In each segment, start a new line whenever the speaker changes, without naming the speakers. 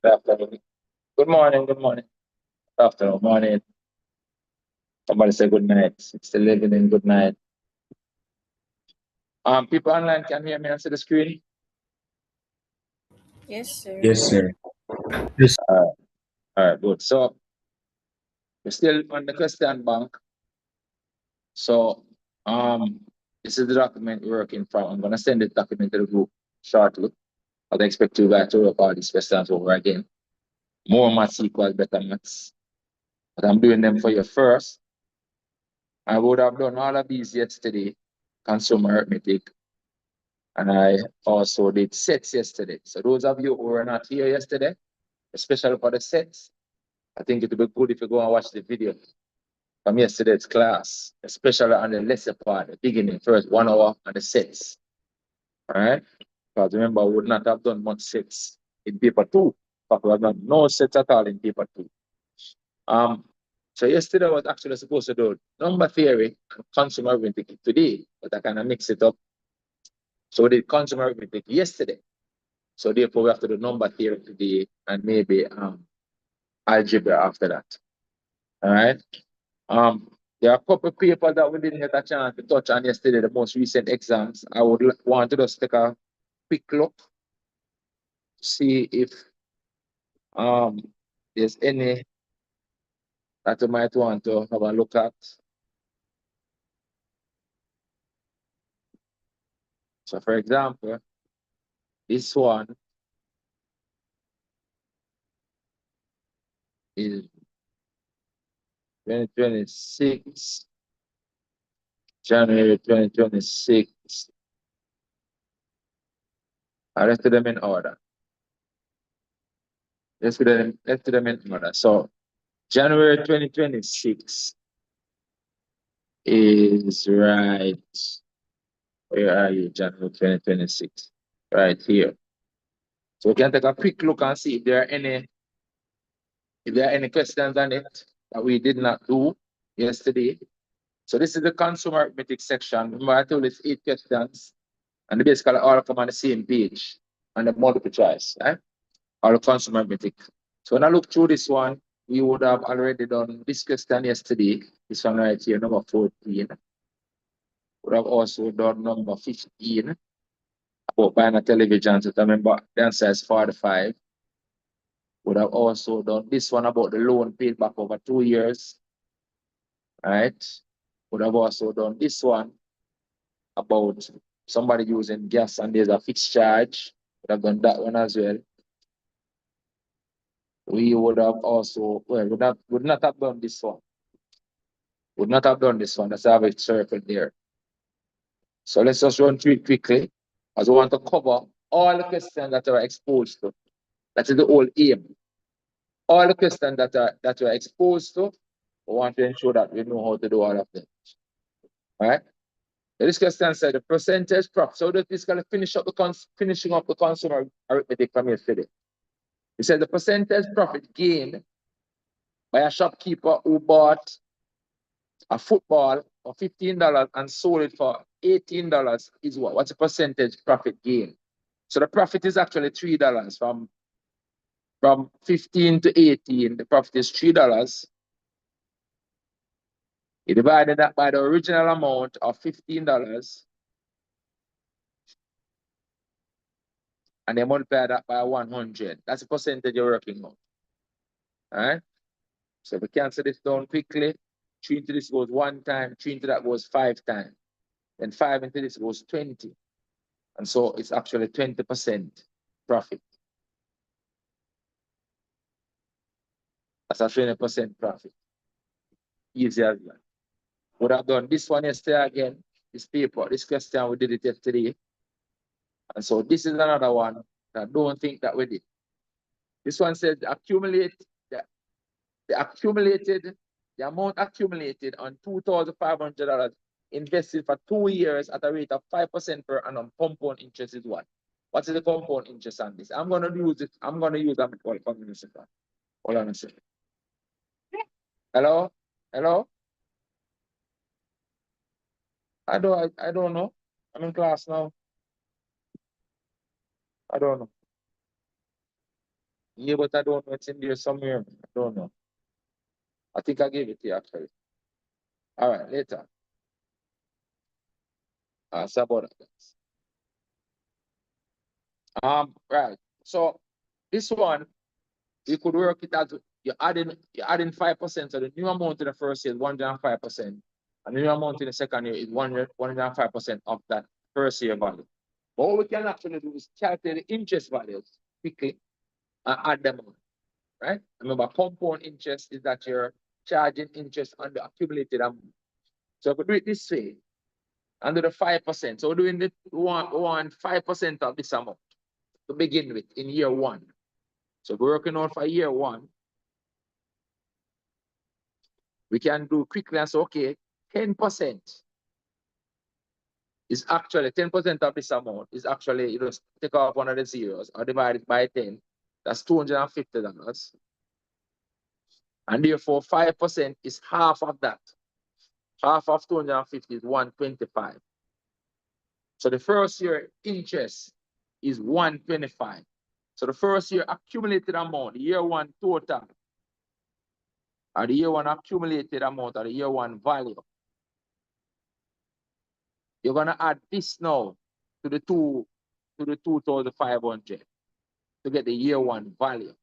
Good afternoon. Good morning. Good morning. Good afternoon. Morning. Somebody say good night. It's the living in good night. People online can hear me and see the screen.
Yes, sir.
Yes, sir. Yes.
All right, good. So we're still on the question bank. So this is the document we're working from. I'm gonna send the document to the group shortly. I expect you guys to work all these questions over again. More maths equals better maths. But I'm doing them for you first. I would have done all of these yesterday, consumer arithmetic, and I also did sets yesterday. So those of you who were not here yesterday, especially for the sets, I think it would be good if you go and watch the video from yesterday's class, especially on the lesser part, the beginning, first 1 hour on the sets. All right? Because remember, we would not have done much sets in paper two, but we have done no sets at all in paper two. So yesterday I was actually supposed to do number theory and consumer arithmetic today, but I kind of mix it up. So we did consumer arithmetic yesterday. So therefore we have to do number theory today and maybe algebra after that. All right. There are a couple of papers that we didn't get a chance to touch on yesterday, the most recent exams. I would want to just take a quick look, see if there's any that you might want to have a look at. So for example, this one is 2026, January 2026. Let's do them in order. Let's do them in order. So January 2026 is right. Where are you, January 2026? Right here. So we can take a quick look and see if there are any questions on it that we did not do yesterday. So this is the consumer arithmetic section. Remember, I told you it's 8 questions, and they basically all come on the same page on the multiple choice, right? All the consumer arithmetic. So when I look through this one, we would have already done this question yesterday. This one right here, number 14. Would have also done number 15 about buying a television. So remember, the answer is 45. Would have also done this one about the loan paid back over 2 years. Right? Would have also done this one about somebody using gas and there's a fixed charge. Would have done that one as well. We would have also, well, would not have done this one. Would not have done this one. Let's have it circled there. So let's just run through it quickly, as we want to cover all the questions that are exposed to. That is the whole aim. All the questions that we're exposed to, we want to ensure that we know how to do all of them. All right? This question said the percentage profit. So that is going to finishing up the consumer arithmetic from yesterday. It said the percentage profit gained by a shopkeeper who bought a football for $15 and sold it for $18 is what? What's the percentage profit gain? So the profit is actually $3 from 15 to 18. The profit is $3. You divided that by the original amount of $15 and then multiply that by 100. That's the percentage you're working on. All right? So if we cancel this down quickly, 3 into this goes 1 time, 3 into that goes 5 times. Then 5 into this goes 20. And so it's actually 20% profit. That's a 20% profit. Easy as that. Would have done this one yesterday again. This paper, this question, we did it yesterday. And so this is another one that I don't think that we did. This one says accumulate the amount accumulated on $2,500 invested for 2 years at a rate of 5% per annum. Compound interest is what? What is the compound interest on this? I'm gonna use it. I'm gonna use that. Hold on a second. Hold on a second. Hello? Hello? I don't know. I'm in class now. I don't know. Yeah, but I don't know. It's in there somewhere. I don't know. I think I gave it to you actually. All right, later. So about that. Right. So this one, you could work it out. You're adding 5%. So the new amount in the first year is 105%. And the new amount in the second year is 105% of that first year value. But what we can actually do is calculate the interest values quickly and add them on. Right? Remember, compound interest is that you're charging interest on the accumulated amount. So if we do it this way, under the 5%. So we're doing the we want 5% of this amount to begin with in year one. So we're working on for year one. We can do quickly and say, okay, 10% is actually 10% of this amount is actually, you just take off one of the zeros or divide it by 10. That's $250. And therefore 5% is half of that. Half of 250 is 125. So the first year interest is 125. So the first year accumulated amount, the year one total, or the year one accumulated amount, or the year one value. You're gonna add this now to the 2,500 to get the year one value.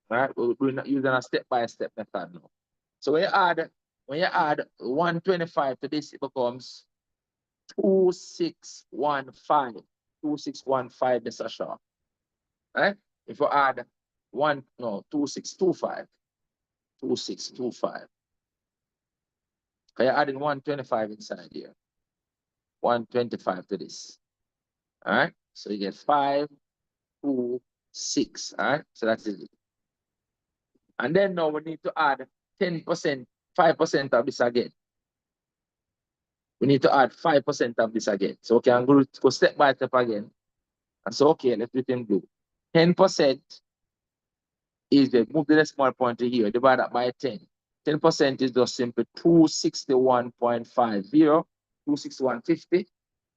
Right? We're not using a step-by-step method now. So when you add 125 to this, it becomes 2615. 2615 Mr. Shaw. Right? If you add 2625. 2625. Because you're adding 125 inside here. 125 to this. All right? So you get 5, 2, 6. All right? So that's it. And then now we need to add 10%, 5% of this again. We need to add 5% of this again. So okay, I'm going to go step by step again. And so okay, let's do it in blue. 10% is the move the decimal point to here, divide that by 10. 10% is just simply 261.50, 261.50.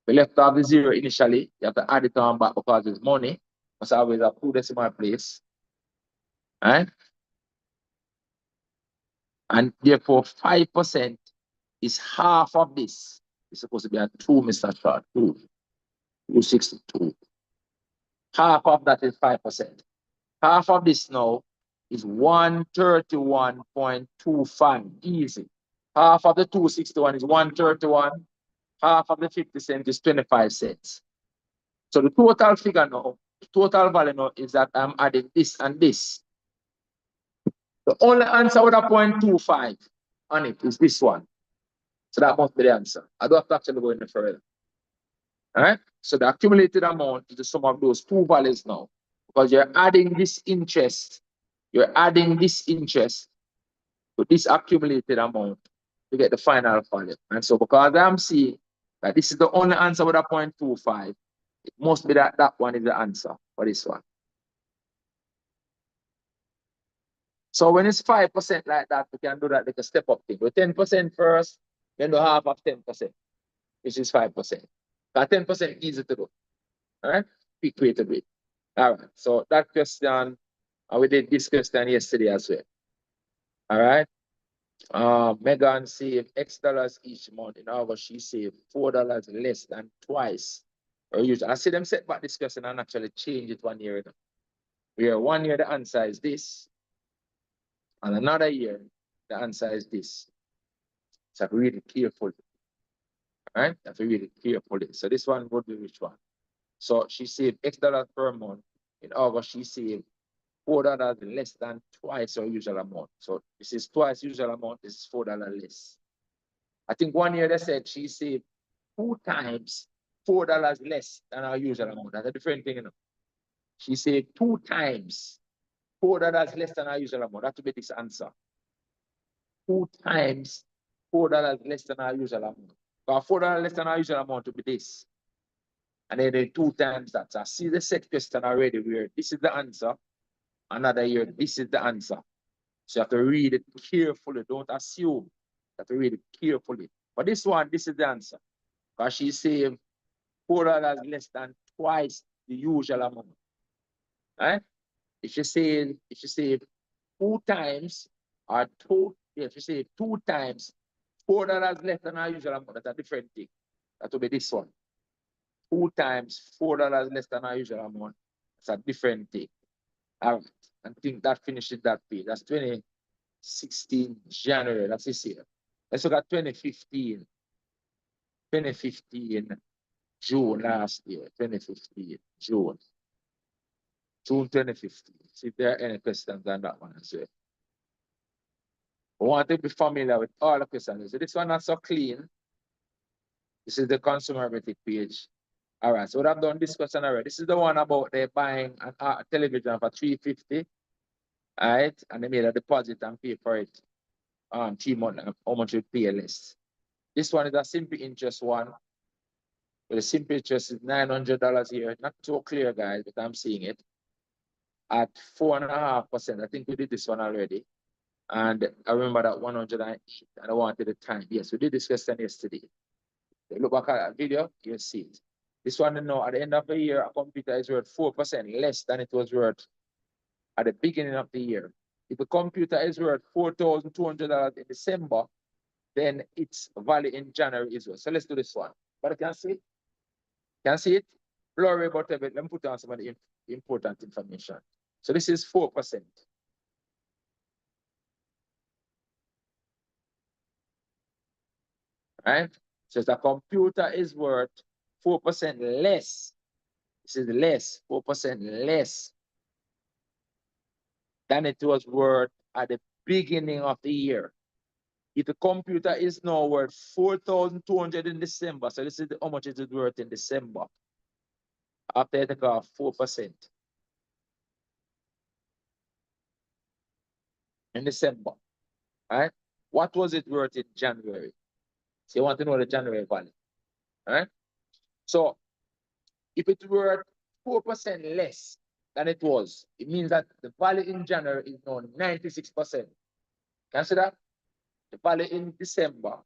We left off the zero initially. You have to add it on back because it's money. Must always have two decimal place. Right? And therefore 5% is half of this. It's supposed to be a 2, Mr. Short. 262. Half of that is 5%. Half of this now is 131.25. Easy. Half of the 261 is 131. Half of the 50 cents is 25 cents. So the total figure now, the total value now is that I'm adding this and this. The only answer with a 0.25 on it is this one. So that must be the answer. I don't have to actually go any further. All right? So the accumulated amount is the sum of those two values now. Because you're adding this interest. You're adding this interest to this accumulated amount to get the final value. And so because I'm seeing that this is the only answer with a 0.25, it must be that that one is the answer for this one. So when it's 5% like that, we can do that like a step up thing. With 10% first, then do half of 10%, which is 5%. But 10% easy to do. All right? Quick way to do it. All right. So that question, we did this question yesterday as well. All right. Megan saved X dollars each month. In August, she saved $4 less than twice her usual. I see them set back this question and actually change it 1 year. Where 1 year the answer is this, and another year the answer is this. So read it carefully. All right, have to read it carefully. So this one would be which one? So she saved X dollars per month. In August, she saved $4 less than twice her usual amount. So this is twice usual amount, this is $4 less. I think 1 year they said she saved 2 times $4 less than her usual amount. That's a different thing, you know. She saved 2 times $4 less than her usual amount. That would be this answer. 2 times $4 less than her usual amount. But $4 less than her usual amount would be this. And then 2 times that. So I see the set question already where this is the answer. Another year, this is the answer. So you have to read it carefully. Don't assume. You have to read it carefully. But this one, this is the answer. Because she saved $4 less than twice the usual amount. Right? if you save 2 times or if you save 2 times, $4 less than our usual amount, that's a different thing. That will be this one. 2 times $4 less than our usual amount. That's a different thing. I think that finishes that page. That's 2016 January. That's this year. Let's look at 2015. 2015 June last year. 2015 June. June 2015. See if there are any questions on that one as well. I want to be familiar with all the questions. So this one not so clean. This is the consumer rating page. All right, so what I've done this question already. This is the one about they buying a television for $350. All right, and they made a deposit and pay for it 3 months, how much you pay less. This one is a simple interest one. But the simple interest is $900 here. Not so clear, guys, but I'm seeing it at 4.5%. I think we did this one already. And I remember that 108, and I wanted the time. Yes, we did this question yesterday. Look back at that video, you'll see it. This one, at the end of the year, a computer is worth 4% less than it was worth at the beginning of the year. If a computer is worth $4,200 in December, then its value in January is worth. So let's do this one. But I can see it. Can see it? Blurry about a bit. Let me put down some of the important information. So this is 4%. Right? So the computer is worth 4% less. This is less, 4% less than it was worth at the beginning of the year. If the computer is now worth 4,200 in December, so this is how much it is worth in December. After you take off 4%. In December, right? What was it worth in January? So you want to know the January value, right? So if it were 4% less than it was, it means that the value in January is now 96%. Can you see that? The value in December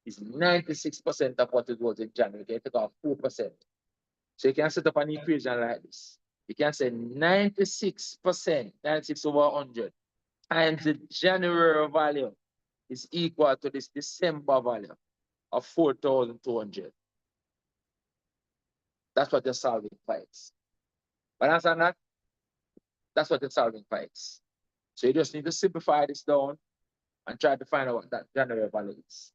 is 96% of what it was in January. You take off 4%. So you can set up an equation like this. You can say 96%, 96 over 100, times the January value is equal to this December value of 4,200. That's what you're solving for X. But answer that, that's what you're solving for X. So you just need to simplify this down and try to find out what that January value is.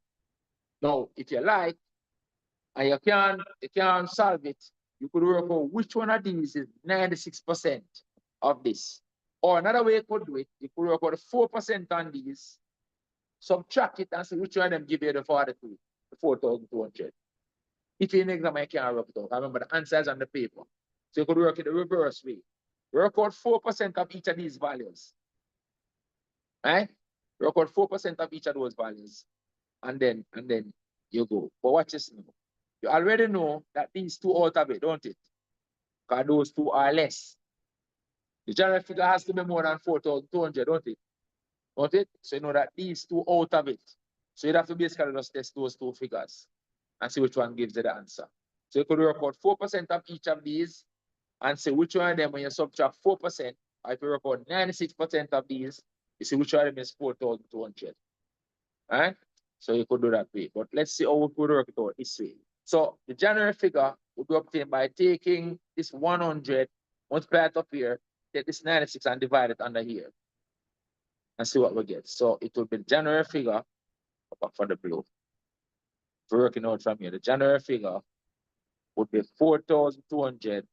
Now, if you like, and you can solve it, you could work out which one of these is 96% of this. Or another way you could do it, you could work out the 4% on these, subtract it and see which one of them give you the 42, the 4,200. If you're in an exam, you can't work it out. I remember the answers on the paper. So you could work it the reverse way. Work out 4% of each of these values. Right? Work out 4% of each of those values. And then you go. But watch this now. You already know that these two out of it, don't it? Because those two are less. The general figure has to be more than 4,200, don't it? Don't it? So you know that these two out of it. So you'd have to basically just test those two figures and see which one gives you the answer. So you could work out 4% of each of these and see which one of them when you subtract 4%, or if you work out 96% of these, you see which one of them is 4,200. Right? So you could do that way. But let's see how we could work it out this way. So the January figure would be obtained by taking this 100, multiply it up here, take this 96 and divide it under here. And see what we get. So it will be the January figure for the blue. Working out from here, the January figure would be 4,200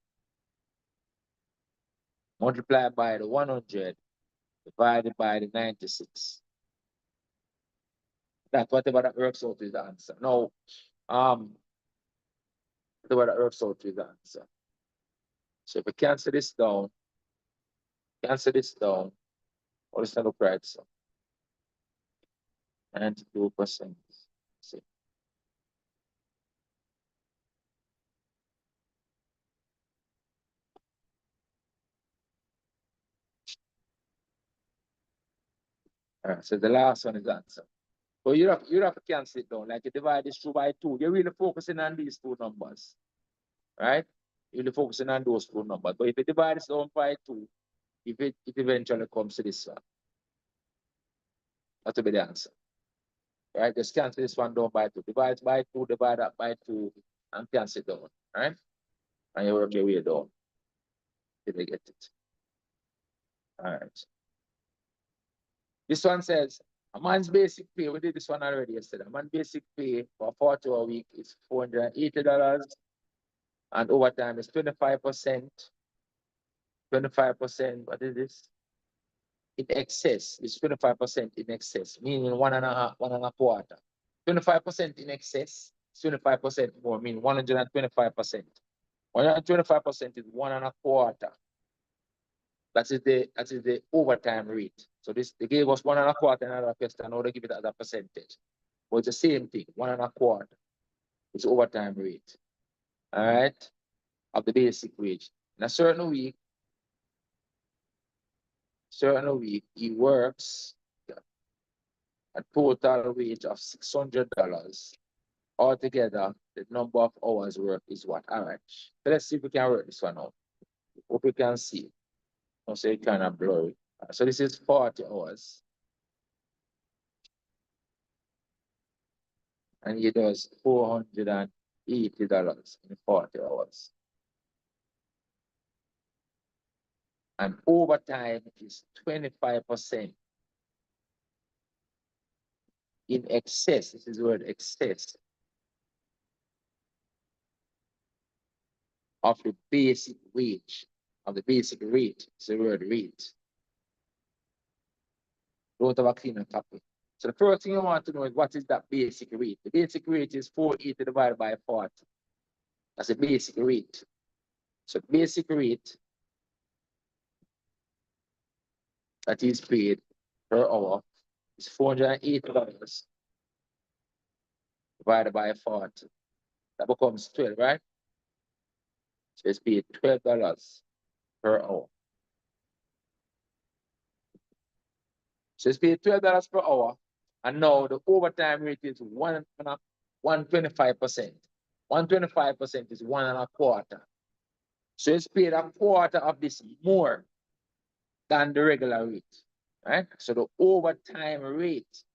multiplied by the 100 divided by the 96. That whatever that works out is the answer. Now, whatever that works out is the answer. So if we cancel this down, or it's not look right, so 92%. See. All right, so the last one is the answer. But you have to cancel it down. Like you divide this 2 by 2. You're really focusing on these two numbers. Right? You're really focusing on those two numbers. But if you divide this down by 2, if it eventually comes to this one. That will be the answer. Right? Just cancel this one down by 2. Divide by 2, divide that by 2, and cancel it down. Right? And you work your way down. Did they get it? All right. This one says a man's basic pay. We did this one already yesterday. A man's basic pay for a 40-hour week is $480, and overtime is 25%. 25%. What is this? In excess. It's 25% in excess, meaning 1.25. 25% in excess, 25% more, meaning 125%. 125% is 1.25. That is the overtime rate. So they gave us 1.25 in another question. Now they give it as a percentage. But it's the same thing, 1.25. It's overtime rate. All right, of the basic wage. In a certain week, he works a total wage of $600. Altogether, the number of hours worked is what? All right. So let's see if we can work this one out. Hope we can see. Don't say it kind of blurry. So this is 40 hours. And he does $480 in 40 hours. And overtime is 25% in excess. This is the word excess of the basic wage, of the basic rate. It's the word rate. Don't have a cleaner copy. So the first thing you want to know is what is that basic rate? The basic rate is 480 divided by 40. That's the basic rate. So basic rate that is paid per hour is $480 divided by 40. That becomes 12, right? So it's paid $12 per hour. So it's paid $12 per hour. And now the overtime rate is 125%. 125% is 1.25. So it's paid a quarter of this more than the regular rate. Right? So the overtime rate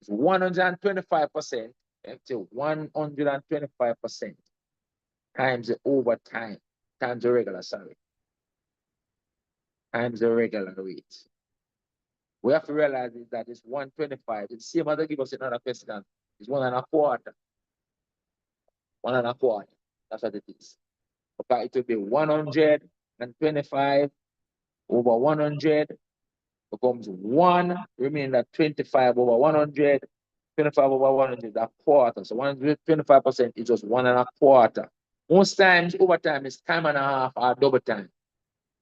is 125%. Until 125% times the overtime, times the regular, times the regular rate. We have to realize that it's 125. It's the same as they give us another question. It's 1.25. 1.25. That's what it is. Okay, it will be 125 over 100 becomes 1, remaining at 25 over 100. 25 over 100 is a quarter. So 125% is just 1.25. Most times, overtime is time and a half or double time.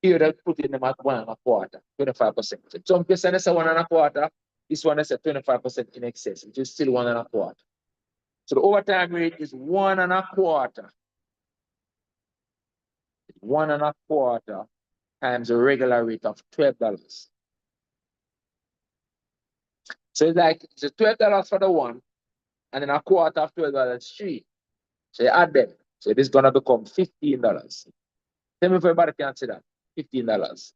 Here they put in them at 1.25, 25%. So some person they say 1.25, this one is 25% in excess, which is still 1.25. So the overtime rate is 1.25. 1.25 times the regular rate of $12. So it's like it's $12 for the one, and then a quarter of $12 is 3. So you add them. So this is gonna become $15. Tell me if everybody can see that. $15.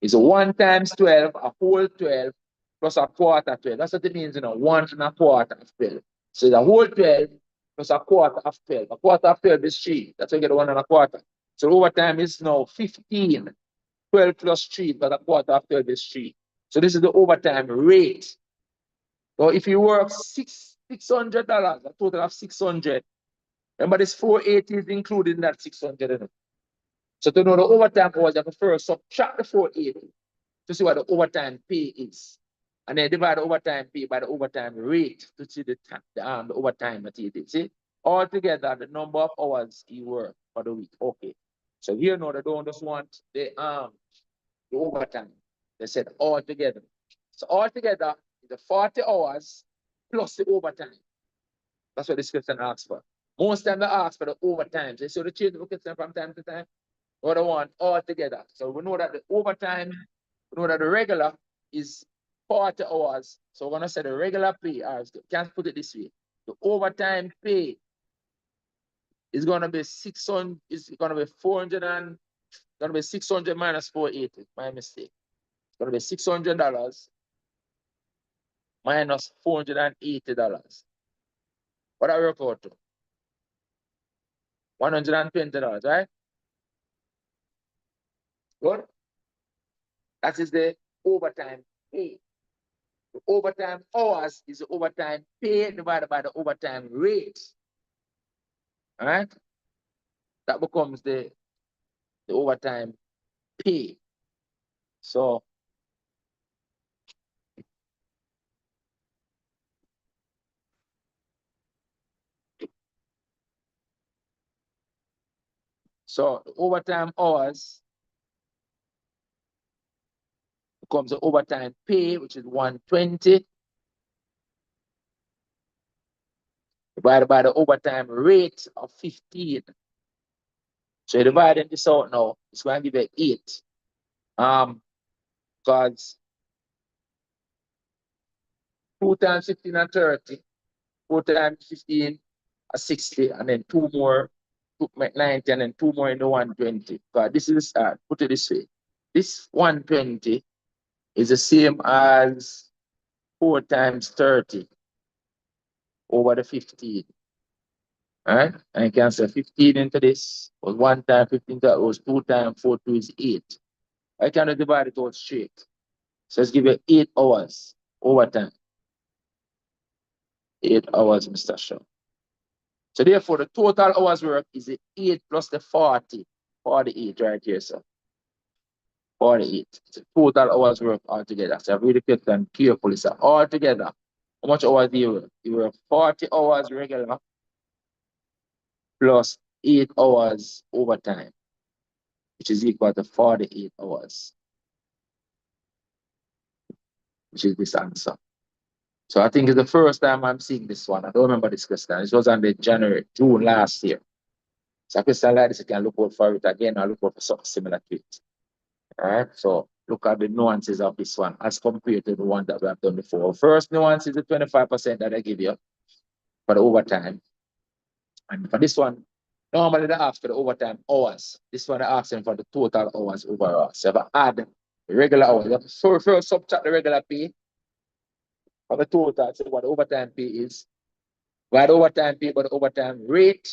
It's 1 times 12, a whole 12, plus a quarter 12. That's what it means, 1.25 of 12. So the whole 12 plus a quarter of 12. A quarter of 12 is 3. That's why you get 1.25. So overtime is now 15. 12 plus 3, but a quarter of 12 is 3. So this is the overtime rate. So if you work $600, a total of 600, remember this 480 is included in that 600. So to know the overtime hours, you have to first subtract the 480 to see what the overtime pay is. And then divide the overtime pay by the overtime rate to see the overtime that he did. See? Altogether, the number of hours he worked for the week. Okay. So here now they don't just want the overtime. They said altogether. So altogether, the 40 hours plus the overtime. That's what this question asks for. Most time they ask for the overtime. They say the change the question from time to time. What I want altogether. So we know that the overtime, we know that the regular is 40 hours. So we're gonna say the regular pay, or can't put it this way. The overtime pay is gonna be 600, is gonna be 400 and gonna be 600 minus 480. My mistake. It's gonna be $600 minus $480. What I work out to? $120, right? Good. That is the overtime pay. The overtime hours is the overtime pay divided by the overtime rate. All right? That becomes the overtime pay. So the overtime hours becomes the overtime pay, which is 120, divided by the overtime rate of 15. So you divide this out now, it's going to give you 8. Because 2 times 15 and 30, 4 times 15 is 60, and then 2 more, 90, and then 2 more in the 120. Because this is, put it this way, this 120 is the same as 4 times 30 over the 15. All right? And you can say 15 into this was 1 time 15, that was 2 times 4, 2 is 8. I cannot divide it out straight. So let's give you 8 hours overtime. 8 hours, Mr. Shaw. So therefore, the total hours work is the 8 plus the 40. 48 right here, sir. 48. It's the total hours work altogether. So I've really kept them carefully, sir. Altogether, how much hours do you work? You work 40 hours regular plus 8 hours overtime, which is equal to 48 hours, which is this answer. So I think it's the first time I'm seeing this one. I don't remember this question. This was on the June last year. So a question like this, you can look out for it again or look out for something similar to it. All right. So look at the nuances of this one as compared to the one that we have done before. First nuance is the 25% that I give you for the overtime. And for this one, normally they ask for the overtime hours. This one they asking for the total hours overall. So if I add the regular hours, you have to first subtract the regular pay for the total, so what the overtime pay is. By the overtime pay, by the overtime rate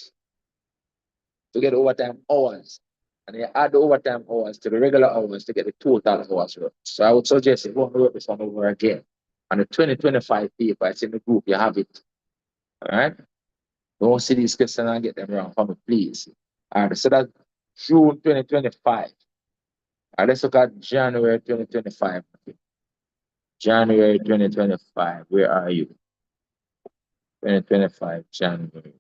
to get the overtime hours. And you add the overtime hours to the regular hours to get the total hours work. So I would suggest you go and work this one over again. On the 2025 paper, it's in the group, you have it. All right? Don't see these questions and get them wrong for me, please. All right, so that's June 2025. All right, let's look at January 2025. January 2025, where are you? 2025, January.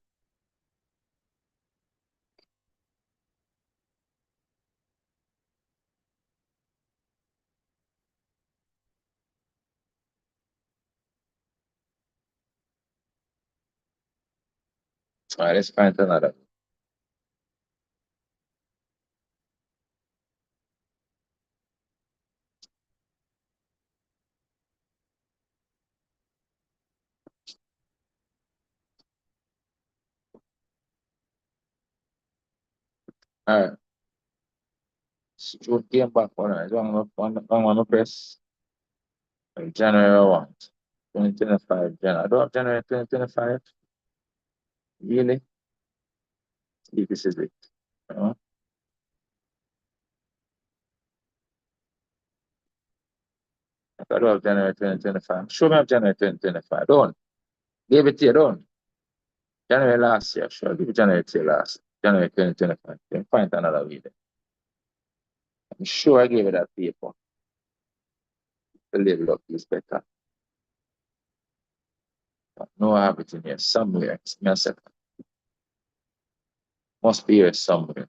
All right, let's find another. All right. So came back on it. One press January 1, 2025. January. I don't have January 2025. Really? If this is it. Uh, I don't have January 2025. Show me up January 2025. Don't. Give it to you, don't. January last year. Sure, give it January to you last. January 2025. Then find another video. I'm sure I gave you that paper. The level up is better. But no, I have it in here somewhere. It's me a second. Must be here somewhere.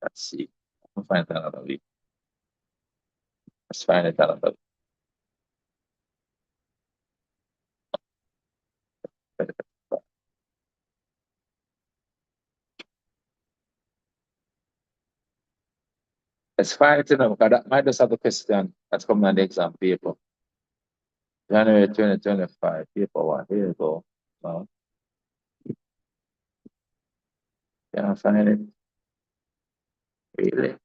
Let's see. I'll find another video. Let's find it another video. Let's find it now, because that might just have a question that's coming on the exam paper. January 2025, paper one. Here you go. No. Can I find it? Really?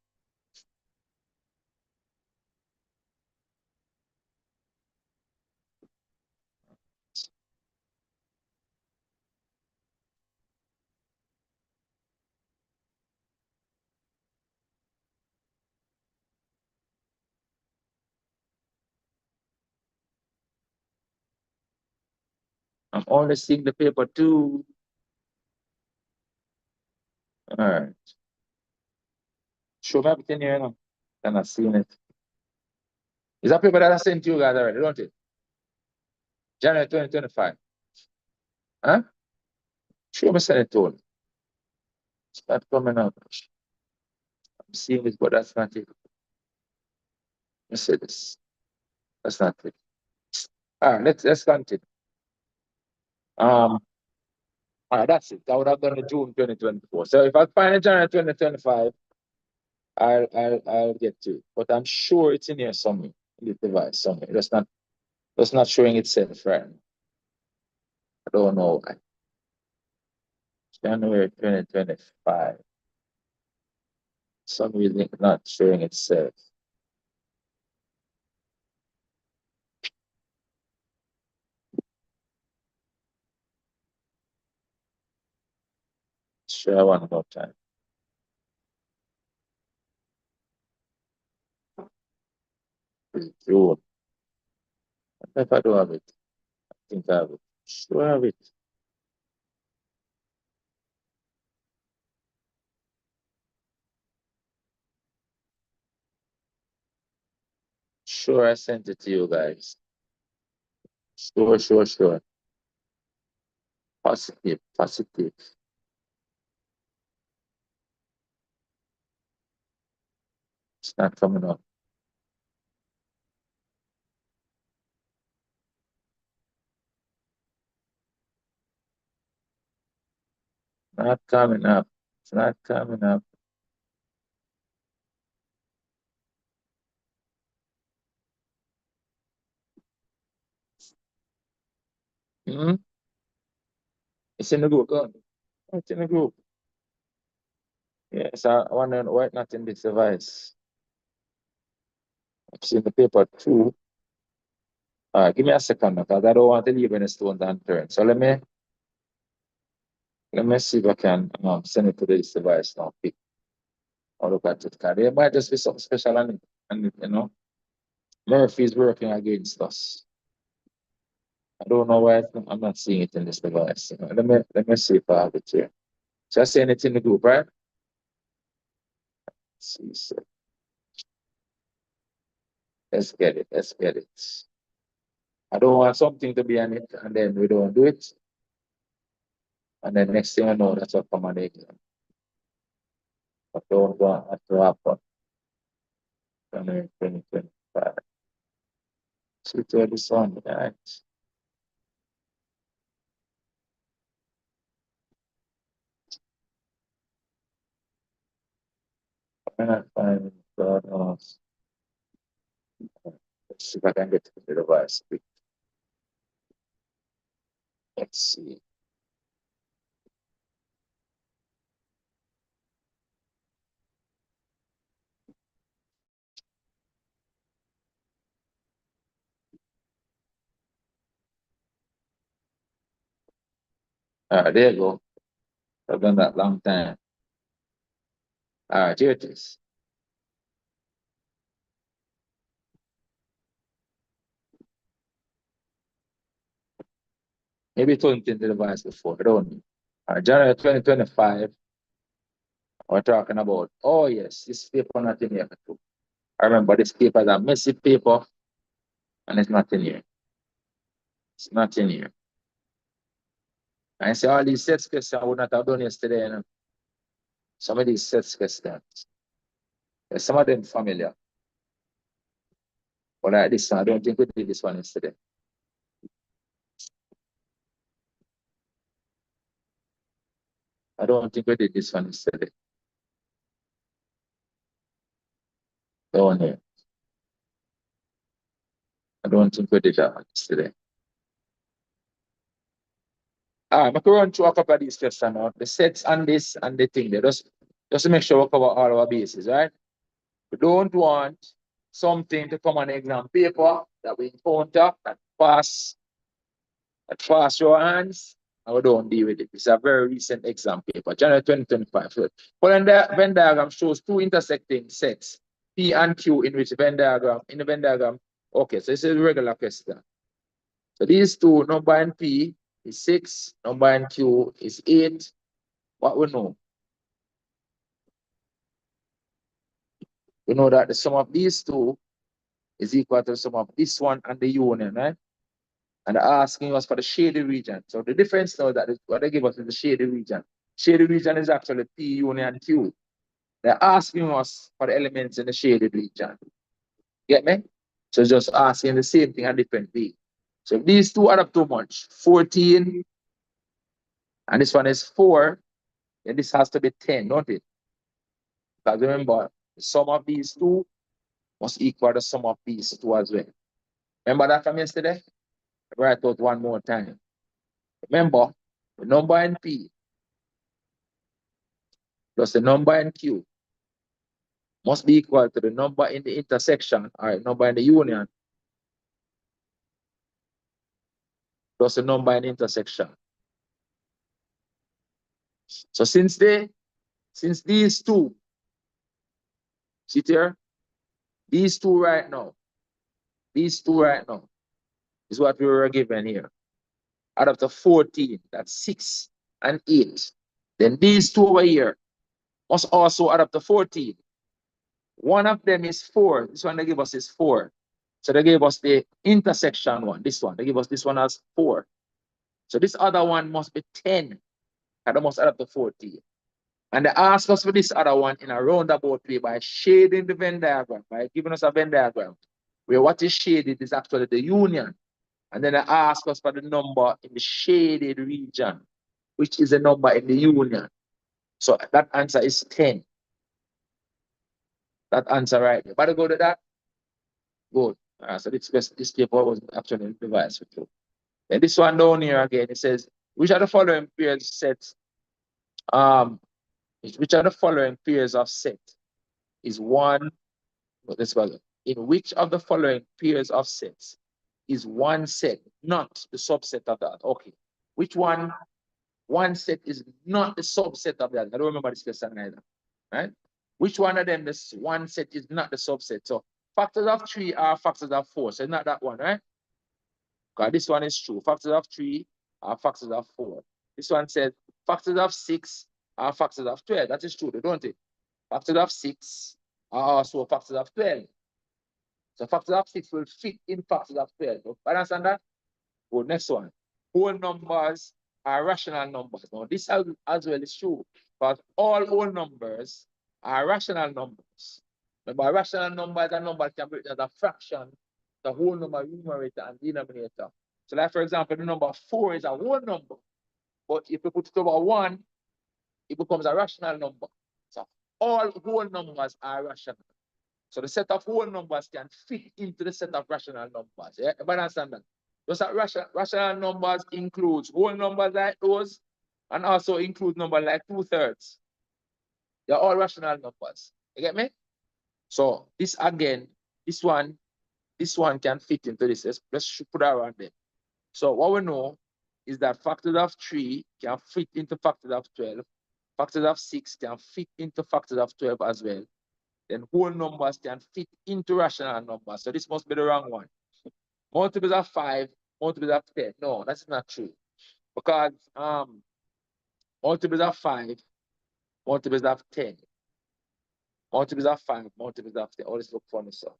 I'm only seeing the paper too. All right. Show me everything here now. I'm not seeing it. Is that paper that I sent to you guys already, don't it? January 2025. Huh? Show me send it to me. It's not coming up. I'm seeing it, but that's not it. Let's see this. That's not it. All right, let's continue. All right, that's it. I would have done it June 2024. So if I find it January 2025, I'll get to it. But I'm sure it's in here somewhere, in the device somewhere. That's not showing itself right now. I don't know why. January 2025. Some reason it's not showing itself. Share one more time. June. If I do have it, I think I have it. Sure I have it. Sure, I sent it to you guys. Sure. Positive. It's not coming up. Not coming up. It's not coming up. Hmm? It's in the group. Go on. It's in the group. Yes, I wonder why it's not in this device. I've seen the paper too. All right, give me a second because I don't want to leave any stones unturned. So let me see if I can send it to this device now. Pick or look at it. Because there might just be something special on it. And Murphy's working against us. I don't know why I'm not seeing it in this device. Let me see if I have it here. Just saying it in the group, right? Let's see. So let's get it. I don't want something to be on it and then we don't do it. And then next thing I know, that's what come on the exam. I don't want that to happen. January 2025. See to this one, right? I'm not finding God knows. Let's see if I can get to the device. Let's see. There you go. I've done that long time. Here it is. Maybe it wasn't in the device before, I don't know. January 2025, we're talking about, oh yes, this paper not in here too. I remember this paper is a messy paper and it's not in here. It's not in here. I say all these sets questions I would not have done yesterday. You know? Some of these sets questions. Some of them familiar. But like this one, I don't think we did this one yesterday. I don't think we did this one yesterday. Down here. I don't think we did that one yesterday. I'm going to run through a couple of these questions now. The sets and this and the thing. They just Just to make sure we cover all our bases, right? We don't want something to come on the exam paper that we encounter that pass your hands, and we don't deal with it. It's a very recent exam paper, January 2025. So, following the Venn diagram shows two intersecting sets, P and Q, in the Venn diagram, okay, so this is a regular question. So these two, number in P is 6, number in Q is 8. What we know? We know that the sum of these two is equal to the sum of this one and the union, right? And they're asking us for the shaded region. So the difference now that what they give us is the shaded region. Shaded region is actually P union Q. They're asking us for the elements in the shaded region. Get me? So it's just asking the same thing a different way. So if these two add up too much, 14, and this one is 4, then this has to be 10, don't it? Because remember, the sum of these two must equal the sum of these two as well. Remember that from yesterday? Write out one more time. Remember, the number in P plus the number in Q must be equal to the number in the intersection, or number in the union, plus the number in the intersection. So since these two, see here, these two right now is what we were given here. Out of the 14, that's 6 and 8. Then these two over here must also add up to 14. One of them is 4. This one they give us is 4. So they gave us the intersection one, this one. They give us this one as 4. So this other one must be 10. And they must add up to 14. And they ask us for this other one in a roundabout way by shading the Venn diagram, by giving us a Venn diagram, where what is shaded is actually the union. And then they ask us for the number in the shaded region, which is the number in the union. So that answer is 10. That answer right there. But go to that. Good. So this paper was actually devised for you. And this one down here again, it says, which are the following pairs sets? Which are the following pairs of set? Is one, this was in which of the following pairs of sets is one set, not the subset of that? Okay. Which one set is not the subset of that? I don't remember this question either. Right? Which one of them, this one set is not the subset? So factors of 3 are factors of 4. So not that one, right? Because this one is true. Factors of 3 are factors of 4. This one says factors of 6 are factors of 12. That is true, don't it? Factors of 6 are also factors of 12. So factors of 6 will fit in factors of 12. You understand that? Good, next one. Whole numbers are rational numbers. Now, this as well is true, but all whole numbers are rational numbers. Remember, rational numbers are numbers can be written as a fraction, the whole number, numerator and denominator. So, like for example, the number 4 is a whole number, but if you put it over 1, it becomes a rational number. So, all whole numbers are rational. So, the set of whole numbers can fit into the set of rational numbers. Yeah, you understand that? Just that rational numbers includes whole numbers like those, and also include numbers like 2/3. They're all rational numbers. You get me? So this again, this one can fit into this. Let's put that around there. So what we know is that factors of 3 can fit into factors of 12. Factors of 6 can fit into factors of 12 as well. Then whole numbers can fit into rational numbers. So this must be the wrong one. Multiples of 5, multiples of 10. No, that's not true. Because multiples of 5, multiples of 10. Multiples of 5, multiples of 10. Always look funny, so.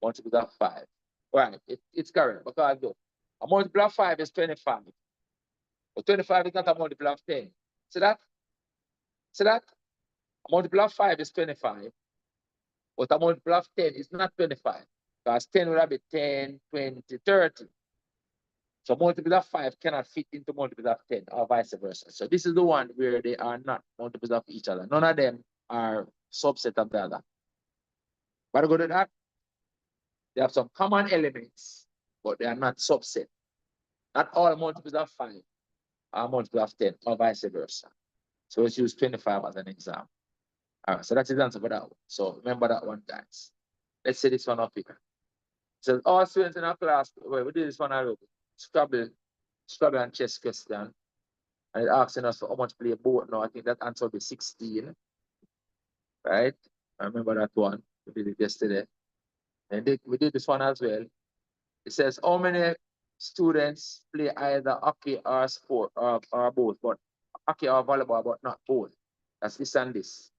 Multiples of 5. Right, it's correct. Because look, a multiple of 5 is 25. But 25 is not a multiple of 10. See that? See that? A multiple of 5 is 25. But a multiple of 10 is not 25. Because 10 would have been 10, 20, 30. So multiples of 5 cannot fit into multiples of 10 or vice versa. So this is the one where they are not multiples of each other. None of them are subset of the other. But go to that. They have some common elements, but they are not subset. Not all multiples of 5 are multiples of 10 or vice versa. So let's use 25 as an example. All right, so that's the answer for that one. So remember that one, guys. Let's say this one up here. So all students in our class, well, we did this one already. Scrabble and chess question. And it asking us for how much play board now. I think that answer will be 16. Right? I remember that one. We did it yesterday. And we did this one as well. It says how many students play either hockey or sport or both, but hockey or volleyball, but not both. That's this and this.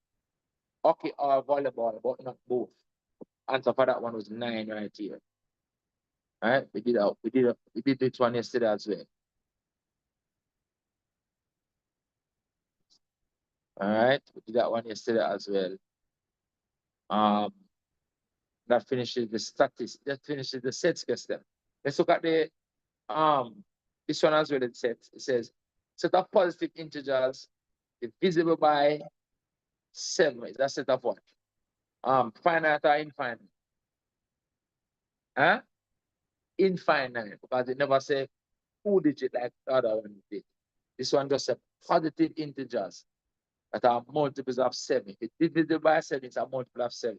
Hockey or volleyball, but not both. Answer for that one was 9 right here. All right, we did this one yesterday as well. All right, we did that one yesterday as well. That finishes the statistics. That finishes the sets question. Let's look at the this one as well. It says set of positive integers divisible by 7. Is that set of what? Finite or infinite? Huh? Infinite, because it never say 2-digit like the other one did. This one just said positive integers that are multiples of 7. If it's divisible by 7, it's a multiple of 7.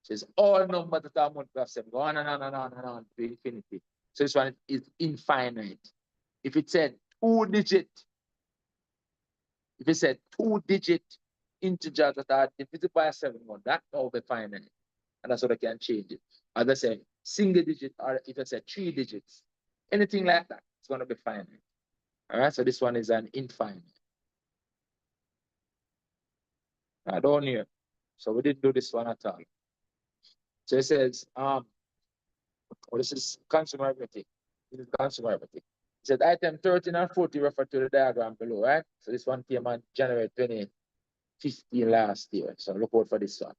So it's all numbers that are multiples of 7. Go on and on and on and on to infinity. So this one is infinite. If it said 2-digit, if it said 2-digit integers that are divisible by 7, that will be finite. And that's what I can change it. As I say, single digit, or if I say 3 digits, anything like that, it's going to be finite. All right, so this one is an infinite. Down here. So we didn't do this one at all. So it says, well, this is consumer arithmetic. This is consumer arithmetic. It said item 13 and 40 refer to the diagram below, right? So this one came on January 2015 last year. So look out for this one.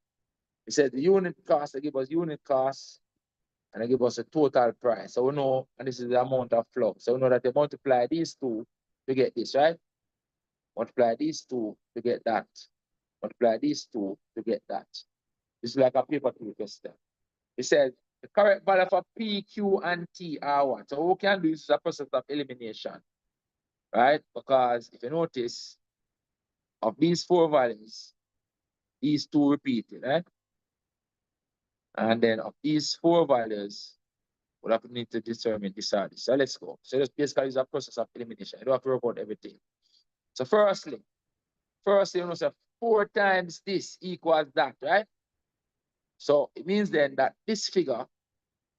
It said the unit cost, they give us unit cost, and they give us a total price. So we know, and this is the amount of flow. So we know that they multiply these two to get this, right? Multiply these two to get that. Multiply these two to get that. This is like a paper two question. It says the correct value for P, Q, and T are what? So what we can do is a process of elimination, right? Because if you notice, of these 4 values, these 2 repeated, right? And then of these 4 values, we'll have to need to determine this or this. So let's go. So this basically is a process of elimination. You don't have to work out everything. So firstly, you know, so 4 times this equals that, right? So it means then that this figure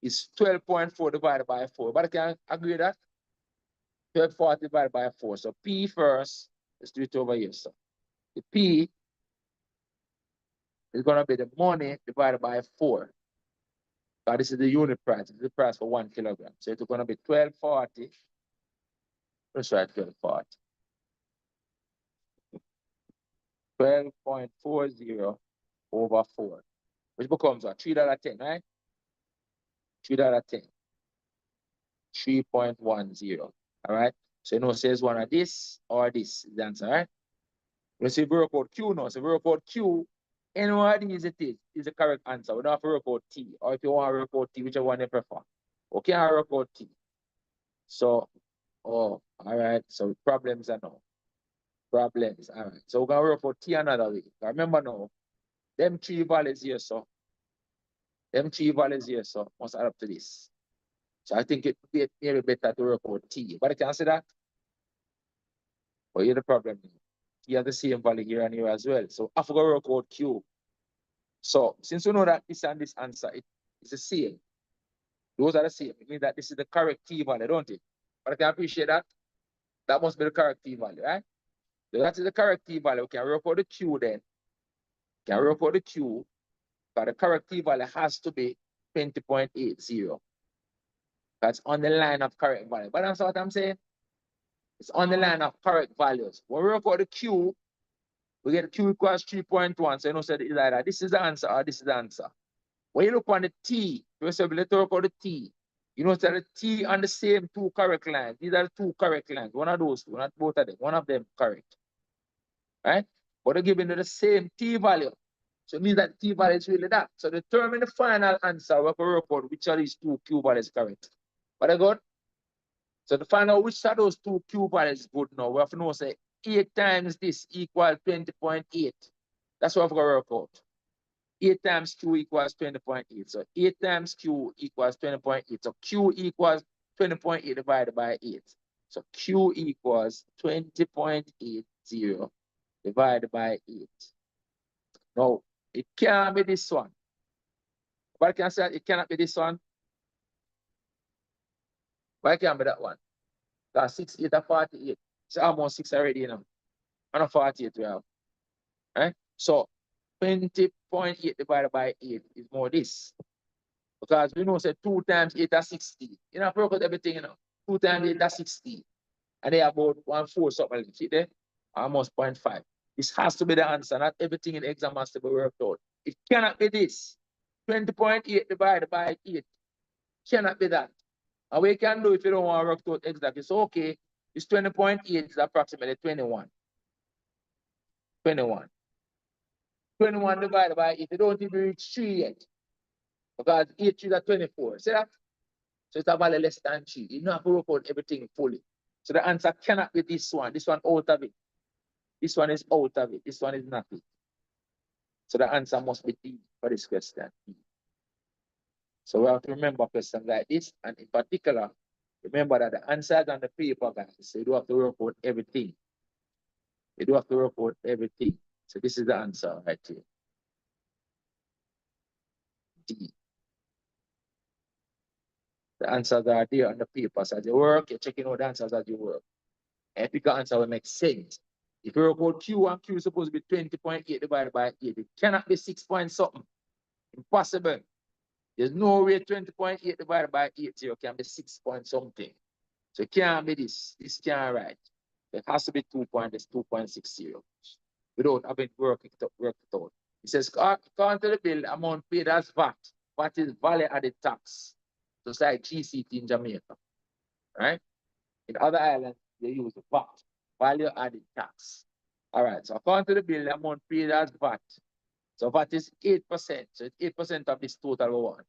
is 12.4 divided by 4. But I can agree that 1240 divided by 4. So P first, let's do it over here. So the P is going to be the money divided by 4. But this is the unit price. This is the price for 1 kilogram. So it's going to be 1240. Let's write 1240. 12.40 over 4, which becomes what? $3.10, right? $3.10. 3.10. All right. So you know, says one of this or this is the answer, right? Let's see, we work out Q now. So we work out Q. Any one of these it is the correct answer. We don't have to work out T. Or if you want to work out T, whichever one you prefer. Okay, I work out T. So, all right. So problems are now. Problems. All right. So we're gonna work out T another way. Remember now, them 3 values here, so must add up to this. So I think it would be maybe better to work out T. But I can say that. But here's the problem. You have the same value here and here as well. So I forgot to work out Q. So since we know that this and this answer it's the same, those are the same. It means that this is the correct T value, don't it? But I can appreciate that. That must be the correct T value, right? So that is the correct T value. We can work out the Q then. We can work out the Q, but the correct T value has to be 20.80. That's on the line of correct value. But that's what I'm saying. It's on the line of correct values. When we work out the Q, we get Q equals 3.1. So you know, so it's either this is the answer or this is the answer. When you look on the T, let's talk about the T. You know, so the T on the same 2 correct lines. These are the 2 correct lines. One of those 2, not both of them. One of them correct. Right? But they're giving you the same T value. So it means that T value is really that. So determine the final answer. We can work out which of these 2 Q values is correct. But I got. So to find out which of those 2 Q values is good now, we have to know say 8 times this equals 20.8. That's what we're going to work out. 8 times Q equals 20.8. So 8 times Q equals 20.8. So Q equals 20.8 divided by 8. So Q equals 20.80 divided by 8. No, it can't be this one. Why can I say it cannot be this one? Why can't be that one? That's 6, 8, or 48. It's almost 6 already, you know. And a 48 we have. Right? So 20.8 divided by 8 is more this. Because we know say 2 times 8 is 60. You know, broke out everything, you know. 2 times 8 is 60. And they about 1/4 something. See there? Almost 0.5. This has to be the answer. Not everything in the exam has to be worked out. It cannot be this. 20.8 divided by 8. Cannot be that. And we can do if you don't want to work out exactly. So okay, it's 20.8 is approximately 21. 21. 21 divided by 8. You don't even reach 3 yet. Because 8 is 24. See that? So it's a value less than 3. You don't have to work out everything fully. So the answer cannot be this one. This one out of it. This one is out of it. This one is not it. So the answer must be D for this question. So we have to remember questions like this. And in particular, remember that the answers on the paper, guys, so you do have to work out everything. You do have to work out everything. So this is the answer right here. D. The answers are there on the paper. So as you work, you're checking out the answers as you work. And if you can answer will make sense. If you work out Q and Q is supposed to be 20.8 divided by 8, it cannot be 6 point something. Impossible. There's no way 20.8 divided by 80 can be 6 point something. So it can't be this. This can't right. It has to be 2 point, it's 2.60. Without having worked it out. It says, according to the bill, amount paid as VAT. VAT is value added tax. Just like GCT in Jamaica. Right? In other islands, they use the VAT, value added tax. All right, so according to the bill, the amount paid as VAT. So VAT is 8%. So it's 8% of this total we want.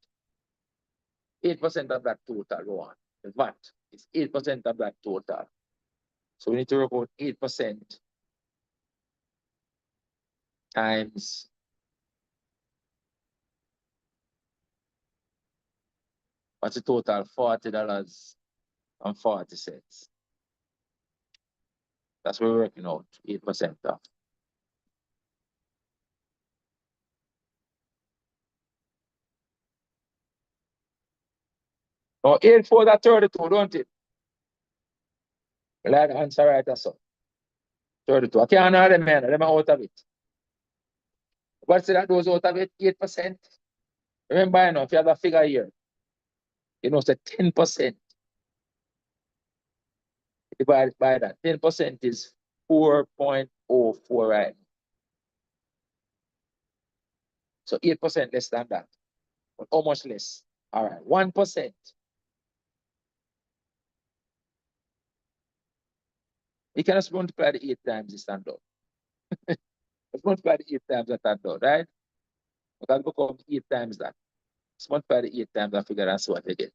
8% of that total we want. The VAT is 8% of that total. So we need to work out 8% times what's the total? $40.40. That's what we're working out, 8% of. Now, 8 for that 32, don't it? Well, I answer right as so. 32. I can't know them, man. Them are out of it. What's that goes out of it? 8%. Remember, you know, if you have a figure here, you know, say 10% divided by that. 10% is 4.04, right? So 8% less than that. But how much less? All right, 1%. You can just multiply the 8 times this and done. Let's multiply the 8 times that and done, right? But that becomes 8 times that. Let's multiply the 8 times and figure out what they get.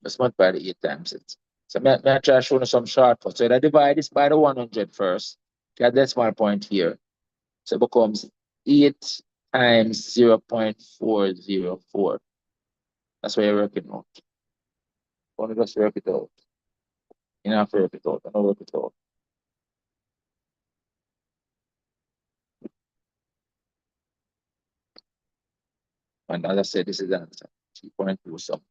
Let's multiply the 8 times it. So I'm try to show you some shortcuts. So I divide this by the 100 first. Get decimal point here. So it becomes 8 times 0.404. That's why you're working out. Only just work it out. You don't have to work it out. I don't work it out. And as I said, this is the answer. 3.2 something.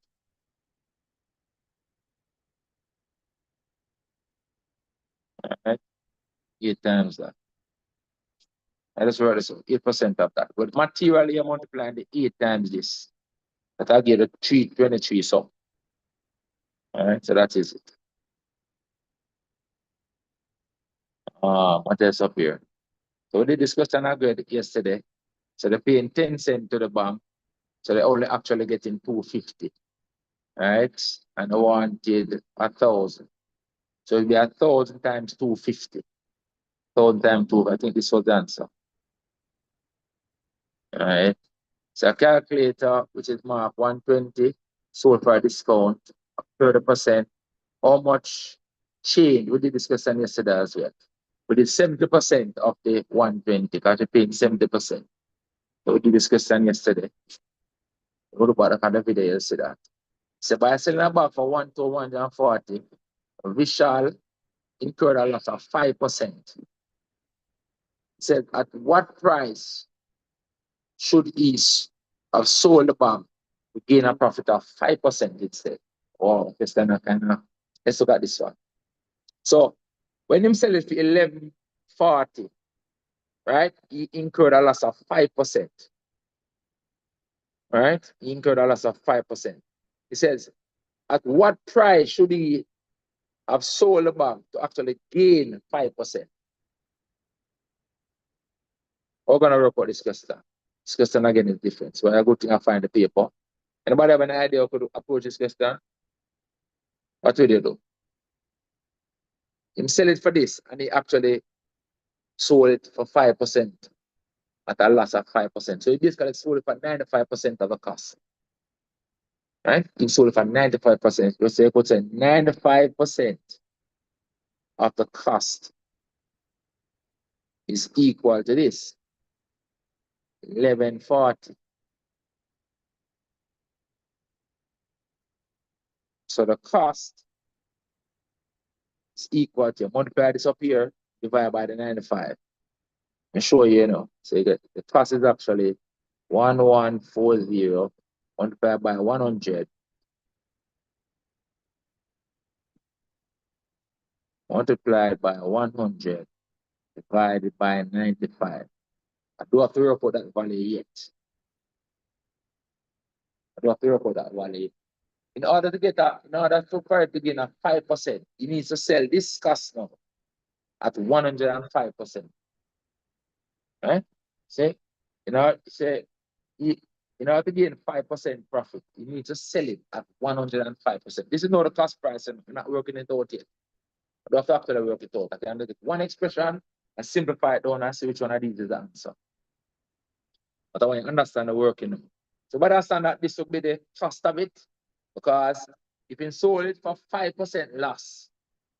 All right. 8 times that. I just wrote this 8% of that. But materially, I'm multiplying the 8 times this. That I'll get a 323 something. All right. So that is it. What else up here? So we did this question I got yesterday. So they're paying 10 cents to the bank. So they're only actually getting 250. Right? And I wanted 1,000. So it'd be 1,000 times 250. 1,000 times 2. I think this was the answer. All right. So a calculator, which is marked 120, sold for a discount of 30%. How much change? We did this question yesterday as well. But it's 70% of the 120 because you're paying 70%. So we did this question yesterday. Go to back on the video, you'll see that. So by selling a bag for 1 to 140, Vishal incurred a loss of 5%. Said at what price should he have sold the bag to gain a profit of 5%, it said. Oh, let's look at this one. So when him sell it for 1140, right, he incurred a loss of 5%. Right? He incurred a loss of 5%. He says, at what price should he have sold the bag to actually gain 5%? We're going to report this question. This question again is different. So when I go to find the paper, anybody have an idea how to approach this question? What will you do? Him sell it for this, and he actually sold it for 5% at a loss of 5%. So he basically sold it for 95% of the cost. Right? He sold it for 95%. You say, could say 95% of the cost is equal to this 1140. So the cost is equal to multiply this up here, divide by the 95. And show you, So you get the cost is actually 1140 multiplied by 100 multiplied by 100 divided by 95. I do have to report that value yet. That value. In order to get that, in order for it to gain a 5%, you need to sell this cost now at 105%. Right? See? In order to gain 5% profit, you need to sell it at 105%. This is not the cost price, and we're not working it out yet. I don't have to actually work it out. I can get one expression and simplify it down and see which one of these is the answer. But I want you to understand the working. So by understand that this will be the cost of it, because if you sold it for 5% loss,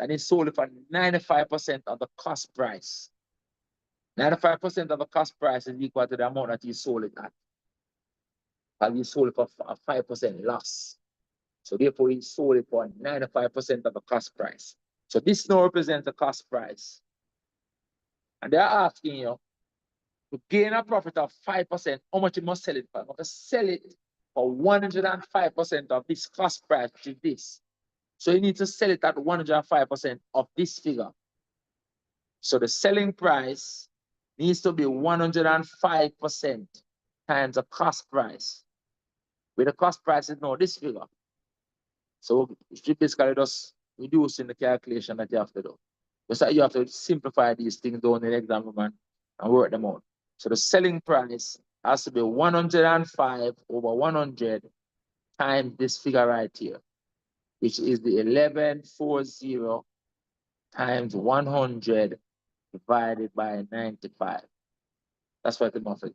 and he sold it for 95% of the cost price. 95% of the cost price is equal to the amount that you sold it at. And you sold it for a 5% loss. So therefore, he sold it for 95% of the cost price. So this now represents the cost price. And they're asking you to gain a profit of 5%, how much you must sell it for? You must sell it for 105% of this cost price, which is this. So you need to sell it at 105% of this figure. So the selling price needs to be 105% times the cost price. Where the cost price is now this figure. So you basically just reducing the calculation that you have to do. So you have to simplify these things down in the exam room and work them out. So the selling price has to be 105 over 100 times this figure right here, which is the 1140 times 100 divided by 95. That's what the method.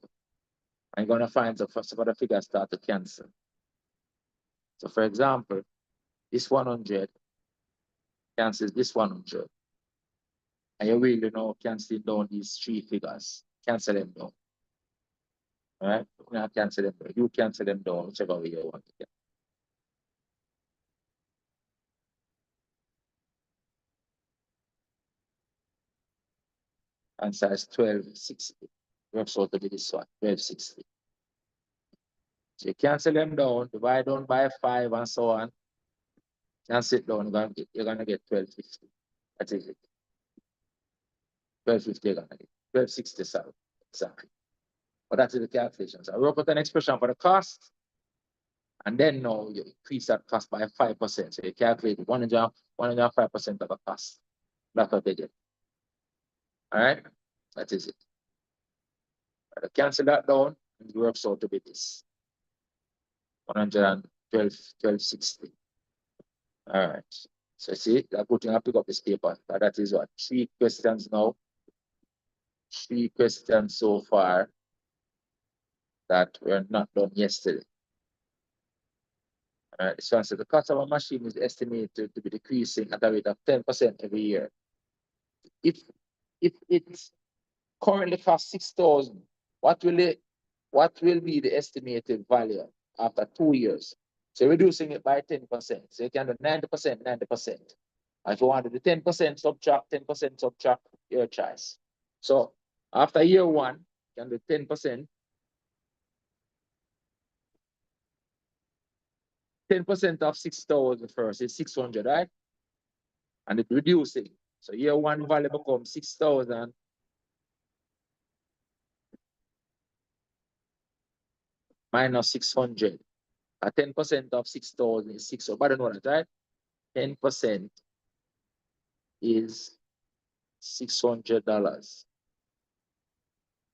I'm going to find the first of the figures start to cancel. So for example, this 100 cancels this 100. And you really know canceling down these three figures. Cancel them down. All right? You not cancel them down. You cancel them down whichever way you want to get. Answer is 1260. Works out to be this one, 1260. So you cancel them down, divide down by 5 and so on. Cancel it down, you're gonna get 1250. That's it. 1250 you're gonna get. 1260, sorry. Exactly. But that's the calculation. So I wrote out an expression for the cost. And then now you increase that cost by 5%. So you calculate 105% of the cost. That's what they get. All right? That is it. But cancel that down, and it works out to be this. 1260. All right. So see, I'm going to pick up this paper. That is what? 3 questions now. 3 questions so far that were not done yesterday. All right. So the cost of a machine is estimated to be decreasing at a rate of 10% every year. If if it's currently costs 6,000, what will be the estimated value after 2 years? So reducing it by 10%. So you can do 90%, 90%. If you want to do 10%, subtract 10%, subtract your choice. So after year 1, you can do 10%. 10% of 6,000 first is 600, right? And it's reducing. So year 1 value becomes 6,000 minus 600. 10% of 6,000 is 600. But I don't know that, right? 10% is $600.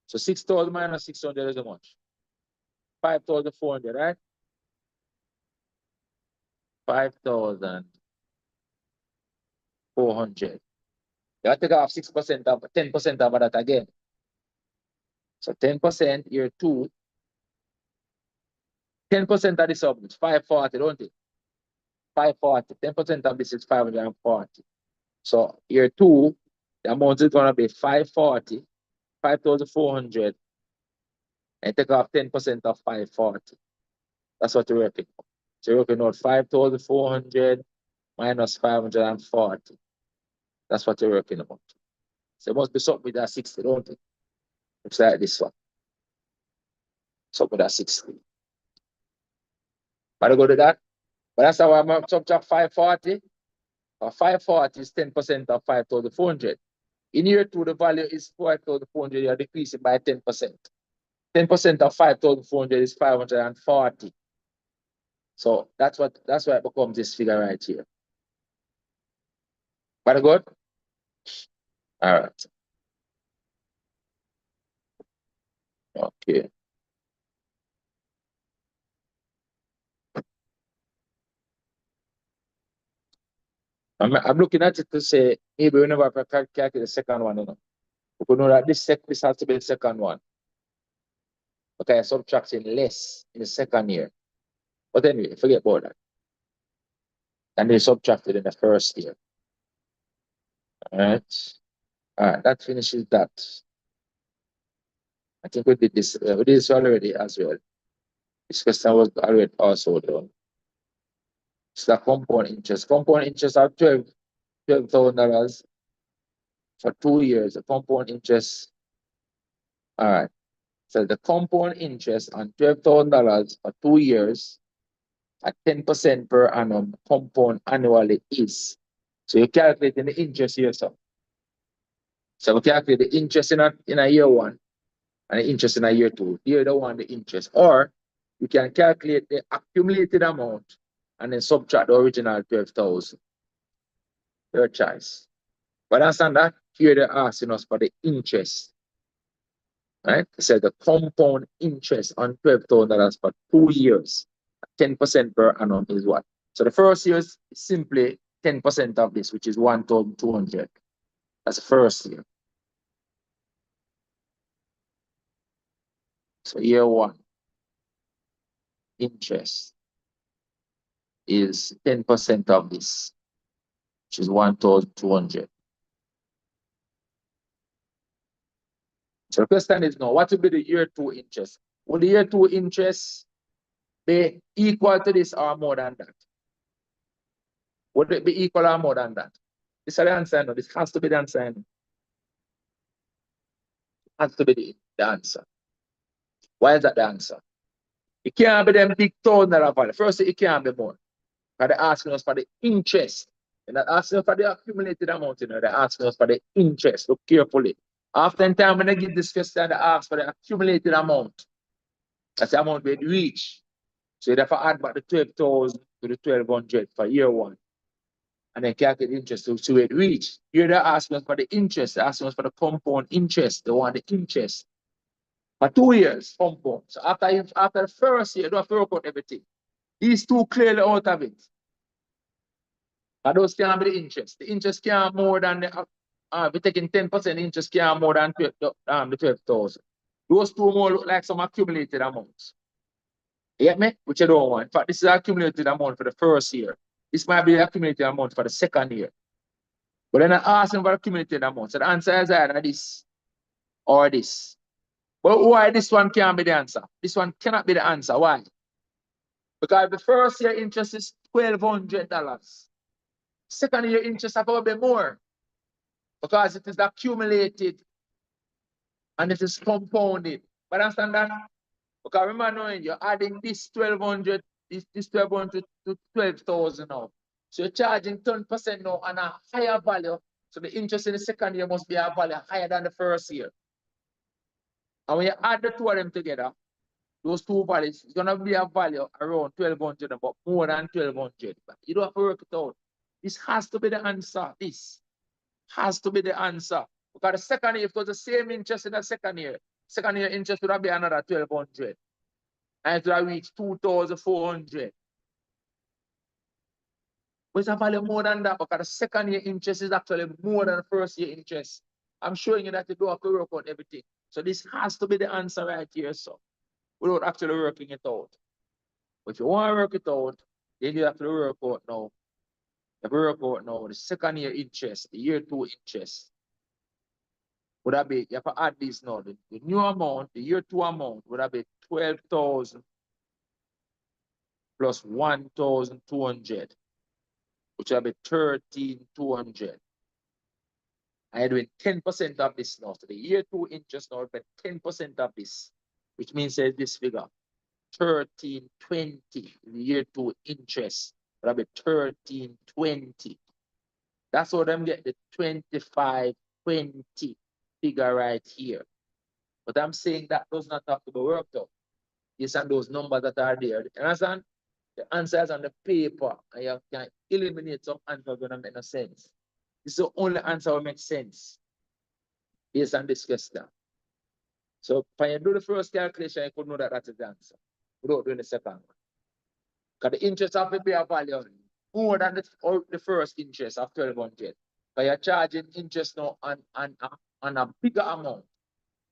So 6,000 minus 600 is how much? 5,400, right? 5,400. You have to take off 6% of 10% of that again. So 10% year 2. 10% of this is 540, don't it? 540. 10% of this is 540. So year 2, the amount is going to be 540, 5,400, and take off 10% of 540. That's what you're working on. So you're working on 5,400 minus 540. That's what you're working about. So it must be something with that 60, don't it? Looks like this one. Something with that 60. But I go to that. But that's how I'm subtract 540. 540 is 10% of 5,400. In year 2, the value is 5,400. You're decreasing by 10%. 10% of 5,400 is 540. So that's why it becomes this figure right here. But good? All right. Okay. I'm looking at it to say maybe we never calculate the second one, you know. We know that this has to be the second one. Okay, subtracting less in the second year. But anyway, forget about that. And they subtracted in the first year. All right. All right, that finishes that. I think we did this already as well. This question was already also done. It's the compound interest. Compound interest are $12,000 for 2 years. The compound interest. All right. So the compound interest on $12,000 for 2 years at 10% per annum compound annually is. So you're calculating the interest here, so. So we calculate the interest in a year 1 and the interest in a year 2. Here the one the interest. Or you can calculate the accumulated amount and then subtract the original 12,000. Your choice. But understand that here they're asking us for the interest. Right? So the compound interest on $12,000 for 2 years, 10% per annum is what? So the first year is simply 10% of this, which is 1,200. That's the first year. So year 1, interest is 10% of this, which is 1,200. So the question is now, what will be the year 2 interest? Will the year 2 interest be equal to this or more than that? Would it be equal or more than that? This is the answer. No, this has to be the answer. No. Has to be the answer. Why is that the answer? It can't be them big $1,000 value. First, it can't be more. Because they're asking us for the interest. They're not asking us for the accumulated amount, you know, they're asking us for the interest. Look carefully. After in time when they give this question, they ask for the accumulated amount. That's the amount we reach. So you have to add back the 12,000 to the 1,200 for year 1. And then calculate the interest to see where it reach. Here they're asking us for the interest, they're asking us for the compound interest. They want the interest. For 2 years, compound. So after the first year, you don't have to work out everything. These two clearly out of it. And those can't be the interest. The interest can't more than the we're taking 10% interest can't more than the 12,000. Those two more look like some accumulated amounts. You get me? Which I don't want. In fact, this is accumulated amount for the first year. This might be the accumulated amount for the second year. But then I ask them for the cumulative amount. So the answer is either this or this. But why this one can't be the answer? This one cannot be the answer. Why? Because the first year interest is $1,200. Second year interest have to be more. Because it is accumulated and it is compounded. But understand that? Because remember knowing you're adding this 1,200, this 1,200 to 12,000 now. So you're charging 10% now on a higher value. So the interest in the second year must be a value higher than the first year. And when you add the two of them together, those two values, it's gonna be a value around 1,200, but more than 1,200. But you don't have to work it out. This has to be the answer. This has to be the answer. Because the second year, if it was the same interest in the second year interest would have been another 1,200. And it would have reached 2,400. But it's a value more than that because the second year interest is actually more than the first year interest. I'm showing you that you don't have to work out everything. So this has to be the answer right here, so without actually working it out. But if you want to work it out, then you have to work out now. You have to work out now the second year interest, the year two interest. Would that be, you have to add this now. The new amount, the year two amount, would that be 12,000 plus 1,200, which will be 13,200. I'm doing 10% of this now. So the year two interest now will be 10% of this, which means that this figure, 1320, the year two interest, will be 1320. That's how them get the 2520 figure right here. But I'm saying that does not have to be worked out. Yes, and those numbers that are there. You understand? The answer is on the paper, and you can eliminate some answers that don't make no sense. This is the only answer that makes sense based on this question. So when you do the first calculation, you could know that that's the answer without doing the second one. Because the interest have to be a value more than the first interest of 1,200. But you're charging interest now on a bigger amount.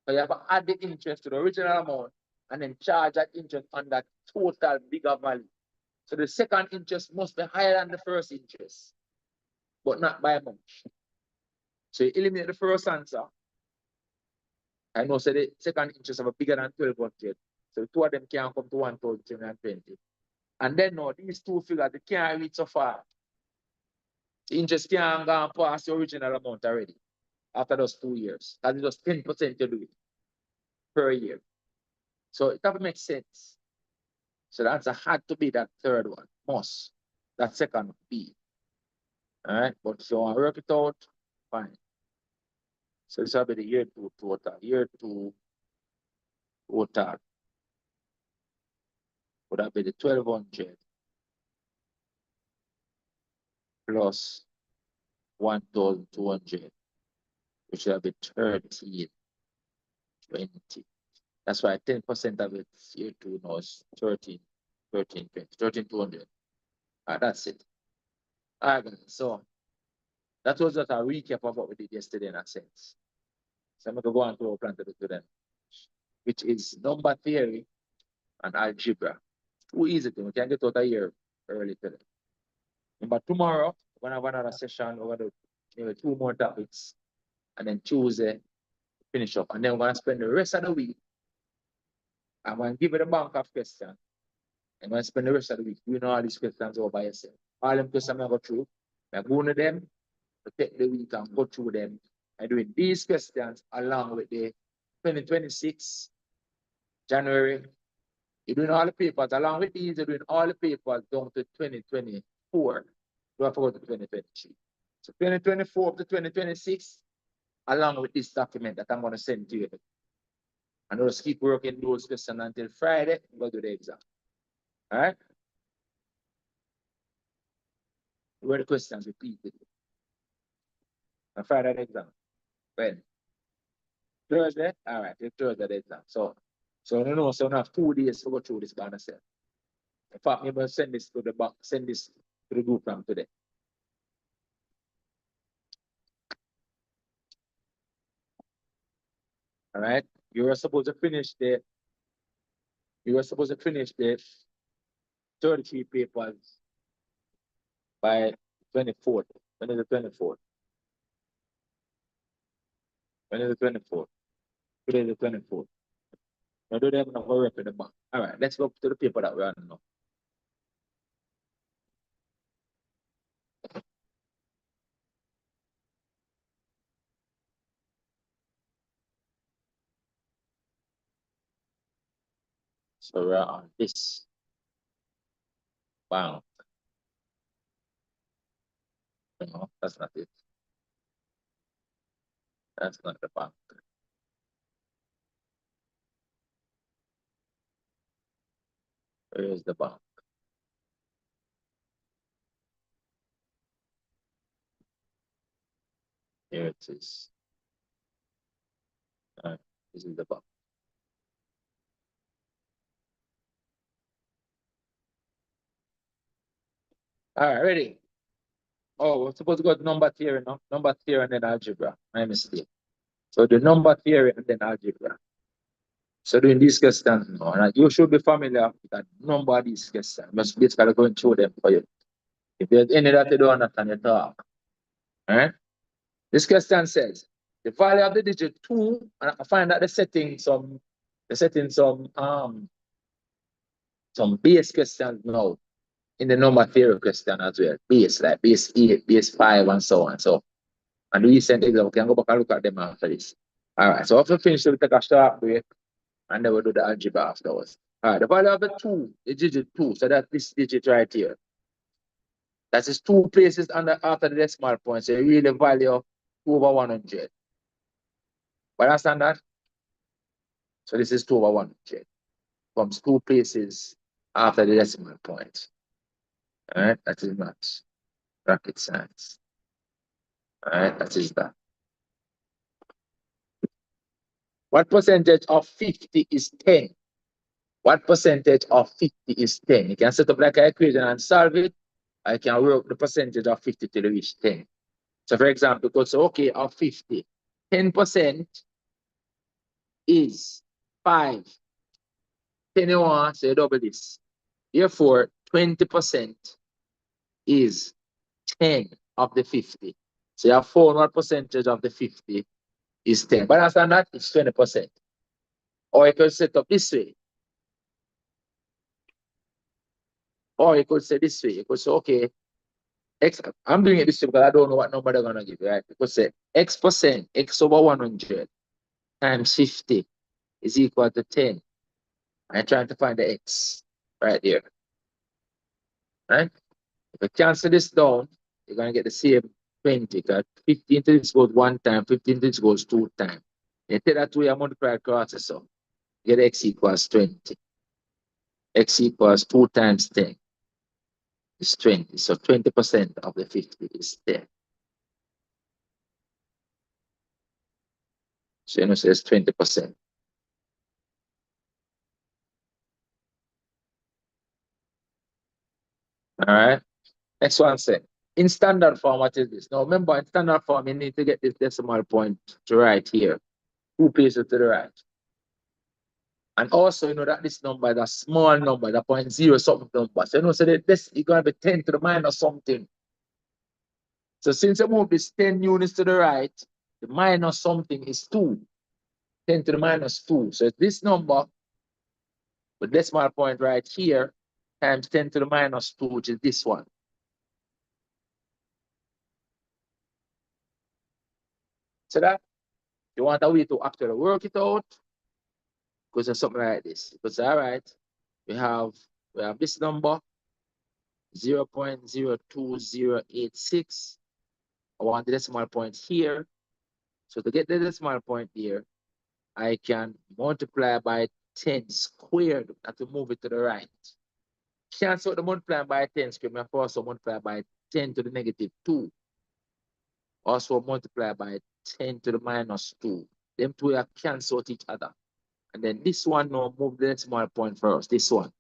So you have to add the interest to the original amount and then charge that interest on that total bigger value. So the second interest must be higher than the first interest, but not by much. So you eliminate the first answer. I know so the second interest are bigger than 1,200. So the two of them can come to 1,320. And then now these two figures, they can't reach so far. The interest can't go past the original amount already after those 2 years. That's just 10% to do it per year. So it doesn't make sense. So the answer had to be that third one, must. That second B. All right, but if you want to work it out, fine. So this will be the year two total. Year two total would that be the 1,200 plus 1,200, which will be 1320. That's why 10% of it year two now is 13,200. That's it. All right, so that was just a recap of what we did yesterday in a sense. So I'm going to go on to our plan to do today, which is number theory and algebra. Too easy to, we can get out a year early today. But tomorrow, we're going to have another session. We're going to do 2 more topics. And then Tuesday, finish up. And then we're going to spend the rest of the week. I'm going to give you the bank of questions. I'm going to spend the rest of the week doing all these questions all by yourself. All them questions I'm going to go through. I'm going to them, take the week and go through them. I'm doing these questions along with the 2026 January. You're doing all the papers. Along with these, you're doing all the papers down to 2024. You have to go to 2023. So 2024 up to 2026, along with this document that I'm going to send to you. And I'll just keep working those questions until Friday, we'll do the exam. All right? Where the questions repeated. On Friday the exam. When? Thursday? All right, it's Thursday the exam. So you know, so I have 2 days to go through this by myself. In fact, I'm going to send this to the bank, send this to the group from today. All right. You were supposed to finish the 33 papers by 24th, when is the 24th? When is the 24th? Today is the 24th. Now do they have enough work in the bank? All right, let's go to the paper that we're on now. So we're on this bank. No, that's not it. That's not the bank. Where is the bank? Here it is. All right, this is the bank. All right, ready? Oh, we're supposed to go to number theory, no? Number theory and then algebra. My mistake. So the number theory and then algebra. So doing these questions now, and you should be familiar with that number of these questions. Just basically going through them for you. If there's any that you don't understand, you talk. All right? This question says the value of the digit 2, and I find that the setting some base questions now in the number theory question as well. Base, like base 8, base 5, and so on. So, and the recent example, we can go back and look at them after this. All right, so after finish, we'll take a short break and then we'll do the algebra afterwards. All right, the value of the 2, the digit 2, so that's this digit right here. That is 2 places after the decimal point, so you really value 2 over 100. But understand that? So this is 2 over 100. Comes 2 places after the decimal point. All right, that is maths. Rocket science. All right, that is that. What percentage of 50 is 10? What percentage of 50 is 10? You can set up like an equation and solve it. I can work the percentage of 50 till you reach 10. So for example, because okay, of 50, 10% is 5. 10 you want, so you double this. Therefore, 20% is 10 of the 50. So you have 4 what percentage of the 50 is 10. But understand that it's 20%. Or you could set up this way. Or you could say this way. You could say, okay, X, I'm doing it this way because I don't know what number they're going to give you, right? You could say X%, X over 100 times 50 is equal to 10. I'm trying to find the X right here. Right? If you cancel this down, you're going to get the same 20. Because 15 to this goes 1 time, 15 to this goes 2 times. You take that way, you multiply across it, so you get X equals 20. X equals 2 times 10 is 20. So 20% of the 50 is 10. So you know, so it's 20%. All right. Next one said, in standard form, what is this? Now remember, in standard form, you need to get this decimal point to right here. 2 places to the right. And also, you know that this number is a small number, the 0.0 something number. So you know, so that this is going to be 10 to the minus something. So since you move this 10 units to the right, the minus something is 2. 10 to the minus 2. So this number, the decimal point right here, times 10 to the minus 2, which is this one. So that you want a way to actually work it out, because it's something like this. Because all right, we have this number 0.02086. I want the decimal point here. So to get the decimal point here, I can multiply by 10 squared to move it to the right. Cancel the multiply by 10 squared, I also multiply by 10 to the negative 2. Also multiply by 10 to the minus 2. Them two are cancel each other. And then this one now move the decimal point first. This one.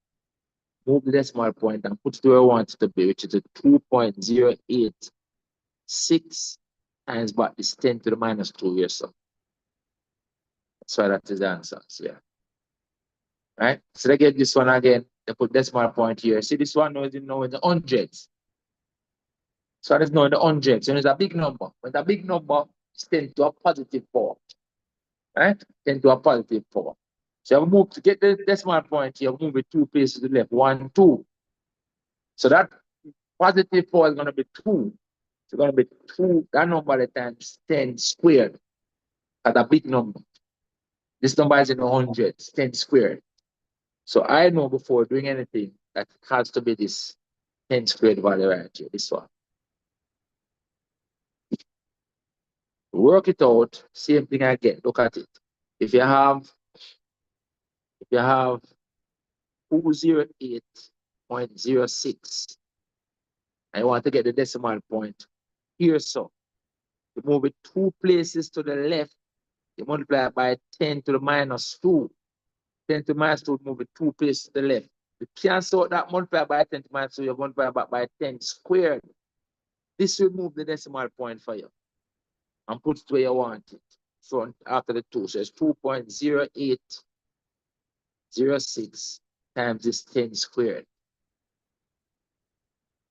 Move the decimal point and put it where I want it to be, which is a 2.086 times back this 10 to the minus 2 here. So that's why that is the answer. So yeah. Right? So they get this one again. They put decimal point here. See this one now is in the hundreds. So that is now in the hundreds. So it's a big number. When the big number is 10 to a positive 4. right? 10 to a positive 4. So you move to get the decimal point, you move it 2 places to the left, 1, 2. So that positive 4 is going to be 2. It's going to be 2, that number times 10 squared at a big number. This number is in the hundreds, 10 squared. So I know before doing anything that it has to be this 10 squared value right here, this one. Work it out, same thing again. Look at it. If you have 208.06, I want to get the decimal point here, so you move it 2 places to the left, you multiply it by 10 to the minus 2. 10 to the minus 2, move it 2 places to the left. You cancel out that multiply by 10 to the minus 2, you multiply by 10 squared. This will move the decimal point for you and put it where you want it. So after the 2, so it's 2.0806 times this 10 squared.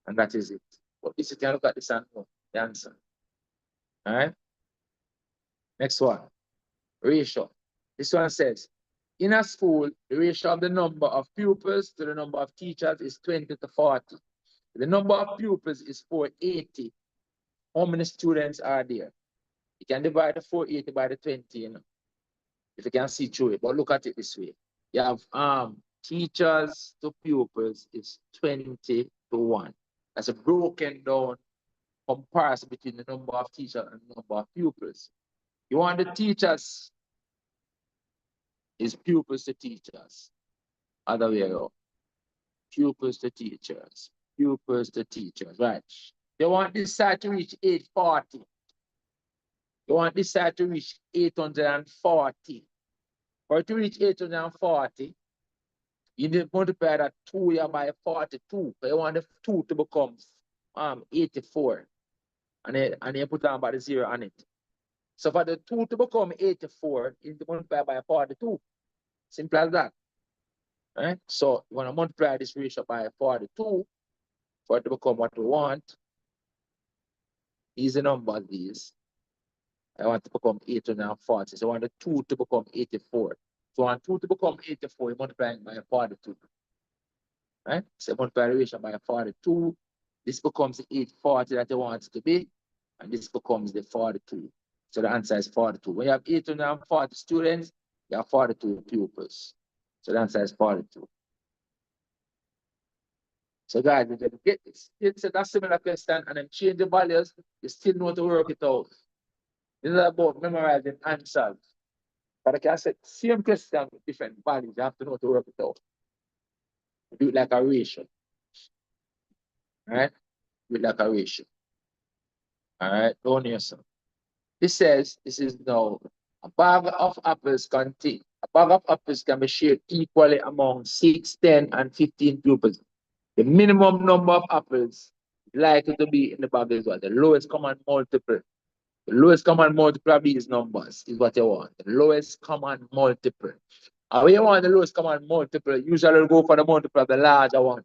And that is it. But this you can look at this and know the answer. All right. Next one. Ratio. This one says, in a school, the ratio of the number of pupils to the number of teachers is 20 to 40. The number of pupils is 480. How many students are there? You can divide the 480 by the 20, you know, if you can see through it. But look at it this way. You have teachers to pupils is 20 to 1. That's a broken down comparison between the number of teachers and the number of pupils. You want the teachers is pupils to teachers. Other way around. Pupils to teachers. Pupils to teachers. Right. You want this side to reach 840. You want this side to reach 840. For it to reach 840, you need to multiply that 2 here by 42. So you want the 2 to become 84. And you put down by the 0 on it. So for the 2 to become 84, you need to multiply by 42. Simple as that. Right? So you want to multiply this ratio by 42 for it to become what we want. These are numbers, these. I want to become 840. So I want the 2 to become 84. So I want 2 to become 84, you multiply it by 42. Right? So multiply the ratio by 42. This becomes the 840 that you want it to be. And this becomes the 42. So the answer is 42. When you have 840 students, you have 42 pupils. So the answer is 42. So guys, if you get it's a similar question and then change the values, you still know to work it out. This is about memorizing answers. But like I said, same question with different values, you have to know to work it out. Do it like a ratio. Alright? Do it like a ratio. Alright, don't yourself. This says this is now a bag of apples contain. A bag of apples can be shared equally among 6, 10, and 15 pupils. The minimum number of apples likely to be in the bag is what? The lowest common multiple. The lowest common multiple of these numbers is what you want. The lowest common multiple. And when you want the lowest common multiple, usually go for the multiple of the larger one.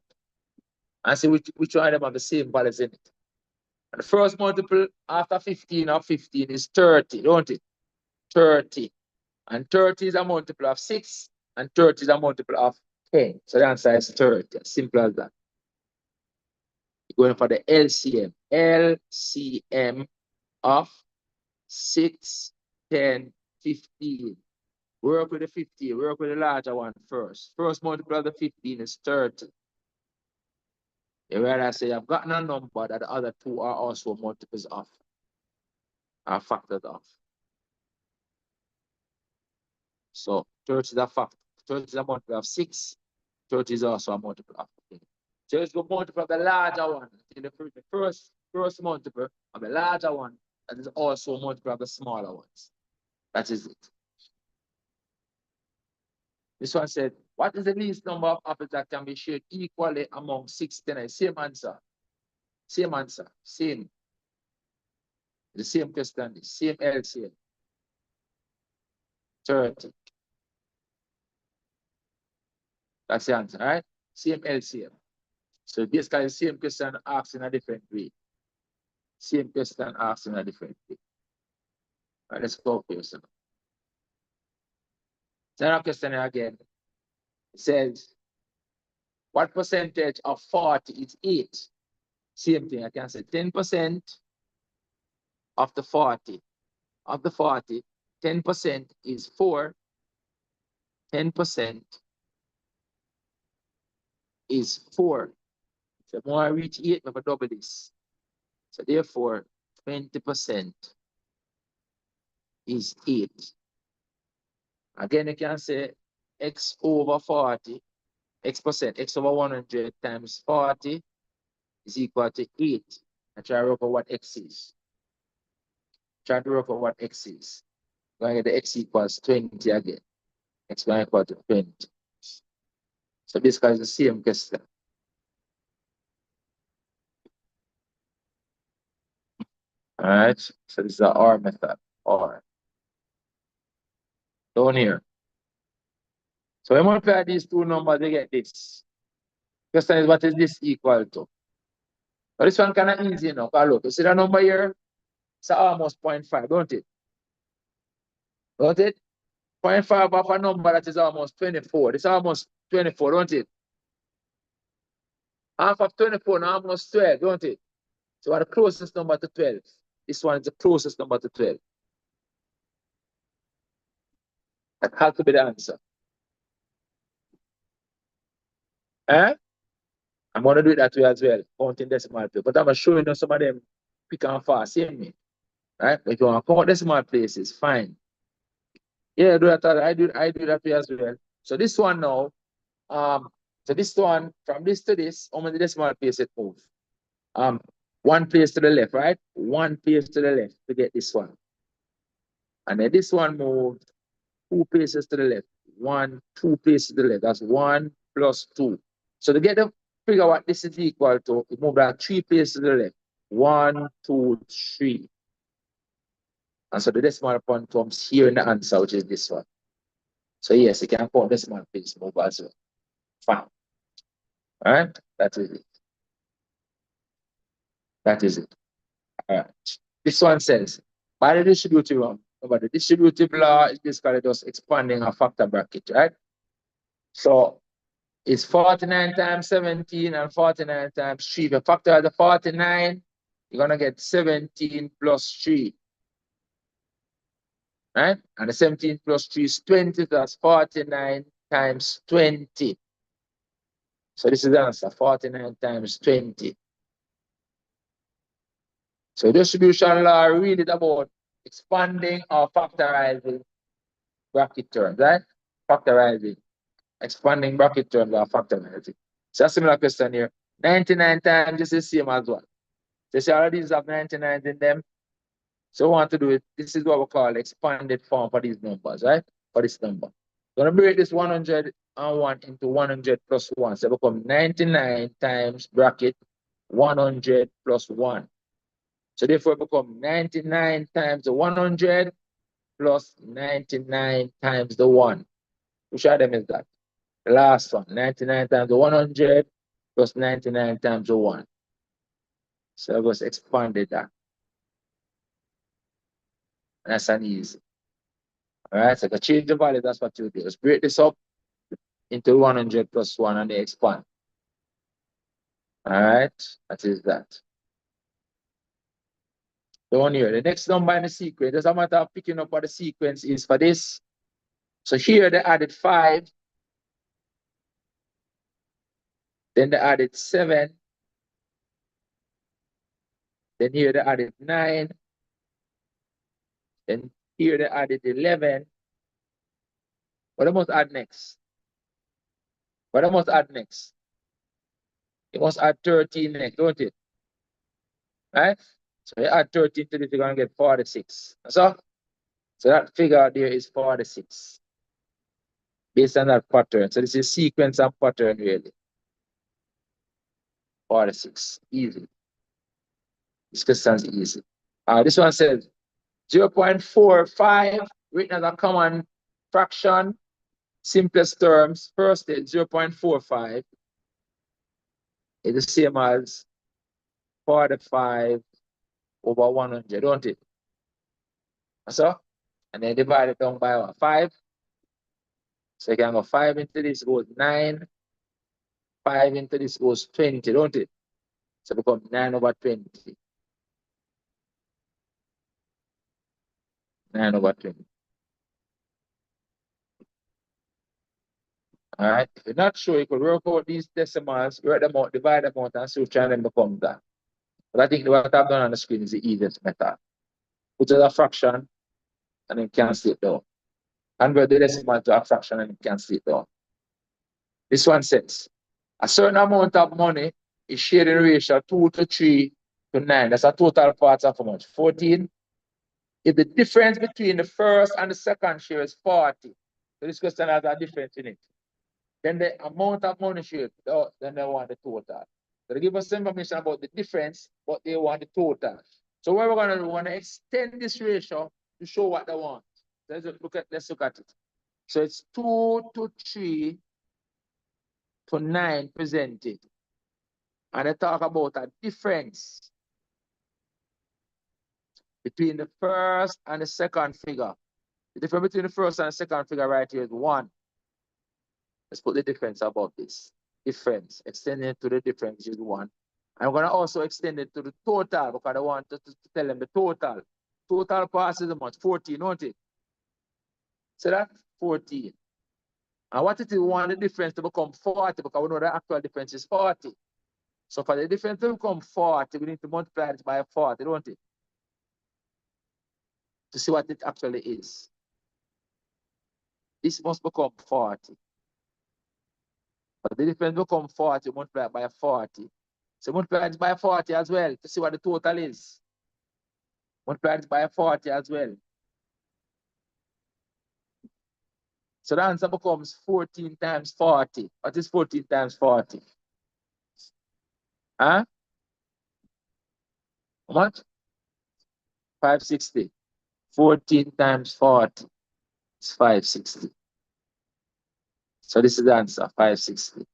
And see which one of them have the same values in it. And the first multiple after 15 of 15 is 30, don't it? 30. And 30 is a multiple of 6, and 30 is a multiple of 10. So the answer is 30. Simple as that. You're going for the LCM. LCM of 6, 10, 15. Work with the 15. Work with the larger one first. First multiple of the 15 is 30. You realize I've gotten a number that the other two are also multiples of, are factors of. So 30 is a factor. 30 is a multiple of 6. 30 is also a multiple of 15. So let's go multiply the larger one. In the first multiple of the larger one, that is also multiple of the smaller ones. That is it. This one said, what is the least number of apples that can be shared equally among 6, 10? Same answer. Same answer. Same. The same question. The same LCM. 30. That's the answer, right? Same LCM. So basically, same question asked in a different way. Same question asked in a different way. All right, let's go for yourself. So another question here again. It says, what percentage of 40 is 8? Same thing, I can say 10% of the 40. Of the 40, 10% is 4. 10% is 4. So more I reach 8, I have double this. So therefore, 20% is 8. Again, you can say x over 40, x over 100 times 40 is equal to 8. I try to work out what x is. Try to work out what x is. Going to get the x equals 20 again. X going to equal to 20. So this is the same question. All right. So this is the OR method. OR. Down here. So when we multiply these two numbers, they get this. Question is, what is this equal to? But this one kind of easy enough. Look, you see the number here? It's almost 0.5, don't it? Don't it? 0.5 of a number that is almost 24. It's almost 24, don't it? Half of 24 now almost 12, don't it? So what the closest number to 12? This one is the closest number to 12. That has to be the answer. Eh? I'm going to do it that way as well, counting decimal place. But I'm showing you some of them quick and fast, see me? Right? If you want to count decimal places, fine. Yeah, do that. I do that way as well. So this one now, so this one, from this to this, how many decimal places it move? One place to the left, right? One place to the left to get this one. And then this one moved 2 places to the left. 1, 2 places to the left. That's 1 plus 2. So to get the figure what this is equal to, it moved that 3 places to the left. 1, 2, 3. And so the decimal point comes here in the answer, which is this one. So yes, you can count decimal place move as well. Fine. All right, that is it. That is it. All right. This one says, by the distributive law, but the distributive law is basically just expanding a factor bracket, right? So it's 49 times 17 and 49 times 3. If you factor the 49, you're going to get 17 plus 3. Right? And the 17 plus 3 is 20. That's 49 times 20. So this is the answer, 49 times 20. So distribution law really is about expanding or factorizing bracket terms, right? Factorizing. Expanding bracket terms or factorizing. So a similar question here. 99 times is the same as what? So see all of these have 99 in them. So we want to do it. This is what we call expanded form for these numbers, right? For this number. We're going to break this 101 into 100 plus 1. So it becomes 99 times bracket 100 plus 1. So therefore it becomes 99 times the 100 plus 99 times the 1. Which of them is that? The last one. 99 times the 100 plus 99 times the 1. So I just expanded that. That's an easy. All right, so to change the value, that's what you do. Just break this up into 100 plus 1 and they expand. All right, that is that. Down here, the next number in the sequence, there's a matter of picking up what the sequence is for this. So here they added 5, then they added 7, then here they added 9, then here they added 11. What I must add next? What I must add next? You must add 13 next, don't it? Right? So you add 13 to this, you're going to get 46. So that figure there is 46. Based on that pattern. So this is sequence and pattern really. 46. Easy. This question is easy. This one says 0.45 written as a common fraction. Simplest terms. First is 0.45 is the same as 45 over 100, don't it? So, and then divide it down by what? 5. So you can go 5 into this goes 9. 5 into this goes 20, don't it? So it becomes 9 over 20. 9 over 20. All right. If you're not sure, you could work out these decimals, write them out, divide them out, and see which one of them becomes that. But I think what I've done on the screen is the easiest method. Put it as a fraction and then cancel it down. Convert the decimal to a fraction and then cancel it down. This one says a certain amount of money is shared in ratio 2 to 3 to 9. That's a total part of how much? 14. If the difference between the first and the second share is 40, so this question has a difference in it, then the amount of money shared, then they want the total. So they give us information about the difference, but they want the total. So what we're going to do, we're going to extend this ratio to show what they want. Let's look at it. So it's 2 to 3 to 9 presented. And they talk about a difference between the first and the second figure. The difference between the first and the second figure right here is 1. Let's put the difference above this. Difference, extending it to the difference is 1. I'm going to also extend it to the total because I want to tell them the total. Total pass is how much? 14, don't it? So that's 14. And what it is, we want the difference to become 40 because we know the actual difference is 40. So for the difference to become 40, we need to multiply it by 40, don't it? To see what it actually is. This must become 40. But the difference becomes 40 multiplied by 40. So multiply it by 40 as well to see what the total is. Multiply it by 40 as well. So the answer becomes 14 times 40. What is 14 times 40? Huh? How much? 560. 14 times 40 is 560. So this is the answer, 560.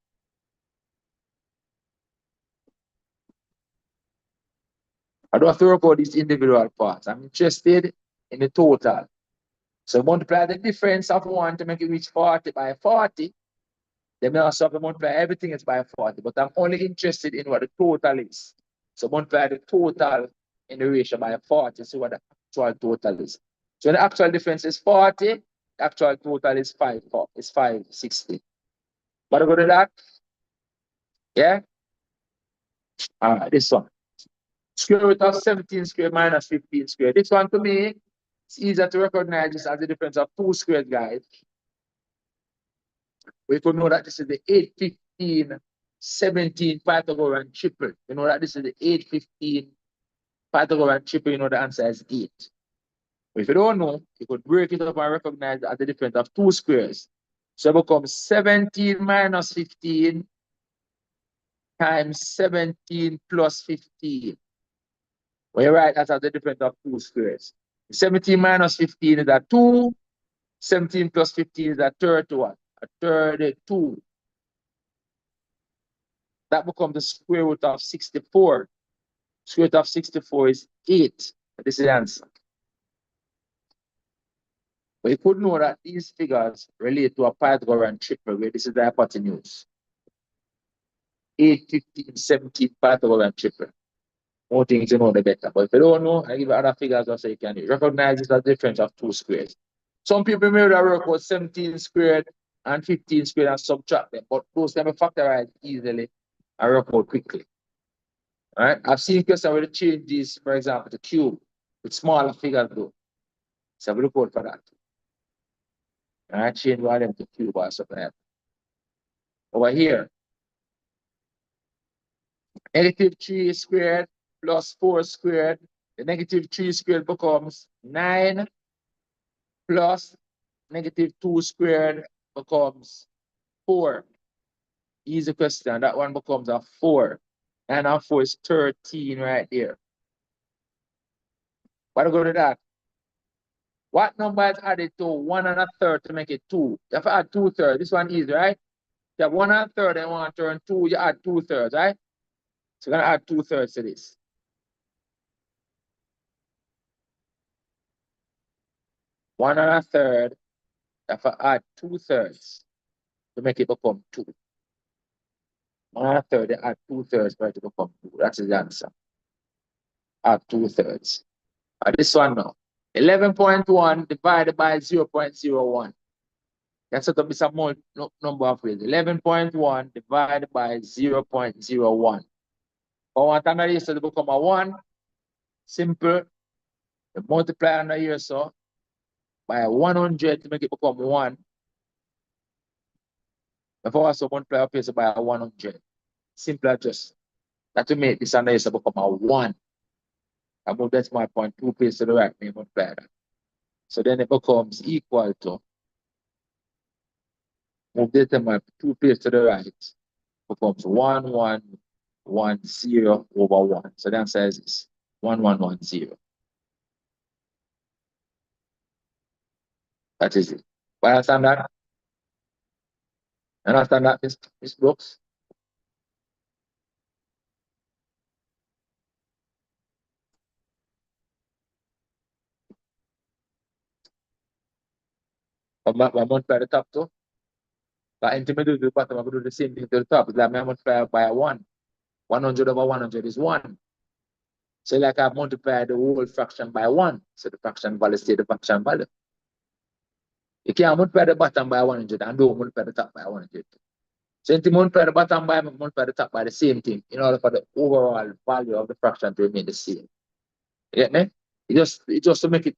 I don't have to work out these individual parts. I'm interested in the total. So multiply the difference of 1 to make it reach 40 by 40. Then we also have to multiply everything is by 40. But I'm only interested in what the total is. So multiply the total in the ratio by 40 to see what the actual total is. So the actual difference is 40. The actual total is 560. But I go to that? Yeah? All right, this one. Square root of 17 squared minus 15 squared. This one to me, it's easier to recognize this as the difference of 2 squared, guys. We could know that this is the 8, 15, 17 Pythagorean triple. You know that this is the 8, 15 Pythagorean triple. You know the answer is 8. But if you don't know, you could break it up and recognize it as the difference of 2 squares. So it becomes 17 minus 15 times 17 plus 15. Well, you're right, that's the difference of 2 squares. 17 minus 15 is a 2. 17 plus 15 is a 31. A 32. That becomes the square root of 64. Square root of 64 is 8. This is the answer. But you could know that these figures relate to a Pythagorean triple where this is the hypotenuse. 8, 15, 17 Pythagorean triple. More things you know, the better. But if you don't know, I give you other figures also you can recognize this as the difference of 2 squares. Some people may work out 17 squared and 15 squared and subtract them, but those can be factorized easily and work out quickly. All right, I've seen questions where they change these, for example, to cube with smaller figures though. So we look out for that. All right, change one of them to cube or something like that. Over here, negative 3 squared plus 4 squared. The negative 3 squared becomes 9 plus negative 2 squared becomes 4. Easy question. That one becomes a 4. 9 and 4 is 13 right there. What do go to that? What number is added to 1 1/3 to make it 2? You have to add 2/3. This one is right. You have 1 1/3 and 1 turn 2. You add 2/3, right? So you're gonna add 2/3 to this. 1 1/3 If I add 2/3 to make it become 2. 1/3, add 2/3 for it to become 2. That is the answer. Add 2/3. This one now. 11.1 divided by 0.01. That's going to be some more number of ways. 11.1 divided by 0.01. I want another here so to become a 1. Simple. You multiply another here so by 100 to make it become 1. If I also multiply up here so by 100. Simple adjust. That to make this another here so become a 1. I move decimal point 2 place to the right, me multiply that. So then it becomes equal to, move decimal 2 place to the right, becomes 1110 over 1. So the answer is this, 1110. That is it. Understand that? Understand that, Miss Brooks? I multiply the top too. But until I do the bottom, I do the same thing to the top. It's like I multiply by 1. 100 over 100 is 1. So like I multiply the whole fraction by 1. So the fraction value stays the fraction value. You can't multiply the bottom by 100 and don't multiply the top by 100. So if you multiply the bottom by multiply the top by the same thing in order for the overall value of the fraction to remain the same. You get me? It just to make it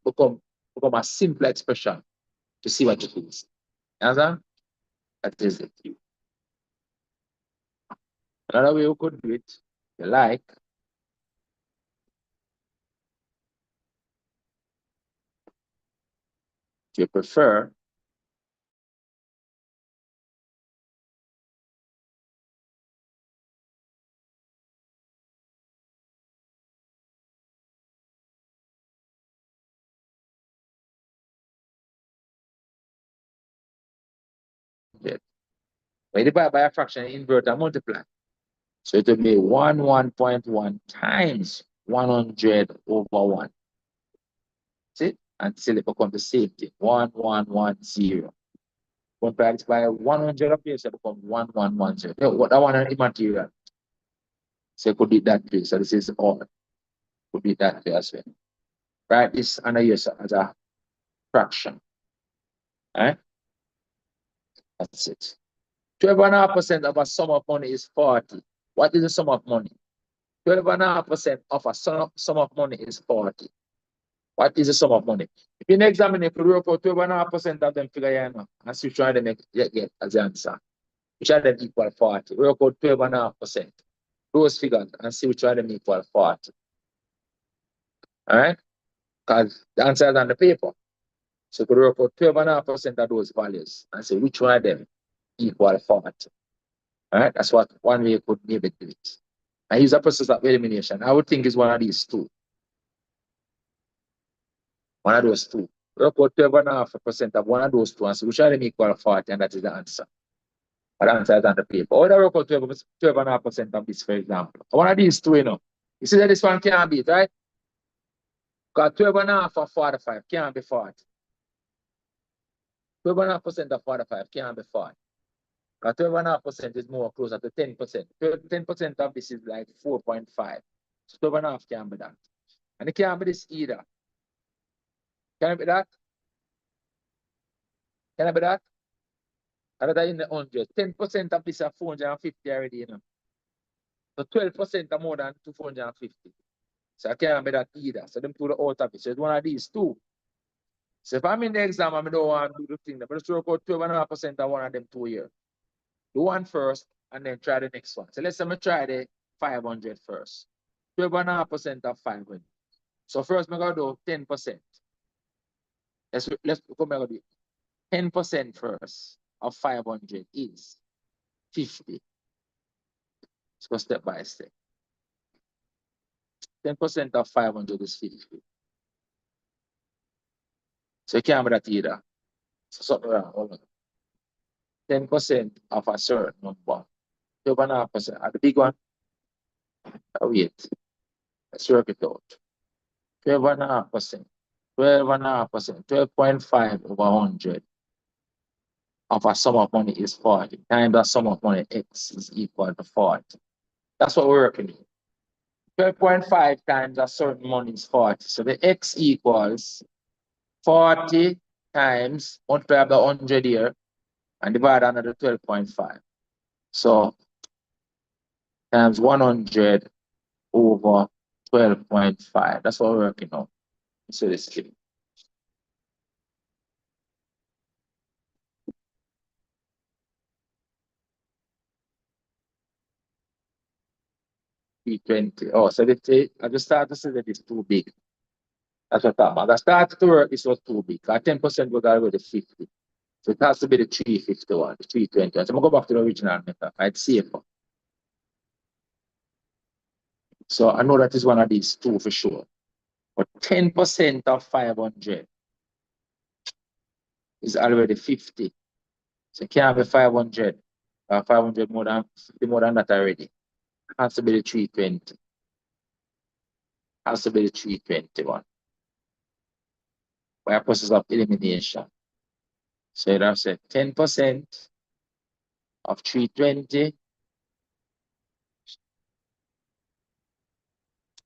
become a simple expression to see what it is. You understand? That is it. Another way we could do it, if you like. If you prefer, yeah. When you divide by a fraction, invert and multiply. So it will be 11.1 times 100 over 1. See? Until it becomes the same thing. 1110. Multiply this by 100 up here, so it becomes 1110. No, that one is immaterial. So you could do that way. So this is all. Could be that way as well. Write this under here as a fraction. Alright? That's it. 12.5% of a sum of money is 40. What is the sum of money? 12.5% of a sum of money is 40. What is the sum of money? If you examine it, you could work out 12.5% of them figure here now. And see which one them get as the answer. Which one them equal 40. Work out 12.5%. Those figures and see which one them equal 40. Alright? Because the answer is on the paper. So you could work out 12.5% of those values and say which one of them equal 40. Alright? That's what one way you could maybe do it. I use a process of elimination. I would think it's one of these two. One of those two. Work out 12.5% of one of those two and say which of them equal 40, and that is the answer. But the answer is on the paper. Or I work out 12.5% of this, for example. One of these two, you know. You see that this one can't be, right? Because 12.5 of 45 can't be 40. 12.5% of 45 can't be 40. Because 12.5% is more closer to 10%. 10% of this is like 4.5. So 12.5 can't be that. And it can't be this either. Can it be that? Can it be that? Other in the 100. 10% of this is 450 already, you know. So 12% are more than 450. So I can't be that either. So them two the out of it. So it's one of these two. So if I'm in the exam and I don't want to do the thing, I'm just work out 12.5% of one of them 2 here. Do one first and then try the next one. So let's say I try the 500 first. 12.5% of 500. So first I'm gonna do 10%. Let's come back to it. 10% first of 500 is 50. Let's go step by step. 10% of 500 is 50. So you can't be that either. So something wrong. Hold on. 10% of a certain number. 12.5%. At the big one. Oh, wait. Let's work it out. 12.5%. 12.5%, 12.5 over 100 of a sum of money is 40 times the sum of money X is equal to 40. That's what we're working with. 12.5 times a certain money is 40. So the X equals 40 times multiply by 100 here and divide another 12.5. So times 100 over 12.5. That's what we're working on. So this is 320. Oh, so I just started to say that it's too big. That's what I'm about. I started to work, this was too big. 10% was already 50. So it has to be the 351, the 320. So I'm going to go back to the original method. I'd safer. So I know that is one of these two for sure. But 10% of 500 is already 50. So it can't be 500. 500 more than that already. It has to be the 320. Has to be the 321. By a process of elimination. So it has said 10% of 320.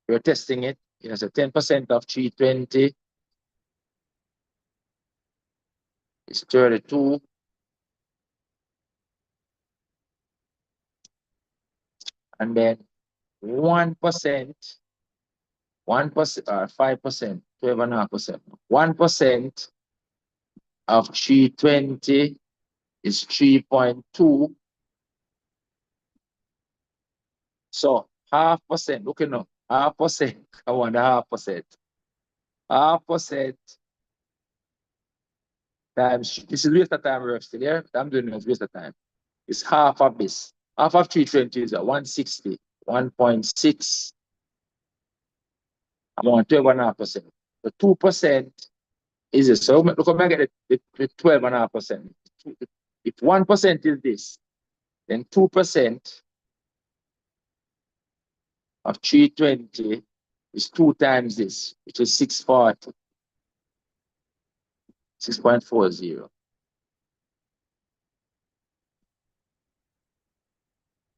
We're testing it. It has a 10% of 320 is 32. And then 1%, 1% or 5%, 12.5%. 1% of 320 is 3.2. So 0.5%, look at now, 0.5%. I want 0.5%. 0.5% times, this is waste of time work still here. I'm doing it waste of time. It's half of this. Half of 320 is 160, 1.6. I'm on 12.5%. The 2% is it. So look, I'm going to get the 12.5%. If 1% is this, then 2% of 320 is 2 times this, which is 640. 6.40.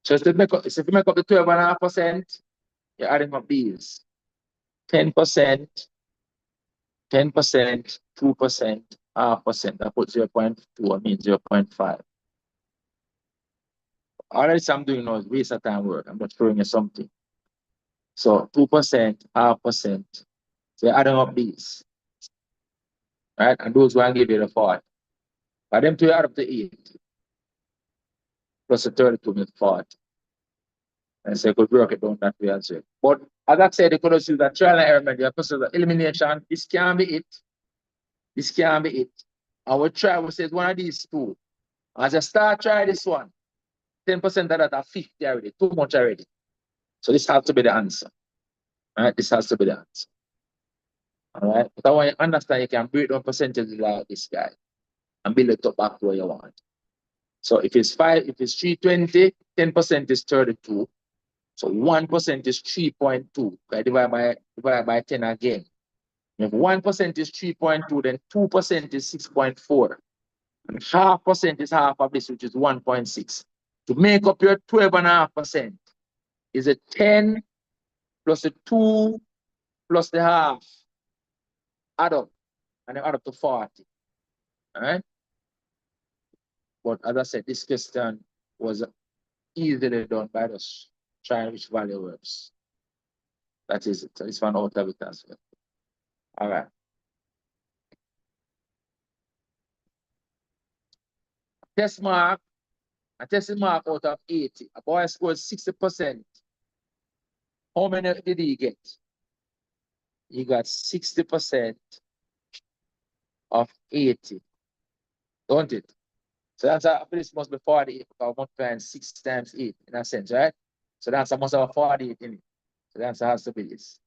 So if you make up the 12.5%, you're adding up these. 10%, 10%, 2%, 0.5%. That puts 0.2, I mean 0.5. All this I'm doing now is waste of time work. I'm just showing you something. So 2%, 0.5%. So you're adding up these. Right? And those will give you the 40. By them two add up to 8. Plus the 32 means 40. And so you could work it down that way as well. But as I said, you could also use that trial and error method, process of elimination. This can't be it. This can't be it. I will try, we say one of these two. As I start try this one, 10% of that are 50 already, too much already. So this has to be the answer. All right, this has to be the answer. All right, but I want you to understand you can break down percentages like this guy and build it up back to where you want. So if it's 320, 10% is 32. So 1% is 3.2. I divide by 10 again. If 1% is 3.2, then 2% is 6.4. And 0.5% is half of this, which is 1.6. To make up your 12.5% is a 10 plus a 2 plus the half. Add up. And then add up to 40. All right? But as I said, this question was easily done by us trying which value works. That is it. So this one out of it as well. All right. Test mark. A test mark out of 80. A boy scored 60%. How many did he get? He got 60% of 80. Don't it? So that's this must be 48 because I'm multiplying 6 times 8 in a sense, right? So that's must have 48 in it. So the answer has to be this.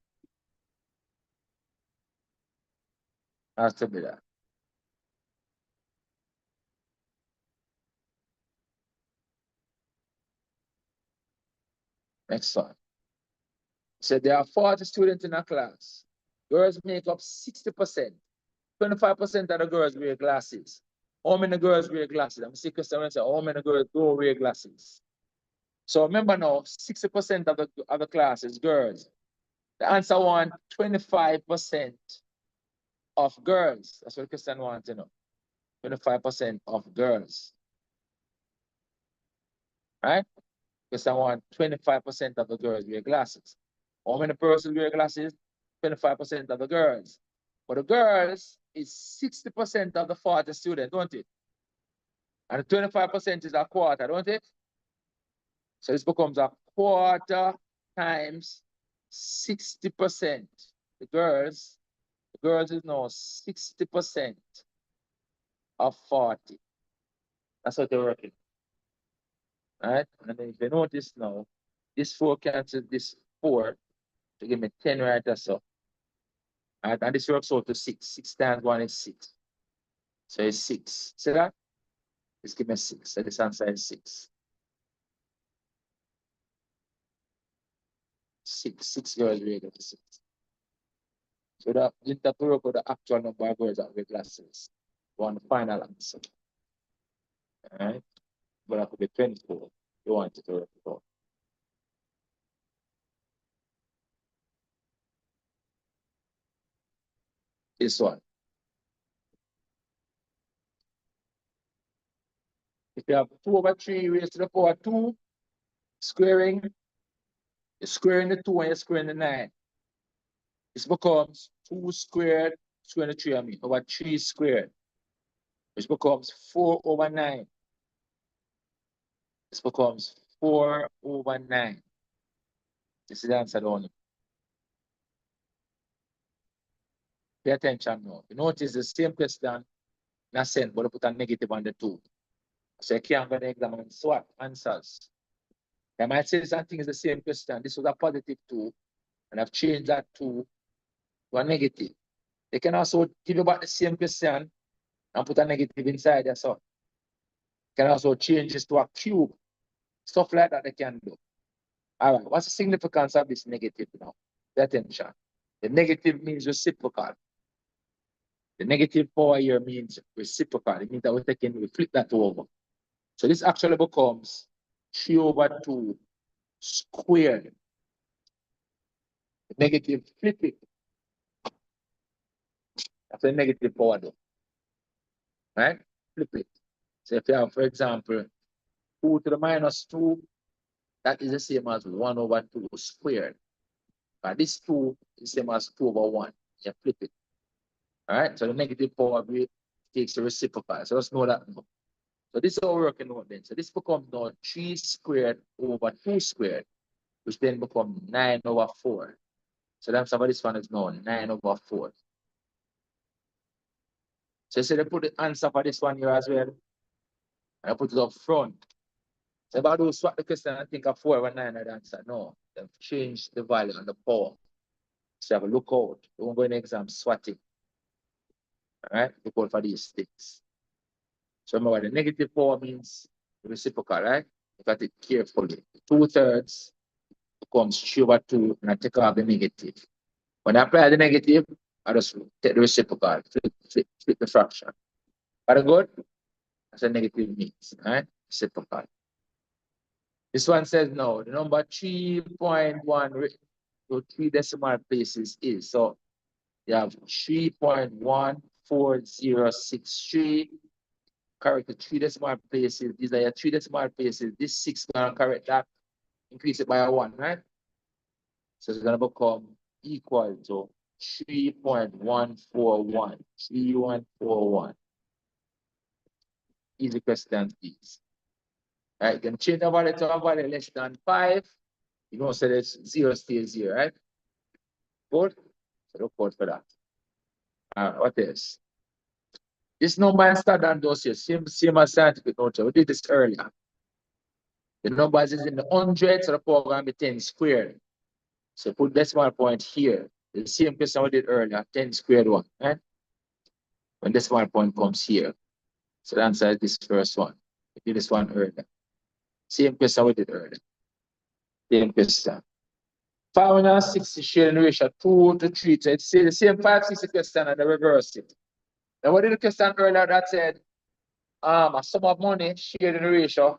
Has to be that. Next one. So there are 40 students in a class. Girls make up 60%. 25% of the girls wear glasses. How many girls wear glasses? I'm sick of saying, how many girls don't wear glasses? So remember now, 60% of the class is girls. The answer one, 25% of girls. That's what the question wants to know. 25% of girls. Right? Because I want 25% of the girls wear glasses. How many persons wear glasses? 25% of the girls. But the girls is 60% of the 40 students, don't it? And the 25% is a quarter, don't it? So this becomes a quarter times 60%. The girls is now 60% of 40. That's what they're working. Right? And then if you notice now, this 4 cancels this 4 to give me 10 right or so. Right? And this works out to 6. 6 times 1 is 6. So it's 6. See that? Just give me 6. So this answer is 6. 6 girls wear glasses. So that didn't have to work with the actual number of girls that wear glasses. One final answer. Alright? But that could be 24. You want it to work out. This one. If you have 2 over 3 raised to the power 2, squaring, you're squaring the 2 and you're squaring the 9. This becomes 2 squared, square the 3 I mean, over 3 squared. Which becomes 4 over 9. This becomes 4 over 9. This is the answer only. Pay attention now. You notice the same question, not sent, but I put a negative on the 2. So you can't go to the exam and swap answers. I might say something is the same question. This was a positive 2, and I've changed that 2 to a negative. They can also give you back the same question and put a negative inside there. So you can also change this to a cube. Stuff like that they can do. All right, what's the significance of this negative now? Pay attention. The negative means reciprocal. The negative power here means reciprocal. It means that we flip that over. So this actually becomes 3 over 2 squared. The negative flip it. That's the negative power though. Right? Flip it. So if you have, for example, 2 to the minus 2, that is the same as 1 over 2 squared. But this 2 is the same as 2 over 1. You flip it. All right? So the negative power takes the reciprocal. So let's know that now. So this is how we're working out then. So this becomes now 3 squared over 2 squared, which then becomes 9 over 4. So that's how this one is now 9 over 4. So you see they put the answer for this one here as well. And I put it up front. So if I do swap the question and think of 4 over 9 as the answer, no. They've changed the value on the power. So you have a look out. You won't go in the exam swatting. All right? Look out for these things. So remember, the negative power means reciprocal, right? Look at it carefully. 2/3 becomes 3 over 2, and I take off the negative. When I apply the negative, I just take the reciprocal, flip the fraction. Are you good? That's what negative means, right? Reciprocal. This one says no, the number 3.1 to 3 decimal places is. So you have 3.14063. Correct the 3 decimal places. These are your 3 decimal places. This 6 gonna correct that. Increase it by a 1, right? So it's gonna become equal to 3.141. 3141. Easy question, please. All right, then change the value to a value less than 5. You know, so that's 0 stays 0, right? Good? So look out for that. What else? This number is standard dosage, same as scientific notation. We did this earlier. The numbers is in the hundreds, so the power going to be 10 squared. So put decimal point here. The same question we did earlier, 10 squared 1, right? When decimal point comes here. So the answer is this first one. We did this one earlier. Same question we did earlier. Same question. 560 sharing ratio 2 to 3. So it's the same 560 question and they reverse it. Now what did the question earlier that said a sum of money shared in the ratio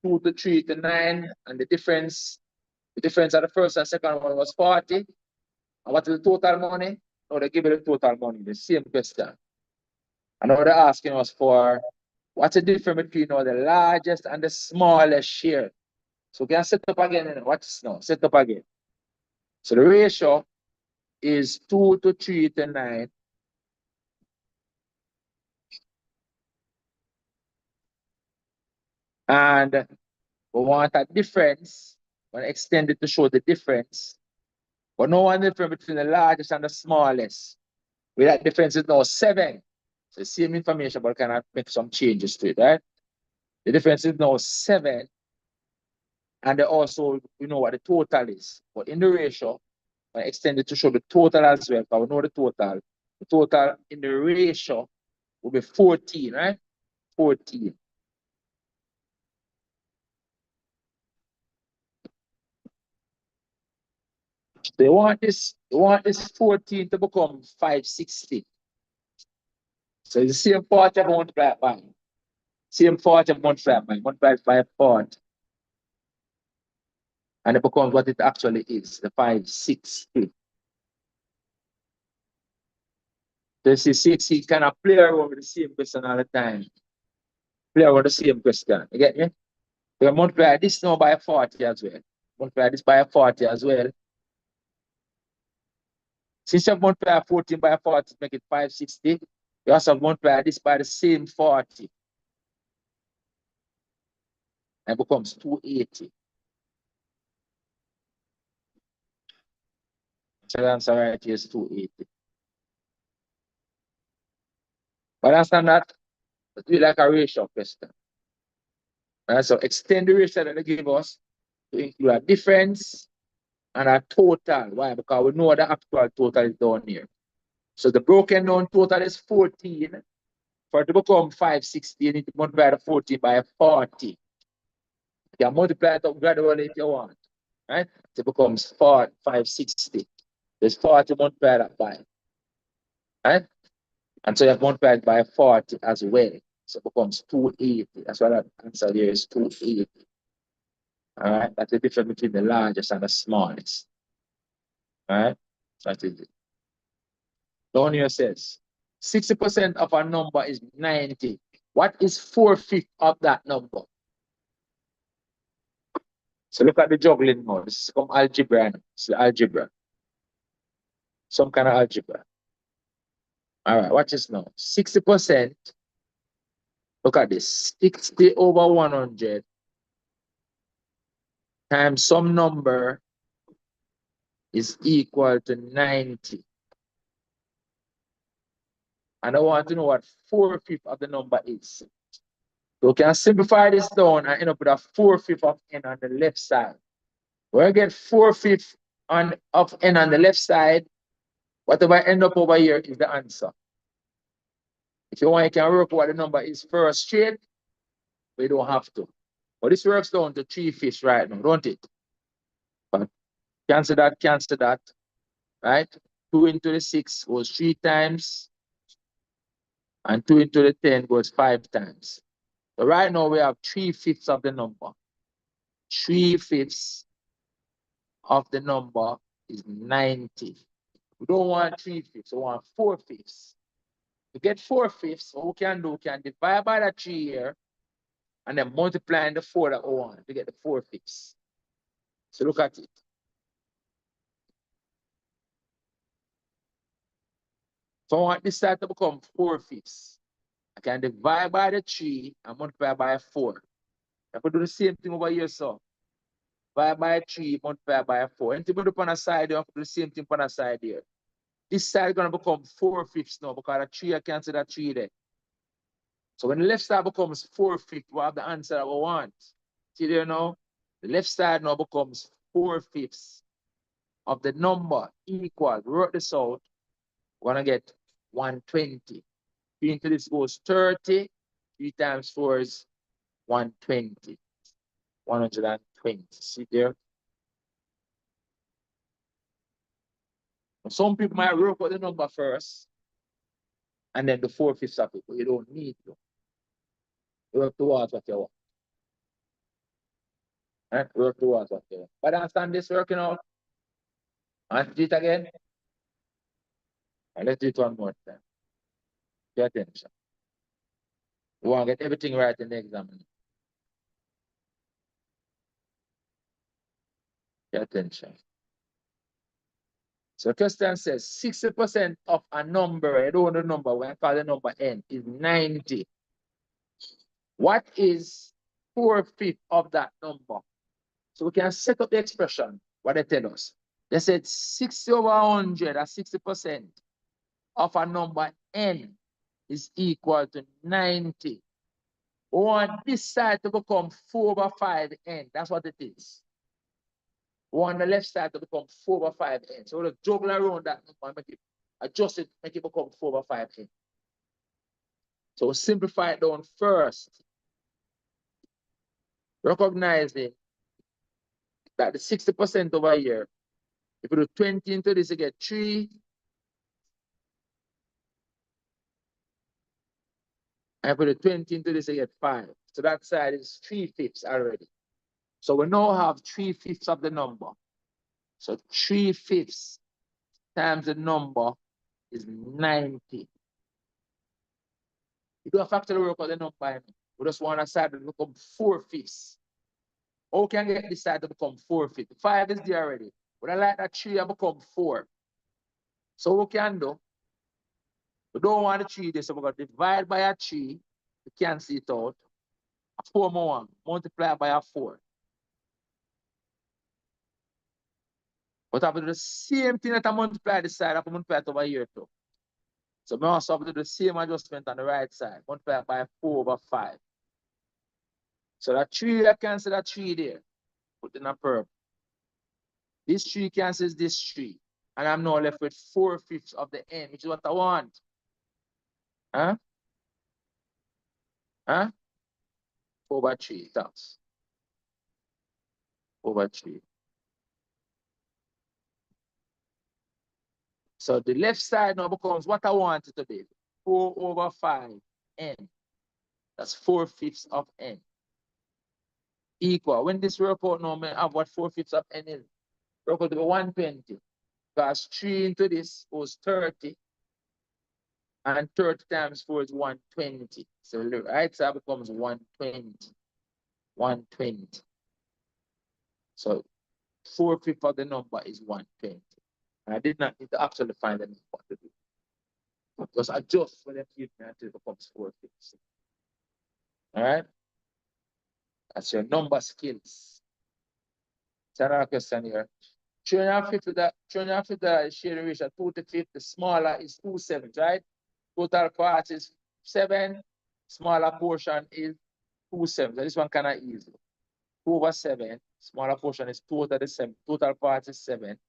2 to 3 to 9, and the difference of the first and second one was 40. And what is the total money? No, they give you the total money, the same question. And what they're asking us for, what's the difference between the largest and the smallest share? So we can set up again. What's now? Set up again. So the ratio is 2 to 3 to 9. And we want a difference. We want to extend it to show the difference. But no one difference between the largest and the smallest. Where that difference is now 7. So same information, but can I make some changes to it, right? The difference is now 7. And they also, you know what the total is. But in the ratio, I extend it to show the total as well. But we know the total. The total in the ratio will be 14, right? 14. They want this 14 to become 560. So it's the same 40 multiplied by. Same 40 multiplied by 40. And it becomes what it actually is, the 560. So you see, CSEC kind of play around with the same question all the time. Play around with the same question. You get me? So you multiply this now by 40 as well. Multiply this by 40 as well. Since you multiply 14 by 40, make it 560. You also multiply this by the same 40. And it becomes 280. So the answer right here is 280. But understand that? It's like a ratio question. Right? So extend the ratio that they give us to include a difference and a total. Why? Because we know the actual total is down here. So the broken down total is 14. For it to become 560, you need to multiply the 14 by 40. You can multiply it up gradually if you want. Right? It becomes 560. There's 40 multiplied by. Right? And so you have multiplied by 40 as well. So it becomes 280. That's why that answer here is 280. All right? That's the difference between the largest and the smallest. All right? That is it. Down here says 60% of a number is 90. What is 4/5 of that number? So look at the juggling now. This is from algebra. It's the algebra. Some kind of algebra. All right, watch this now. 60%. Look at this. 60 over 100 times some number is equal to 90. And I want to know what 4/5 of the number is. So we can simplify this down and end up with a 4/5 of n on the left side. Where I get 4/5 of n on the left side, whatever I end up over here is the answer. If you want, you can work what the number is first straight, but you don't have to. But this works down to 3/5 right now, don't it? But cancel that, right? 2 into the 6 goes 3 times, and 2 into the 10 goes 5 times. So right now we have 3/5 of the number. 3/5 of the number is 90. We don't want 3/5, we want 4/5. To get 4/5, what we can do, we can divide by the 3 here, and then multiply the 4 that we want to get the 4/5. So look at it. So I want this side to become 4/5. I can divide by the 3 and multiply by 4. I could do the same thing over here, so. Divide by 3, multiply by 4. Anything we do on the side, you have to do the same thing on the side here. This side is going to become 4/5 now because the 3, I cancel that 3 there. So when the left side becomes 4/5, we have the answer that we want. See there now? The left side now becomes 4/5 of the number equal. We wrote this out. We're going to get 120. 3 into this goes 30. 3 times 4 is 120. 120. See there? Some people might work out the number first and then the 4/5 of it, but you don't need to. You work towards what you want. Right? Work towards what you want. But understand this working out. And do it again. And let's do it one more time. Pay attention. We want to get everything right in the exam. Pay attention. So the question says 60% of a number, I don't know the number, when I call the number n, is 90. What is 4/5 of that number? So we can set up the expression, what they tell us. They said 60 over 100, or 60% of a number n is equal to 90. We want this side to become 4/5n. That's what it is. We want the left side to become 4/5n. So we'll juggle around that number and make it, adjust it, make it become 4/5n. So we'll simplify it down first. Recognizing that the 60% over here, if you do 20 into this, you get 3. And if you do 20 into this, you get 5. So that side is 3/5 already. So we now have 3/5 of the number. So 3/5 times the number is 90. You do a factorial work on the number. We just want a side to become 4/5. How can I get this side to become 4/5? 5 is there already. But I like that 3 to become 4. So what we can do? We don't want the 3 there, so we're going to divide by a 3. You cancel it out. A 4 more 1. Multiply by a 4. But I have to do the same thing that I multiply this side, I have to multiply it over here too. So I also have to do the same adjustment on the right side. Multiply by 4/5. So that 3, I cancel that 3 there. Put in a purple. This 3 cancels this 3. And I'm now left with 4/5 of the n, which is what I want. Huh? Huh? 4/3, thanks. 4/3. So the left side now becomes what I want it to be. 4/5n. That's 4/5 of n. Equal. When this work out now, I have what 4/5 of n is. Work out to be 120. Because 3 into this goes 30. And 30 times 4 is 120. So the right side becomes 120. 120. So 4/5 of the number is 120. And I did not need to actually find the number to do. Just adjust for them give me until it becomes 4/5. All right? That's your number skills. So another question here. 350 that sharing ratio 2/5, the smaller is 2/7, right? Total part is 7, smaller portion is 2/7. So this one kind of easy. 2/7, smaller portion is total the same. Total part is 7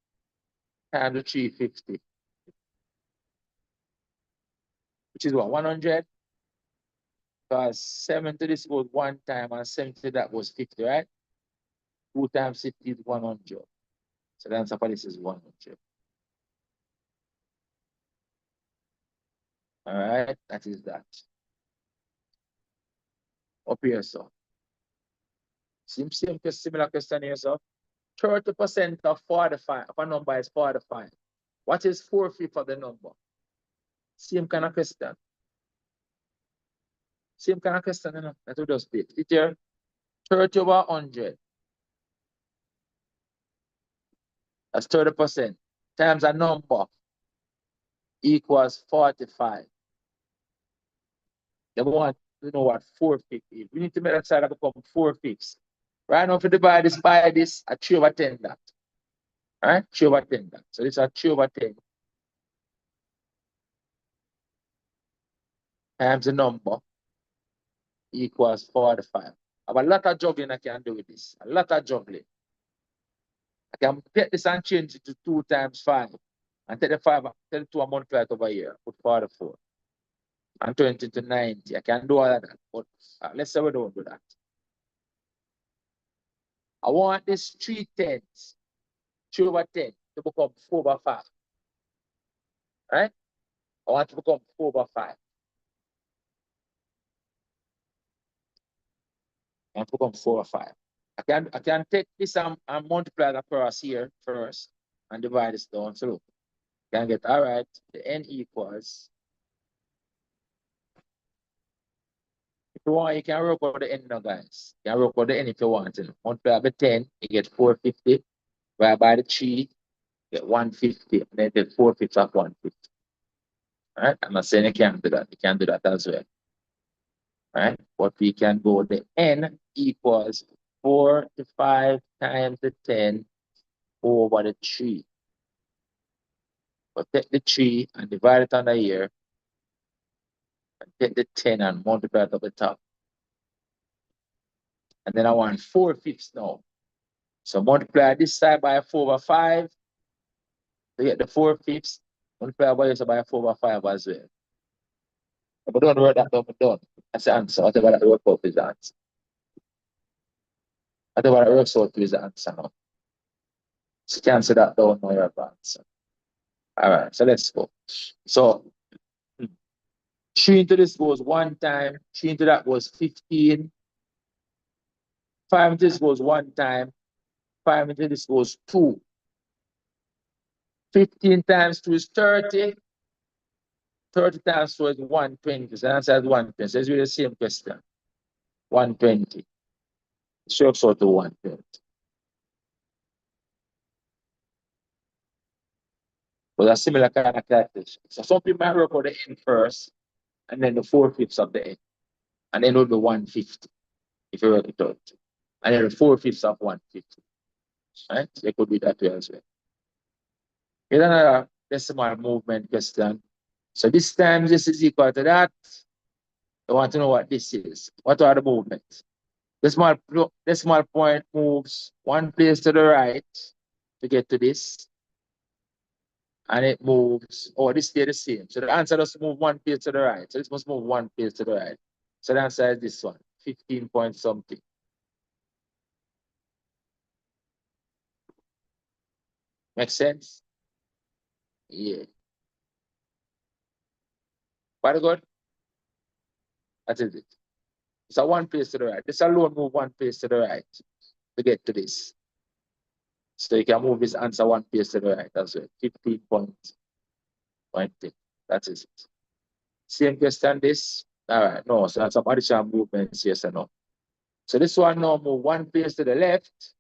times the 350. Which is what, 100? Because 7 to this goes 1 time and 7 to that was 50, right? 2 times 50 is 100. So the answer for this is 100. All right, that is that. Up here, so. Similar question here, so. 30% of 45, of a number is 45. What is 4/5 of the number? Same kind of question. Same kind of question, you know, that we just did. It here, 30 over 100. That's 30%. Times a number equals 45. You want to know what 4/5 is. We need to make that side become 4/5. Right now, if you divide this by this, a 3/10 that. All right? 3/10 that. So this is a 3/10 times the number equals 45. I have a lot of juggling I can do with this. A lot of juggling. I can take this and change it to 2 times 5. And take the 5, take the 2 and multiply it over here. Put 44. And turn it into 90. I can do all of that. But let's say we don't do that. I want this 3/10, 3/10 to become 4/5. right? I want to become 4/5. I want to become 4/5. I can take this and multiply it across here first and divide this down. So look, you can get all right, the n equals. If you want, you can work out the n now, guys. You can work out the n if you want to. Multiply by 10, you get 450. Divide by the 3, you get 150. And then get 4/5 of 150. All right? I'm not saying you can't do that. You can do that as well. Right? But we can go the n equals 45 times the 10 over the 3. But take the 3 and divide it under here. And take the 10 and multiply it up the top. And then I want 4/5 now. So multiply this side by 4/5 to get the 4/5. Multiply by this by 4/5 as well. But don't write that down, done. That's the answer. Whatever that works out is the answer. Whatever that works out is the answer now. So cancel that down now, your answer. All right, so let's go. So 3 into this goes 1 time, 3 into that goes 15. 5 into this goes 1 time, 5 into this goes 2. 15 times 2 is 30. 30 times 2 is 120. So the answer is 120. So it's really the same question. 120. So it's out to 120. But a similar kind of calculation. So some people might work out the n first, and then the 4/5 of the n. And then it will be 150 if you work it out. And then the 4/5 of 150. Right? So it could be that way as well. Here's another decimal movement question. So this time this is equal to that. I want to know what this is. What are the movements? Decimal point moves one place to the right to get to this. And it moves, this stay the same. So the answer does move one place to the right. So this must move one place to the right. So the answer is this one, 15 point something. Make sense? Yeah. Very good. That is it. So one place to the right. This alone move one place to the right to get to this. So you can move this answer one place to the right as well. 15 point. That is it. Same question this. All right, no, so that's some additional movements, yes or no. So this one now move one place to the left.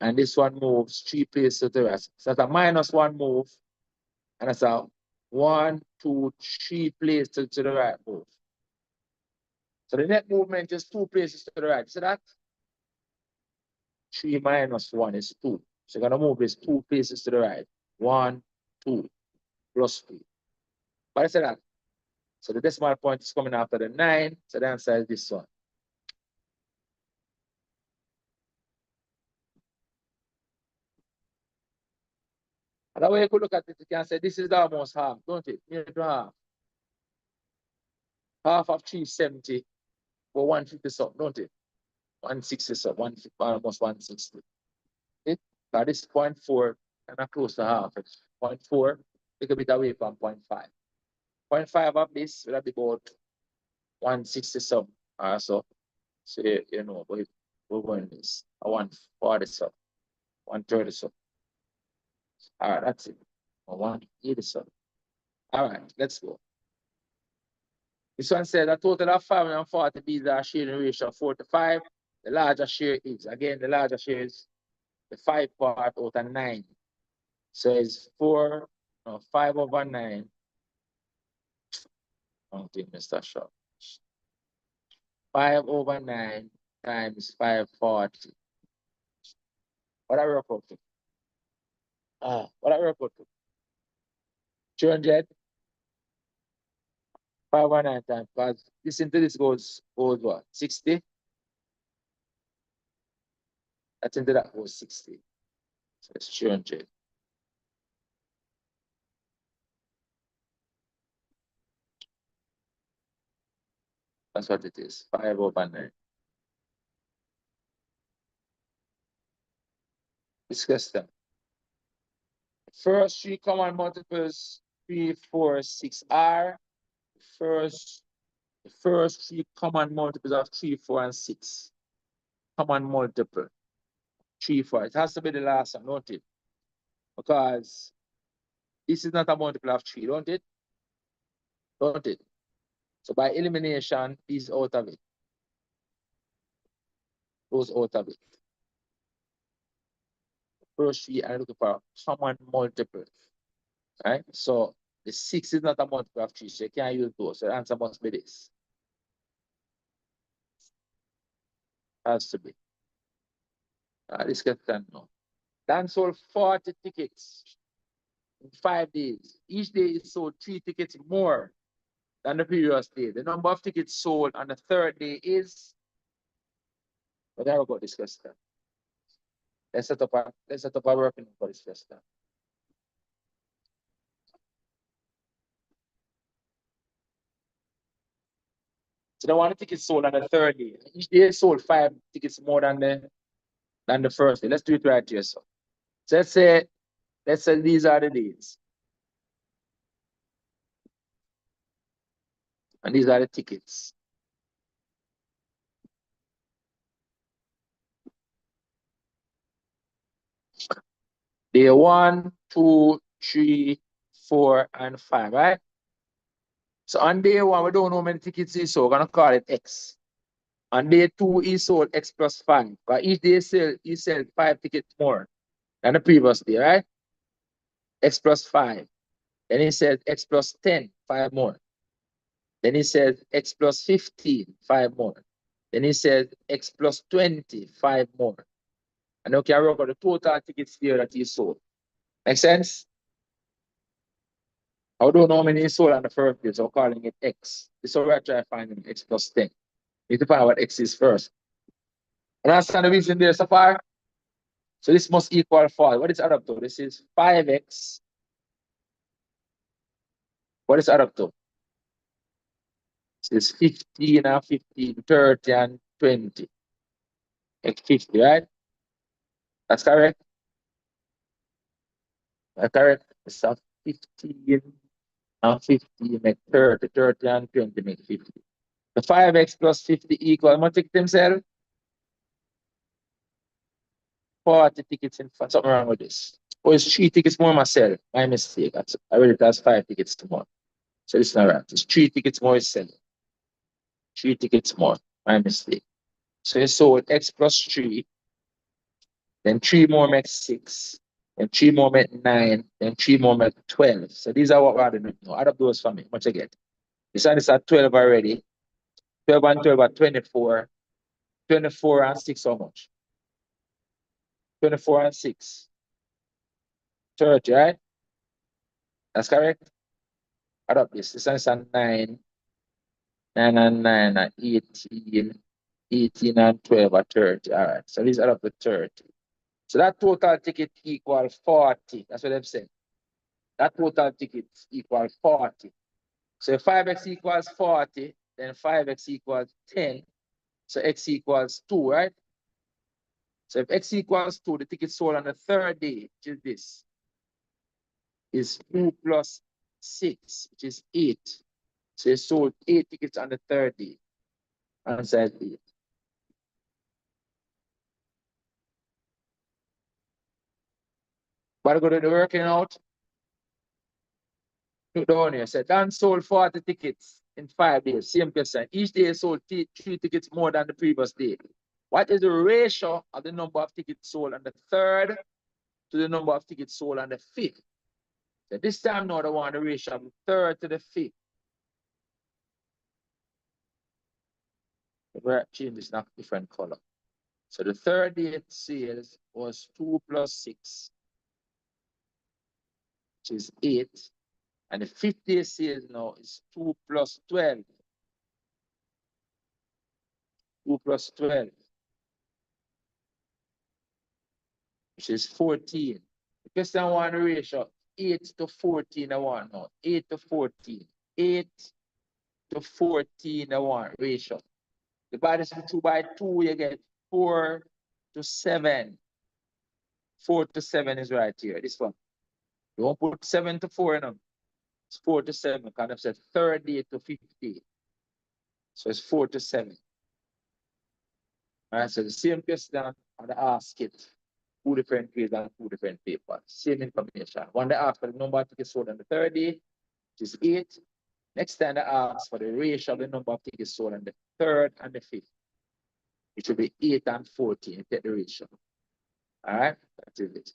And this one moves 3 places to the right. So that's a -1 move. And that's a 1, 2, 3 places to the right move. So the net movement is 2 places to the right. So that 3 minus 1 is 2. So you're going to move this 2 places to the right. 1, 2, plus 3. But I said that. So the decimal point is coming after the 9. So the answer is this one. Another way you could look at it, you can say this is almost half, don't it? Near to half. Half of 370 for 150 something, don't it? 160 something, almost 160. That is 0.4 and close to half. 0.4, take a bit away from 0.5. 0.5 of this will be about 160 something. So you know, we're going this. 140 something, 130 something. All right, that's it. 180 something. All right, let's go. This one says a total of 540 bees are sharing a ratio of 4 to 5. The larger share is, again, the larger share is the 5 part out of 9. So it's 5 over 9. I don't think Mr. Shaw. 5 over 9 times 540. What I work out to? What I work out to? 200. 5 over 9 times, because this into this goes what? 60? That into that goes 60. So it's 200. That's what it is. 5 over 9. This question. First three common multiples, 3, 4, 6 are. The first three common multiples of 3, 4, and 6. Common multiple. 3, 4. It has to be the last one, don't it? Because this is not a multiple of 3, don't it? Don't it? So by elimination, these out of it. Those out of it. First three, I'm looking for common multiple. Right? So the 6 is not a multiple of 3, so you can't use those. So the answer must be this. Has to be. This gets done now. Dan sold 40 tickets in 5 days. Each day it sold 3 tickets more than the previous day. The number of tickets sold on the third day is. But I will go discuss that. Let's set up a working for this question. So the one ticket sold on the third day. Each day sold 5 tickets more than the first day. Let's do it right here. So let's say these are the days. And these are the tickets. Day 1, 2, 3, 4, and 5, right? So on day 1, we don't know how many tickets he sold. We're gonna call it X. On day 2, he sold X plus 5. But each day he sell 5 tickets more than the previous day, right? X plus 5. Then he said X plus 10, 5 more. Then he said X plus 15, 5 more. Then he said X plus 20, 5 more. And now can work out the total tickets here that he sold. Make sense? I don't know how many he sold on the first day, so I'm calling it X. This is what we're trying to find X plus 10. You need to find what X is first. And understand the reason there so far? So this must equal 4. What is add up to? This is 5x. What is add up to? This is 15 and 15, 30 and 20. Like 50, right? That's correct? That's correct. It's a 15 and 15 make 30, 30 and 20 make 50. The 5x plus 50 equal, I'm going to take themselves 40 tickets in front. Something wrong with this. Oh, it's 3 tickets more myself. My mistake. I really that's 5 tickets more. So it's not right. It's 3 tickets more is selling. 3 tickets more. My mistake. So you sold X plus 3. Then 3 more makes 6. Then 3 more make 9. Then 3 more make 12. So these are what we're doing now. Add up those for me. Much I get. This one is at 12 already. 12 and 12 are 24. 24 and 6 how much? 24 and 6. 30, right? That's correct? Add up this. This one is at 9. 9 and 9 are 18. 18 and 12 are 30. All right. So these add up to 30. So that total ticket equals 40. That's what I'm saying. That total ticket equals 40. So if 5x equals 40, then 5x equals 10. So x equals 2, right? So if x equals 2, the ticket sold on the third day, which is this, is 2 plus 6, which is 8. So you sold 8 tickets on the third day. Answer is 8. But go to the working out. Look down here. Said Dan sold 40 tickets in 5 days. Same question. Each day sold 3 tickets more than the previous day. What is the ratio of the number of tickets sold on the third to the number of tickets sold on the fifth? So this time now, I want the ratio of the third to the fifth. We're changing this now different color. So the third day sales was 2 plus 6, which is 8. And the fifth day sales now is 2 plus 12. 2 plus 12, which is 14. The question I want the ratio 8 to 14 I want now. 8 to 14. 8 to 14 I want ratio. Divide this 2 by 2, you get 4 to 7. 4 to 7 is right here. This one. You won't put 7 to 4 in them. It's 4 to 7. Kind of said 30 to 50. So it's 4 to 7. All right, so the same question, and they ask it 2 different ways and 2 different papers. Same information. One they ask for the number of tickets sold on the 30, which is 8. Next time they ask for the ratio of the number of tickets sold on the 3rd and the 5th. It should be 8 and 14. Take the ratio. All right, that's it.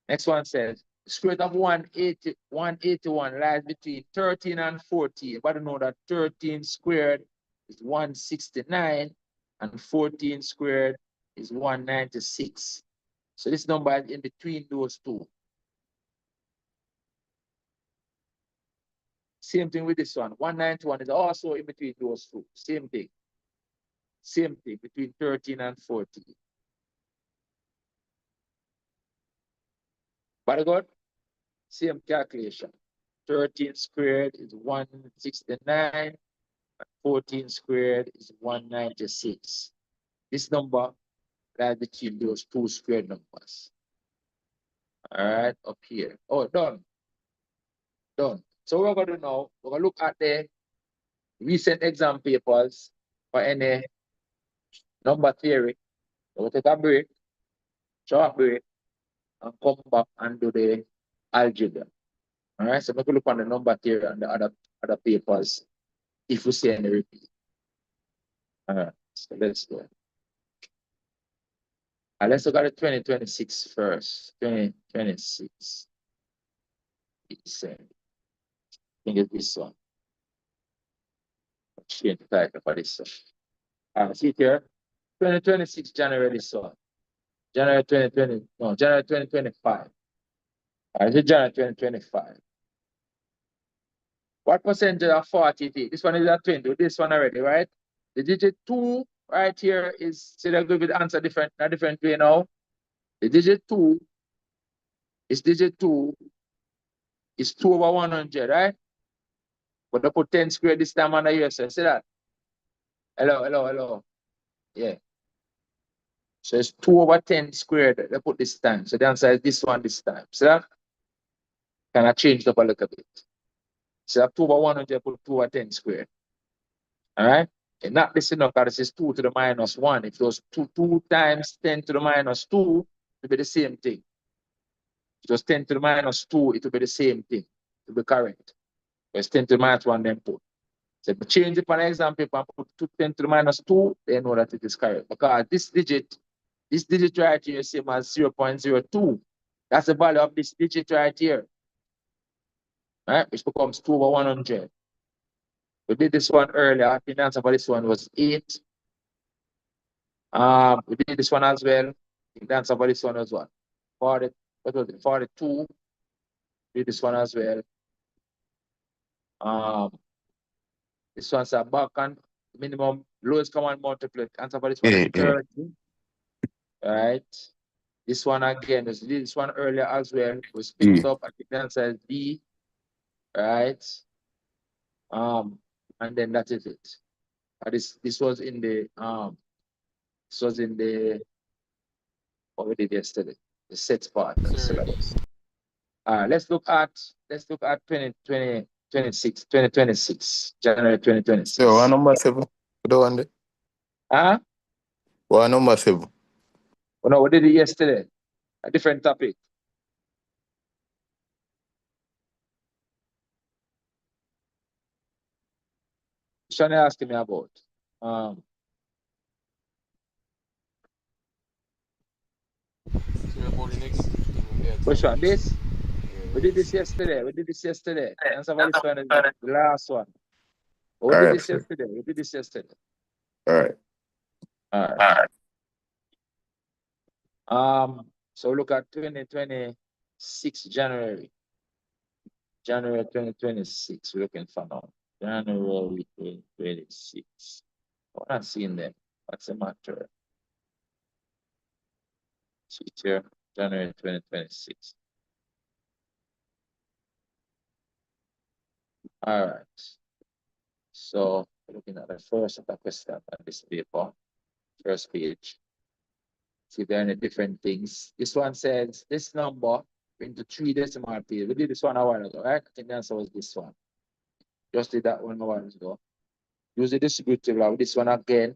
Next one says, the square root of 181 lies between 13 and 14. But you know that 13 squared is 169 and 14 squared is 196. So this number is in between those two. Same thing with this one. 191 is also in between those two. Same thing. Same thing between 13 and 14. But good? Same calculation. 13 squared is 169. 14 squared is 196. This number lies between those two squared numbers. All right, up here. Oh, done. Done. So we're going to now, we're going to look at the recent exam papers for any number theory. We'll take a break, short break, and come back and do the algebra. All right, so we're going to look on the number theory and the other papers if we see any repeat. All right, so let's go. Let's look at the 2026 first. 2026. It's, I think it's this one. Change the title for this one. See here. 2026 January this one. January 2020, no, January 2025. Is it January 2025? What percentage of 40? This one is at 20. This one already, right? The digit 2 right here is, see, they're going to answer different, a different way now. The digit 2 is 2 over 100, right? But they put 10 squared this time on the USS. See that? Hello. Yeah. So it's 2 over 10 squared they put this time. So the answer is this one this time. See that? Kind of changed up a little bit. So 2 over 100 put 2 over 10 squared. All right? And not this enough because this is 2 to the minus 1. If it was 2 times 10 to the minus 2, it would be the same thing. If it was 10 to the minus 2, it would be the same thing. It would be correct. But it's 10 to the minus 1, then put. So if you change it for an example and put 10 to the minus 2, they know that it is correct. Because this digit right here is same as 0.02. That's the value of this digit right here. Right? Which becomes 2 over 100. We did this one earlier. I think the answer for this one was 8. We did this one as well. The answer for this one was what? 40, what was it? 42. Did this one as well. This one's a back and minimum lowest common multiple. Answer for this one is 30. Right. This one again, this one earlier as well. We split it up. I think the answer is B. Right. And then that is it. This was in the what we did yesterday, the set part of the syllabus. Let's look at 2026, January 2026.
So what number 7? The one there? What number 7?
Oh, no, we did it yesterday. A different topic. Shani asking me about. Which one? This? We did this yesterday. Answer for this one is the last one. We did this yesterday.
All right.
So look at 2026 January 2026. We're looking for now. January 2026. I'm not seeing them. What's the matter? See here, January 2026. All right. So looking at the first of the question on this paper, first page. See if there are any different things. This one says this number into 3 decimal places. We did this one a while ago, right? I think the answer was this one. Just did that one a while ago. Use the distributive law. This one again.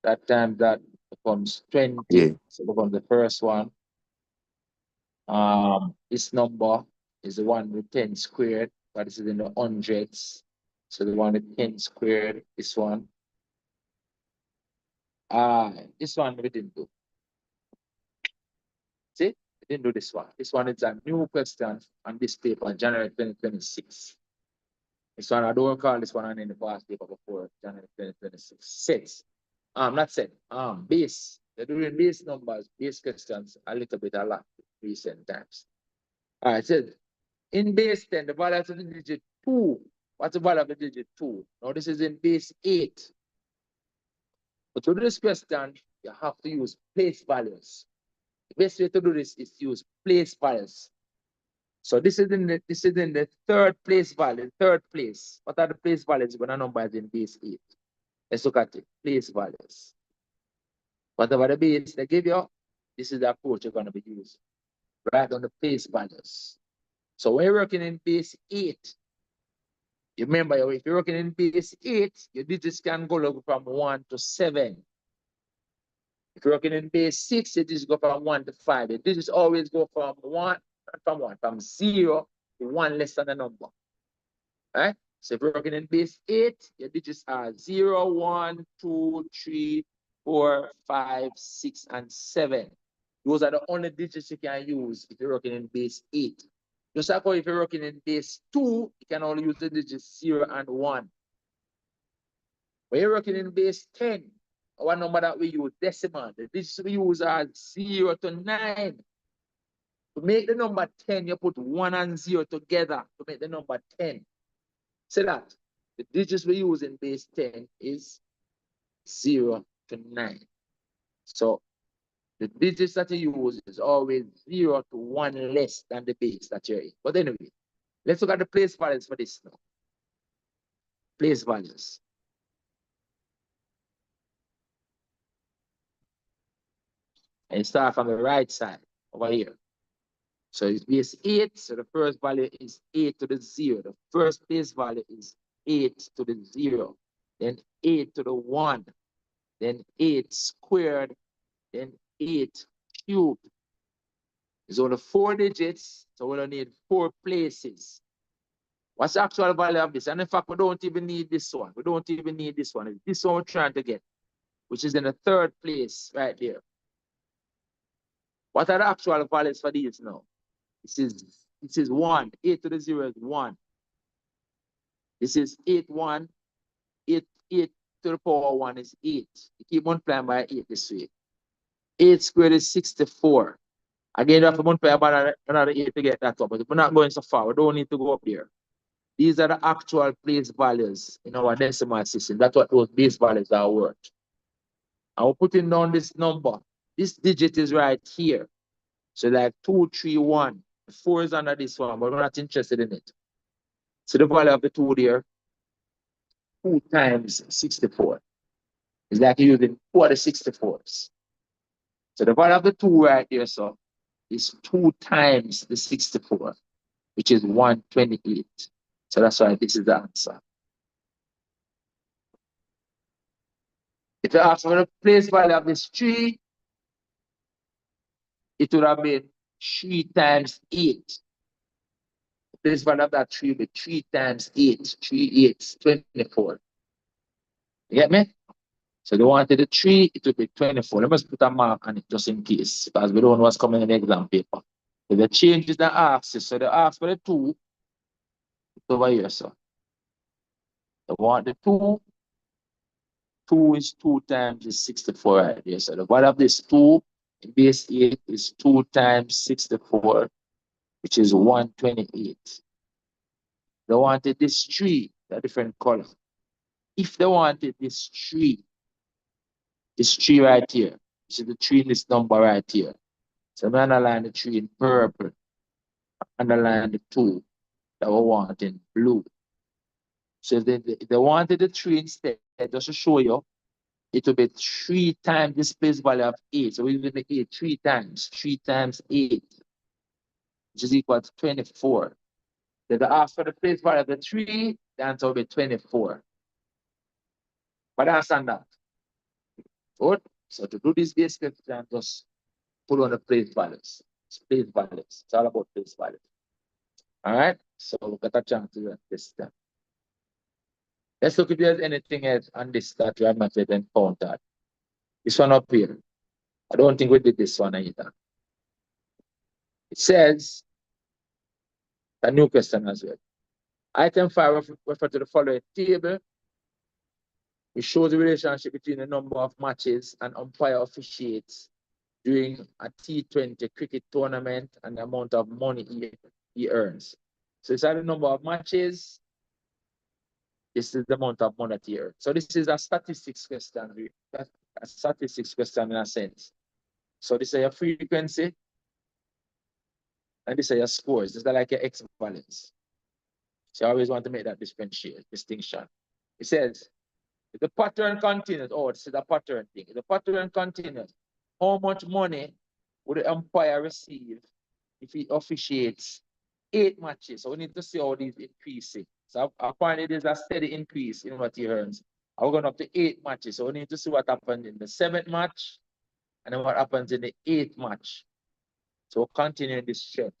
That time that becomes 20.
Yeah.
So becomes the first one. This number is the one with 10 squared, but this is in the hundreds. So the one with 10 squared, this one. This one we didn't do. See? We didn't do this one. This one is a new question on this paper, January 2026. This one, I don't call this one in the past paper before January 2026. Sets. Not set. Base. They're doing base numbers, base questions a little bit a lot recent times. All right, so in base 10, the value of the digit 2. What's the value of the digit 2? Now this is in base 8. But to do this question, you have to use place values. The best way to do this is use place values. So this is in the third place value, third place. What are the place values when a number is in base 8? Let's look at it. Place values. Whatever the base they give you, this is the approach you're going to be using. Right on the place values. So when you're working in base 8, you remember if you're working in base 8, your digits can go from 1 to 7. If you're working in base 6, your digits go from 1 to 5. Your digits always go from 0 to 1 less than the number. Right? So if you're working in base 8, your digits are 0, 1, 2, 3, 4, 5, 6, and 7. Those are the only digits you can use if you're working in base 8. Just like how if you're working in base 2, you can only use the digits 0 and 1. When you're working in base 10, our number that we use, decimal, the digits we use are 0 to 9. To make the number 10, you put 1 and 0 together to make the number 10. See that? The digits we use in base 10 is 0 to 9. So the digits that you use is always 0 to 1 less than the base that you're in. But anyway, let's look at the place values for this now. Place values. And start from the right side over here. So it's base 8. So the first value is 8 to the 0. The first place value is 8 to the 0. Then 8 to the 1. Then 8 squared. Then 8 cubed. It's only 4 digits, so we don't need 4 places. What's the actual value of this? And in fact, we don't even need this one. We don't even need this one. It's this one we're trying to get, which is in the third place right there. What are the actual values for these now? This is 1. 8 to the 0 is 1. This is 8, 1. 8 to the power 1 is 8. You keep multiplying by 8 this way. 8 squared is 64. Again, you have to multiply by another 8 to get that up. But we're not going so far. We don't need to go up there. These are the actual place values in our decimal system. That's what those base values are worth. And we're putting down this number. This digit is right here. So like 2, 3, 1. The 4 is under this one, but we're not interested in it. So the value of the 2 there, 2 times 64. It's like using 2 of the 64s. So the value of the 2 right there, so is 2 times the 64, which is 128. So that's why this is the answer. If you ask for the place value of this 3, it would have been 3 times 8. The place value of that 3 would be 3 times 8. 3 8s, 24. You get me? So they wanted the 3, it would be 24. Let me just put a mark on it just in case, because we don't know what's coming in the exam paper. If they change the axis, so they ask for the 2, it's over here, so. They want the 2. 2 is 2 times is 64 right here. So the value of this 2 in base 8 is 2 times 64, which is 128. They wanted this 3, a different color. If they wanted this 3 right here, this is the 3 in this number right here. So I'm going to underline the 3 in purple, underline the 2 that we want in blue. So if they wanted the 3 instead, just to show you, it will be 3 times this place value of 8. So we're going to make it 3 times. 3 times 8 which is equal to 24. Then they ask for the place value of the 3, the answer will be 24. But understand that. Good. So to do this basic exam, just put on the place values. It's place values. It's all about place values. All right. So we'll get a chance to do this time. Let's look if there's anything else on this that we have not yet encountered. This one up here. I don't think we did this one either. It says a new question as well. Item 5 refer to the following table. It shows the relationship between the number of matches an umpire officiates during a T20 cricket tournament and the amount of money he earns. So it's the number of matches. This is the amount of money that he earns. So this is a statistics question. A statistics question in a sense. So this is your frequency. And this is your scores. This is like your X balance. So you always want to make that distinction. It says, if the pattern continues, oh, this is a pattern thing. If the pattern continues, how much money would the umpire receive if he officiates 8 matches? So we need to see how these increasing. So apparently there's a steady increase in what he earns. We're going up to 8 matches. So we need to see what happens in the 7th match and then what happens in the 8th match. So we'll continue this trend.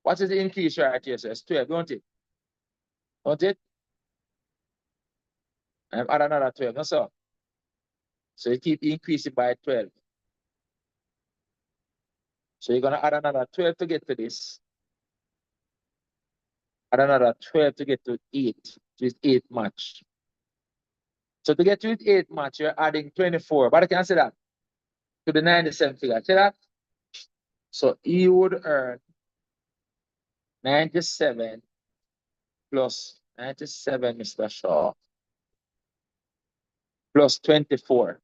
What is the increase right here? So it's 12, don't it? Don't it? And add another 12, no sir. So you keep increasing by 12. So you're gonna add another 12 to get to this. Add another 12 to get to 8, which is 8 match. So to get to 8 match, you're adding 24. But I can say that to the 97 figure. See that? So he would earn 97 plus 97, Mr. Shaw, plus 24.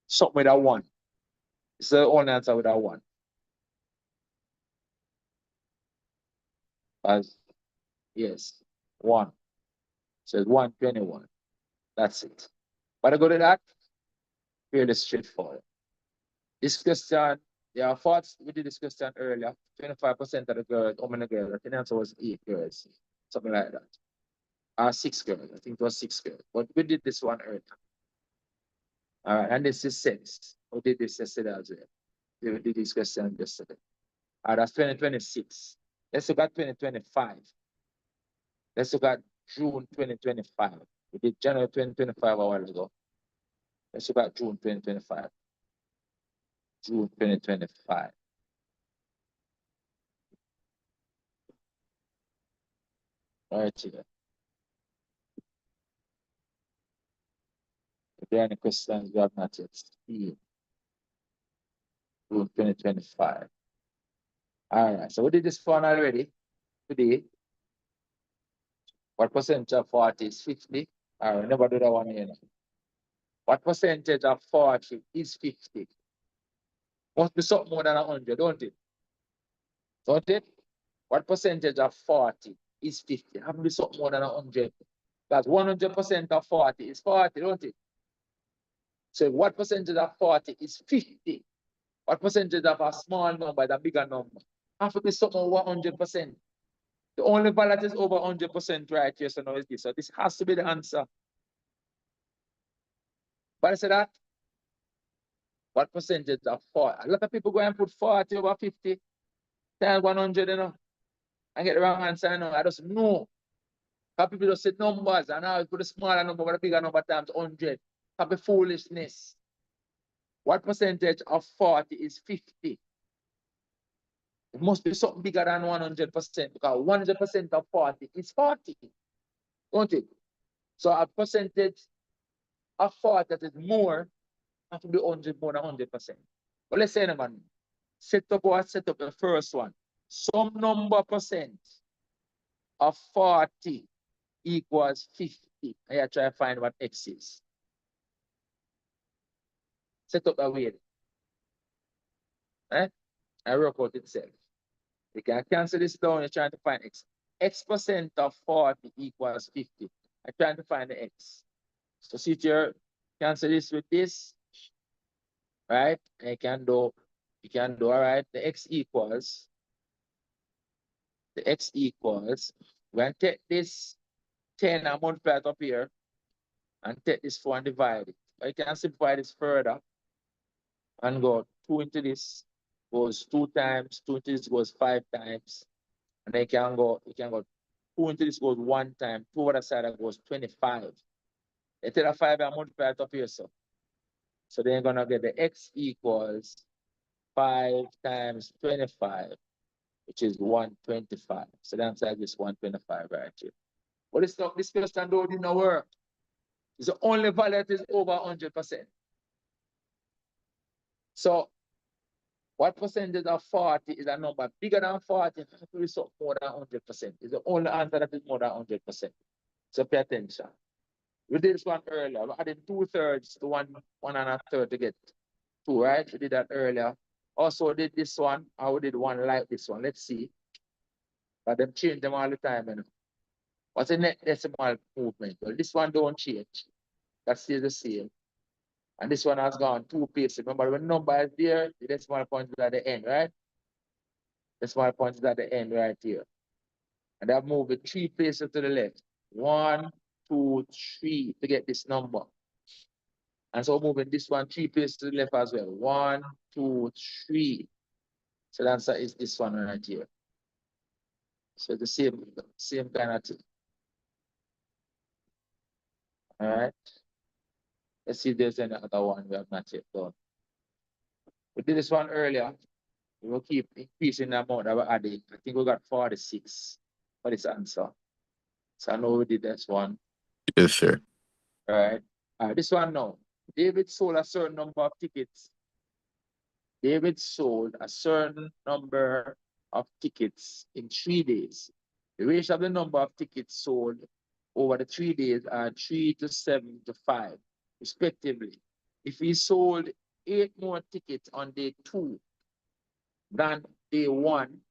Something with a 1. It's the only answer with a 1. As yes, 1. So it's 121. That's it. But I go to that, fairly straightforward. This question, there are thoughts, we did this question earlier. 25% of the girls, how many girls? I think the answer was 8 girls, something like that. 6 girls, I think it was 6 girls. But we did this one earlier. All right, and this is 6. We did this yesterday as well. We did this question yesterday. That's 2026. Let's look at 2025. Let's look at June 2025. We did January 2025 a while ago. Let's look at June 2025. June 2025. Right here. If there are any questions you have not yet seen. June 2025. All right, so we did this one already today. What percentage of 40 is 50? All right, never do that one here. What percentage of 40 is 50? Must be something more than 100, don't it? Don't it? What percentage of 40 is 50? Have to be something more than 100. Because 100% of 40 is 40, don't it? So what percentage of 40 is 50? What percentage of a small number is a bigger number? Have to be something over 100%. The only value that is over 100% right here, so now is this. So this has to be the answer. But I said that. What percentage of 40? A lot of people go and put 40 over 50 times 100, you know, and get the wrong answer. You know. I just know. Because people just say numbers and I put a smaller number but a bigger number times 100. That be foolishness. What percentage of 40 is 50? It must be something bigger than 100% because 100% of 40 is 40. Don't it? So a percentage of 40 that is more have to be 100 more than 100%. But let's say, man, set up the first one. Some number percent of 40 equals 50. I try to find what X is. Set up a way. Eh? I work out itself. You can cancel this down, you're trying to find X. X percent of 40 equals 50. I'm trying to find the X. So see here, cancel this with this, right? And you can do all right, the X equals the x equals, we're going to take this 10 and multiply it up here, and take this 4 and divide it. I can simplify this further and go 2 into this goes 2 times, 2 into this goes 5 times, and then you can go 2 into this goes 1 time, 2 over the side that goes 25. They take a 5 and multiply it up here, so then you're gonna get the x equals 5 times 25, which is 125. So the answer is 125 right here. But this question don't do no work. It's the only value that is over 100%. So what percentage of 40 is a number bigger than 40? It will be so more than 100%. It's the only answer that is more than 100%. So pay attention. We did this one earlier. We added 2/3 to 1 1/3 to get 2, right? We did that earlier. Also did this one, I did one like this one. Let's see. But them change them all the time, you know. What's the net decimal movement? Well, this one don't change. That stays the same. And this one has gone 2 places. Remember, when number is there, the decimal point is at the end, right? Decimal point is at the end right here. And I've moved it 3 places to the left. 1, 2, 3 to get this number. And so moving this one 3 places to the left as well. 1, 2, 3. So the answer is this one right here. So the same kind of thing. All right. Let's see if there's any other one we have not yet done. We did this one earlier. We will keep increasing the amount that we're adding. I think we got 46 for this answer. So I know we did this one.
Yes, sir.
All right. This one now. David sold a certain number of tickets. David sold a certain number of tickets in 3 days. The ratio of the number of tickets sold over the 3 days are 3 to 7 to 5, respectively. If he sold 8 more tickets on day 2 than day 1,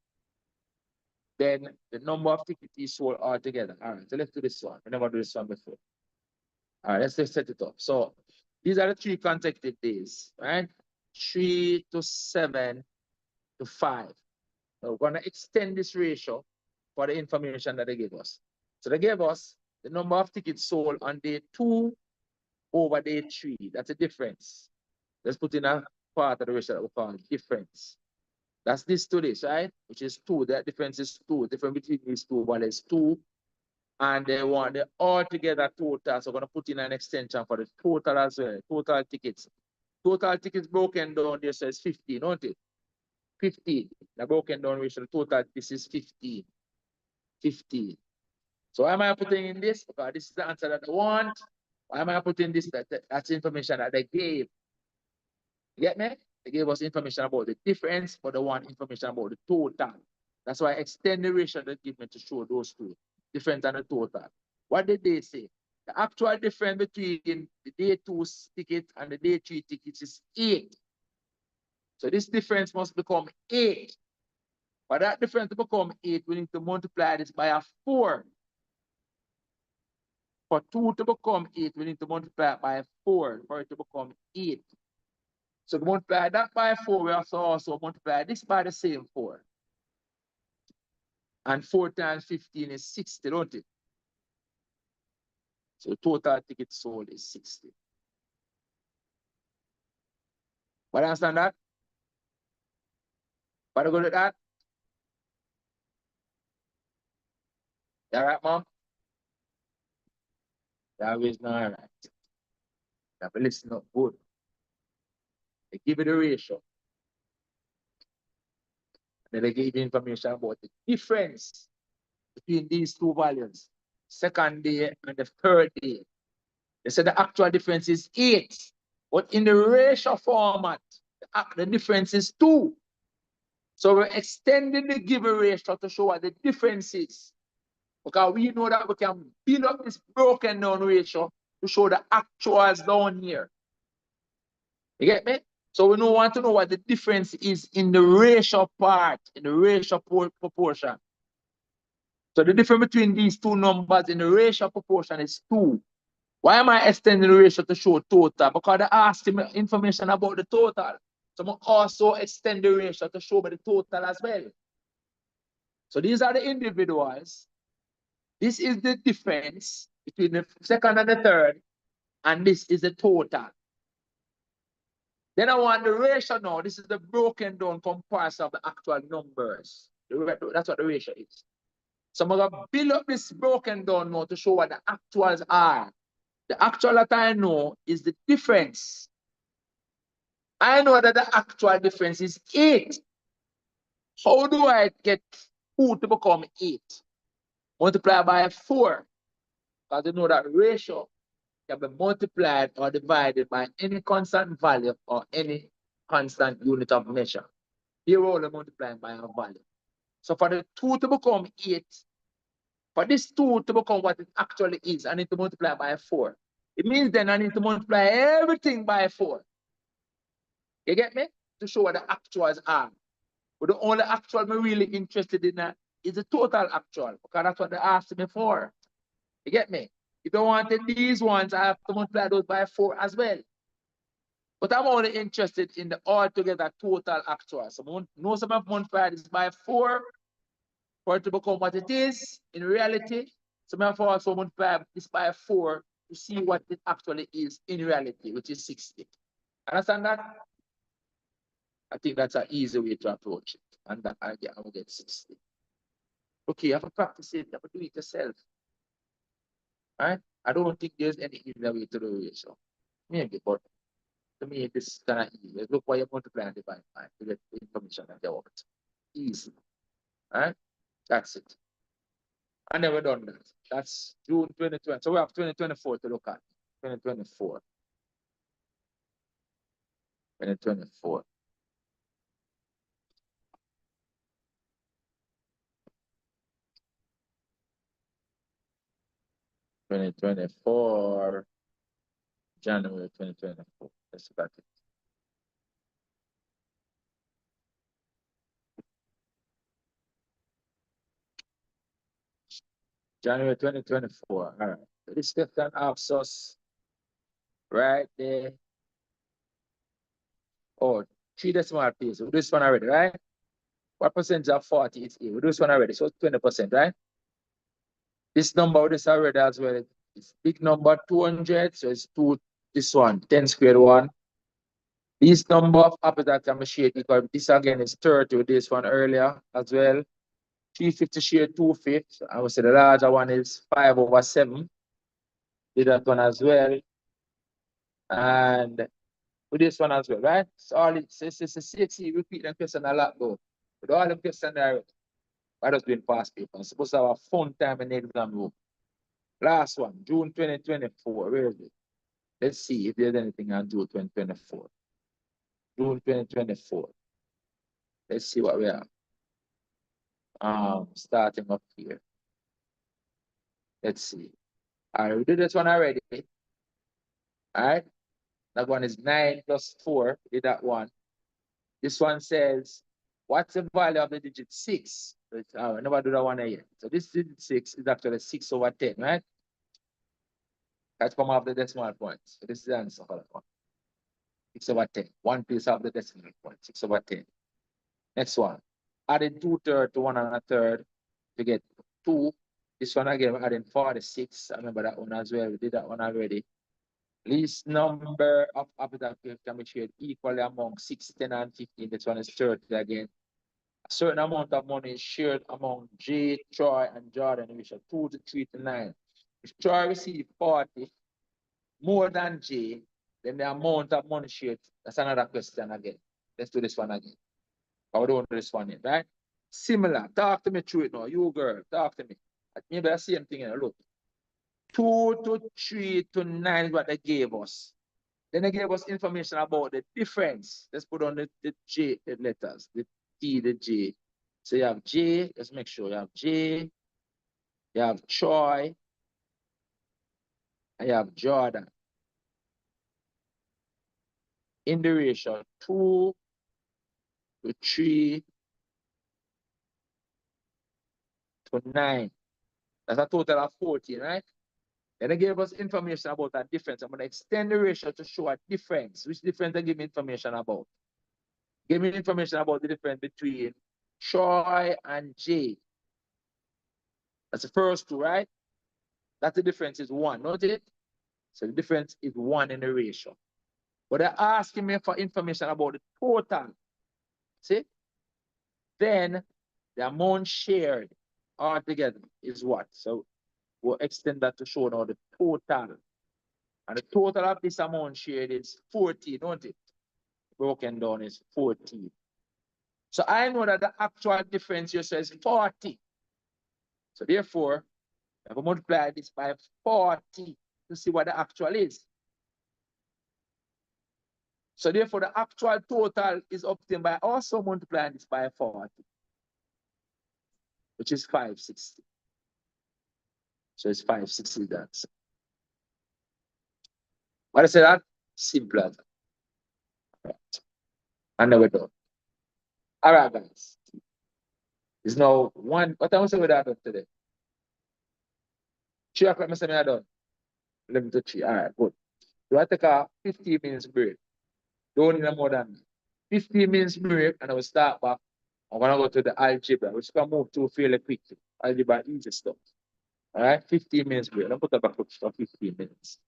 then the number of tickets he sold altogether. All right, so let's do this one. I never do this one before. All right, let's just set it up. So these are the 3 consecutive days, right? 3 to 7 to 5. So we're going to extend this ratio for the information that they gave us. So they gave us the number of tickets sold on day 2 over day 3. That's a difference. Let's put in a part of the ratio that we call difference. That's this to this, right? Which is 2. That difference is 2. Difference between these two values is 2. And they want the altogether total. So we're going to put in an extension for the total as well. Total tickets. Total tickets broken down there, so it's 15, don't it? 15. The broken down ratio, the total, this is 15. 15. So why am I putting in this? Because this is the answer that I want. Why am I putting this? That's information that they gave. You get me? They gave us information about the difference, but they want information about the total. That's why I extend the ratio they give me to show those two. Difference than the total. What did they say? The actual difference between the day 2 ticket and the day 3 tickets is 8. So this difference must become 8. For that difference to become 8, we need to multiply this by a 4. For 2 to become 8, we need to multiply it by 4 for it to become 8. So to multiply that by 4, we also multiply this by the same 4. And 4 times 15 is 60, don't it? So the total tickets sold is 60. But understand that? But I go to that? You all right, Mom? That is not all right. You have to listen up good. They give you the ratio. And then they give you information about the difference between these two values. Second day and the third day. They said the actual difference is 8. But in the ratio format, the difference is 2. So we're extending the given ratio to show what the difference is. Because we know that we can build up this broken down ratio to show the actuals down here. You get me? So we don't want to know what the difference is in the ratio part, in the ratio proportion. So the difference between these two numbers in the ratio proportion is 2. Why am I extending the ratio to show total? Because they asked me information about the total. So I'm also extend the ratio to show the total as well. So these are the individuals. This is the difference between the second and the third, and this is the total. Then I want the ratio now. This is the broken down comparison of the actual numbers. That's what the ratio is. So I'm going to build up this broken down now to show what the actuals are. The actual that I know is the difference. I know that the actual difference is 8. How do I get 2 to become 8? Multiply by 4. Because you know that ratio can be multiplied or divided by any constant value or any constant unit of measure. Here we're only multiplying by a value. So for the 2 to become 8, for this 2 to become what it actually is, I need to multiply by 4. It means then I need to multiply everything by 4. You get me? To show what the actuals are. But the only actual I'm really interested in is the total actual, because that's what they asked me for. You get me? If I wanted these ones, I have to multiply those by 4 as well. But I'm only interested in the altogether total actual. So most of my multiply this by 4 for it to become what it is in reality. So I have also multiply this by 4 to see what it actually is in reality, which is 60. Understand that? I think that's an easy way to approach it. And that I will get 60. Okay, you have to practice it, you have to do it yourself. Right? I don't think there's any easier way to do it. So maybe, but to me, this is kind of easy. Look why you multiply and divide by to get the information that you want. Easy. Right? That's it. I never done that. That's June 2020. So we have 2024 to look at. 2024. 2024. January 2024. Let's look at it. January 2024. All right. So this question asks us right there. Oh, 3 decimal places. We do this one already, right? What percentage of 40 is A? We do this one already. So 20%, right? This number we do this already as well. It's big number 200. So it's 2, this one, 10 squared 1. This number of opposite can be shared equal. This again is 30 with this one earlier as well. 350 share 2/5. I would say the larger one is 5/7. Did that one as well. And with this one as well, right? So all it's CSEC repeat the question a lot though. With all the questions there, I just doing past paper. I'm supposed to have a fun time in the exam room. Last one, June 2024. Where is it? Let's see if there's anything on June 2024. June 2024. Let's see what we have. Starting up here. Let's see. All right, we did this one already. All right. That one is 9 plus 4. We did that one. This one says, what's the value of the digit 6? I never do that one yet. So this digit 6 is actually 6/10, right? That's come off the decimal point. So this is the answer for that one. 6/10. 1 piece of the decimal point. 6/10. Next one. Adding 2/3 to 1 1/3 to get 2. This one again, we're adding 46. I remember that one as well. We did that one already. Least number of opposite can be shared equally among 6, 10, and 15. This one is 30 again. A certain amount of money is shared among J, Troy, and Jordan, which are 2 to 3 to 9. If Troy receives 40 more than J, then the amount of money shared, that's another question again. Let's do this one again. I don't do this one yet, right? Similar. Talk to me through it now. You girl, talk to me. Maybe the same thing. Look. 2 to 3 to 9 is what they gave us. Then they gave us information about the difference. Let's put on the J letters, the T, the J. So you have J, let's make sure you have J, you have Troy, and you have Jordan. In the ratio 2 to 3 to 9. That's a total of 14, right? Then they gave us information about that difference. I'm going to extend the ratio to show a difference. Which difference they give me information about? Give me information about the difference between Troy and J. That's the first two, right? That's the difference is 1, not it? So the difference is 1 in the ratio. But they're asking me for information about the total. See? Then the amount shared altogether is what? So we'll extend that to show now the total. And the total of this amount shared is 14, don't it? Broken down is 14. So I know that the actual difference here says 40. So therefore, I have to multiply this by 40 to see what the actual is. So therefore, the actual total is obtained by also multiplying this by 40, which is 560. So it's 560 that. What I say that? Simple as that. Right. And now we're done. All right, guys. It's now one. What time was we done today? 3 o'clock, I say I done. 11 to 3. All right, good. Do I take a 15 minutes break? Don't need more than 15 minutes break, and I will start back. I'm gonna go to the algebra, which can move to fairly quickly. Algebra easy stuff. All right, 15 minutes break. I'll put it back for 15 minutes.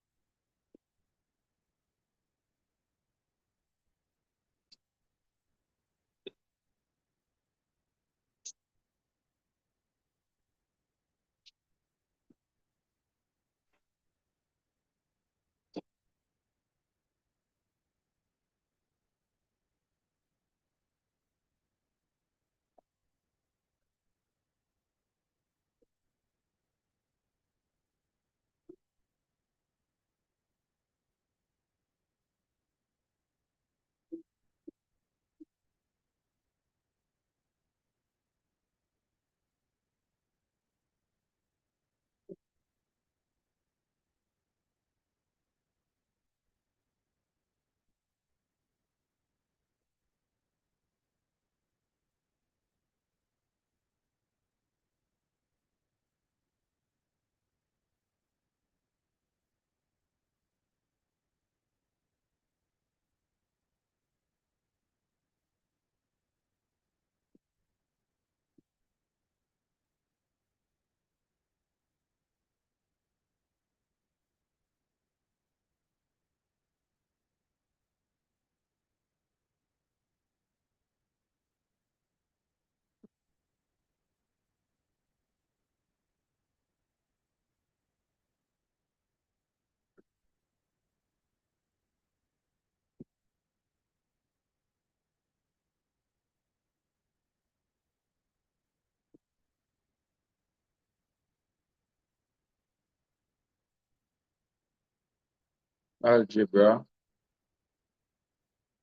Algebra.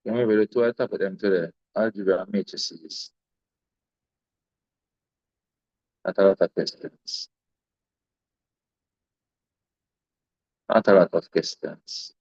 Can we really do a top of them today? Algebra matrices. Not a lot of questions. Not a lot of questions.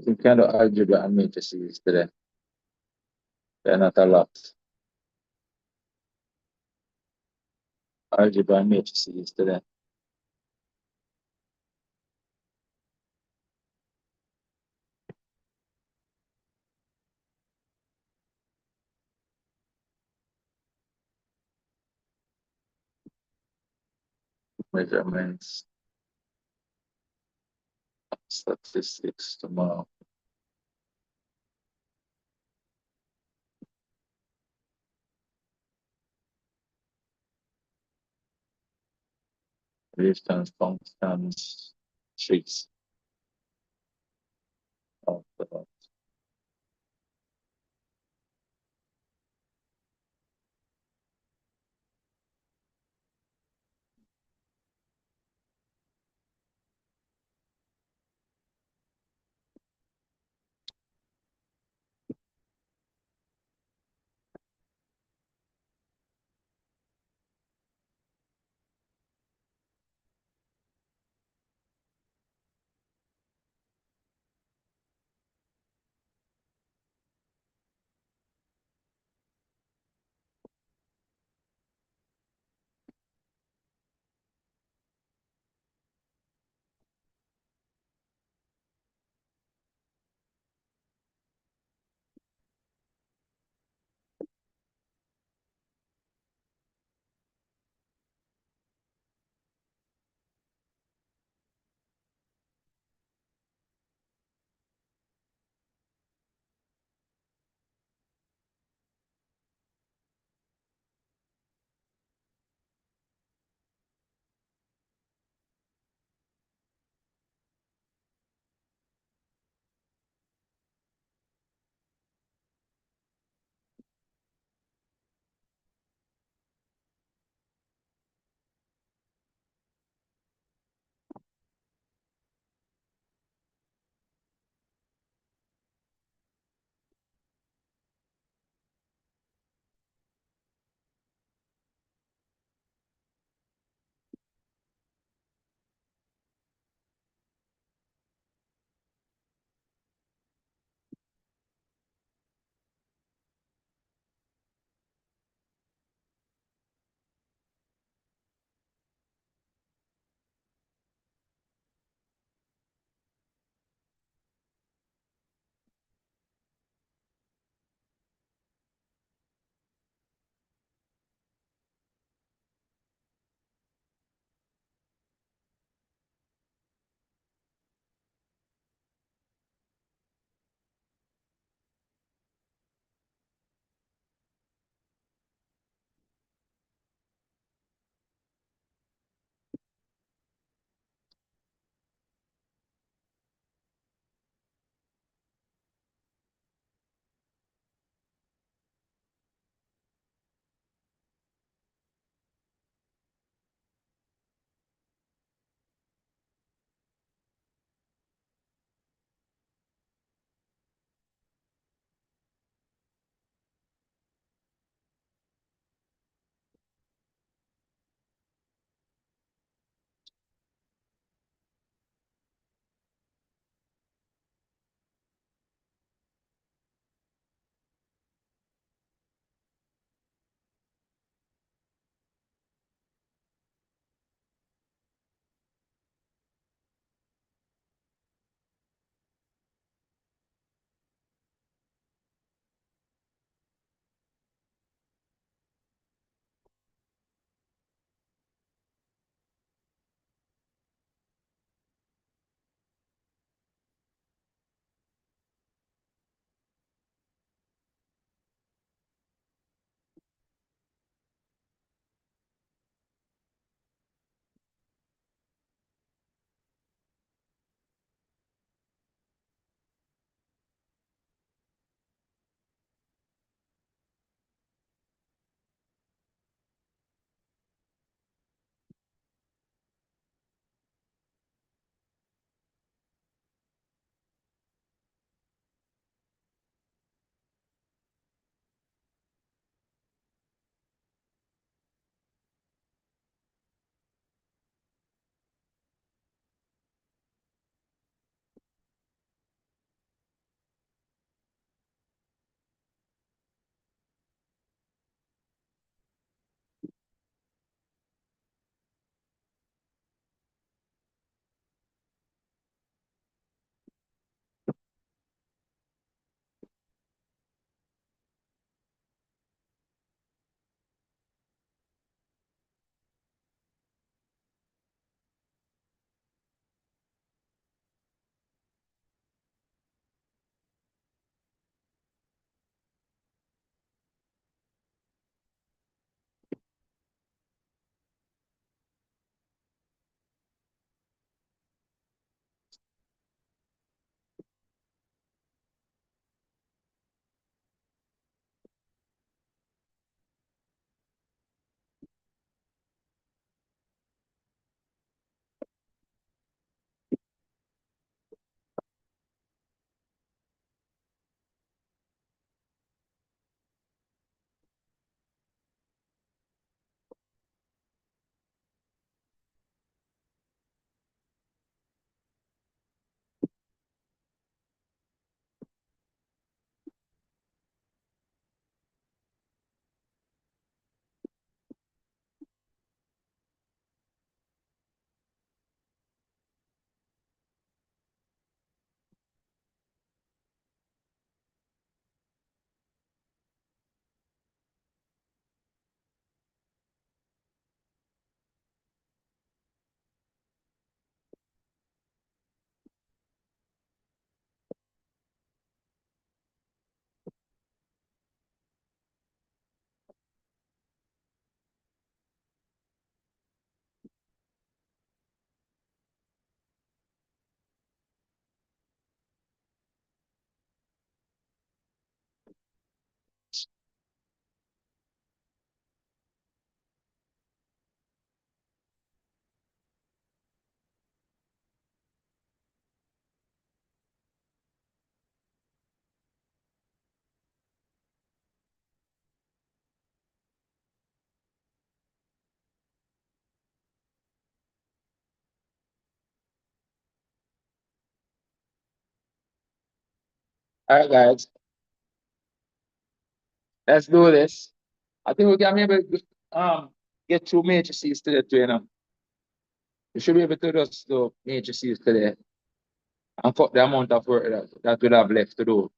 You can do algebra and matrices today. They're not a lot. Algebra and matrices today. Measurements, statistics tomorrow. Distance, functions, sheets. Oh, All right, guys. Let's do this. I think we can maybe get 2 matrices today too, you know. We should be able to just do matrices today and cut the amount of work that we'll have left to do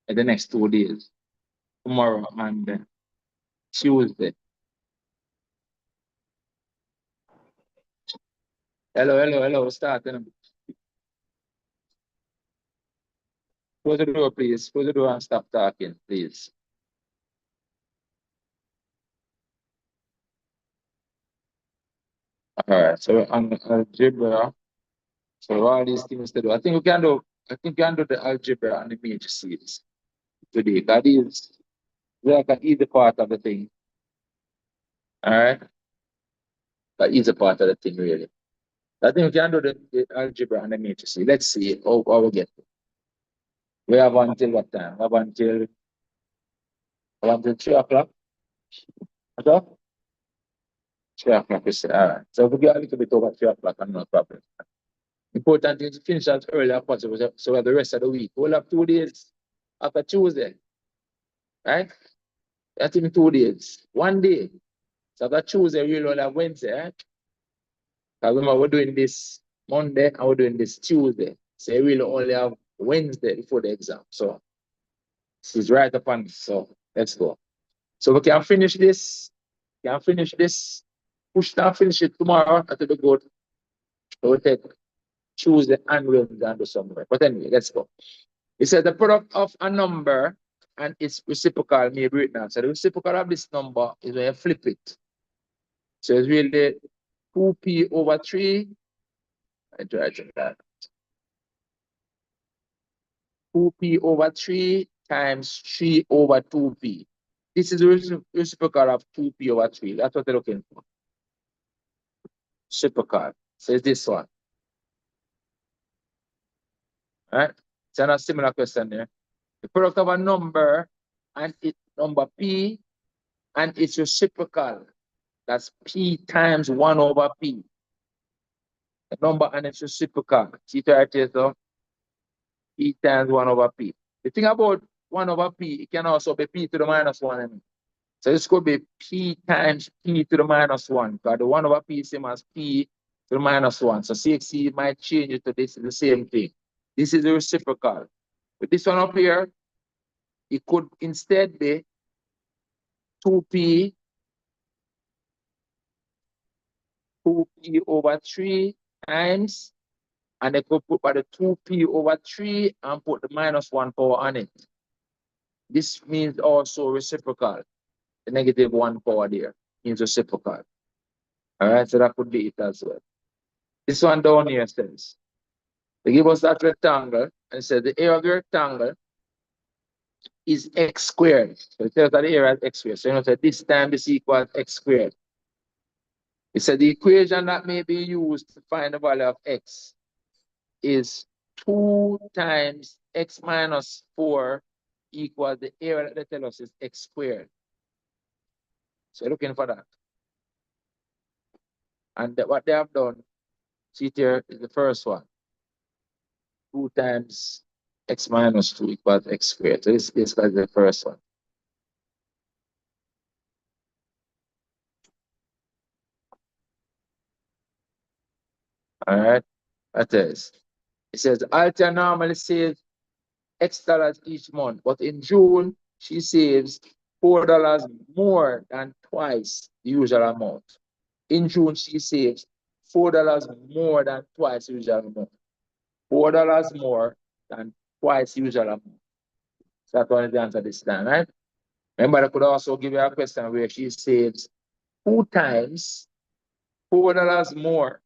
in the next 2 days. Tomorrow and Tuesday. Hello. Starting. Close the door, please. Close the door and stop talking, please. All right. So on algebra, so all these things to do. I think we can do the algebra and the matrices today. That is like an easy part of the thing. All right. That is a part of the thing, really. I think we can do the algebra and the matrices. Let's see how we get it. We have until what time? We have until 3 o'clock. Okay? 3 o'clock is all right. So if we get a little bit over 3 o'clock, no problem. Important thing to finish as early as possible. So we have the rest of the week. We'll have 2 days after Tuesday. Right? That's in 2 days. 1 day. So after Tuesday, we'll only have Wednesday, right? Because remember, we're doing this Monday and we're doing this Tuesday. So we'll only have Wednesday before the exam. So this is right upon this. So let's go. So we can finish this. Push and finish it tomorrow. That'll be good. So we'll take Tuesday and Wednesday and do somewhere. But anyway, let's go. It said the product of a number and its reciprocal may be written out. So the reciprocal of this number is when you flip it. So it's really 2p over 3. I try to that. 2p over 3 times 3 over 2p. This is the reciprocal of 2p over 3. That's what they're looking for. Reciprocal. So it's this one. All right? It's a similar question there. The product of a number and its number p and its reciprocal. That's p times 1 over p. The number and its reciprocal. See right here, so p times 1 over p. The thing about 1 over p, it can also be p to the minus 1. So this could be p times p to the minus 1. Because the 1 over p is same as p to the minus 1. So CSEC might change it to this, the same thing. This is the reciprocal. With this one up here, it could instead be 2p over 3 times, and they could put by the 2p over 3 and put the minus 1 power on it. This means also reciprocal. The negative 1 power there means reciprocal. All right, so that could be it as well. This one down here says, they give us that rectangle and said the area of the rectangle is x squared. So it tells that the area is x squared. So you know that this time this equals x squared. It said the equation that may be used to find the value of x is 2 times x minus 4 equals the area that they tell us is x squared. So looking for that. And what they have done, see here is the first one. 2 times x minus 2 equals x squared. So this is the first one. All right, that is. It says Altia normally saves $X each month, but in June she saves $4 more than twice the usual amount. In June she saves $4 more than twice the usual amount. $4 more than twice the usual amount. So that's one is the answer this time, right? Remember, I could also give you a question where she saves 2 times $4 more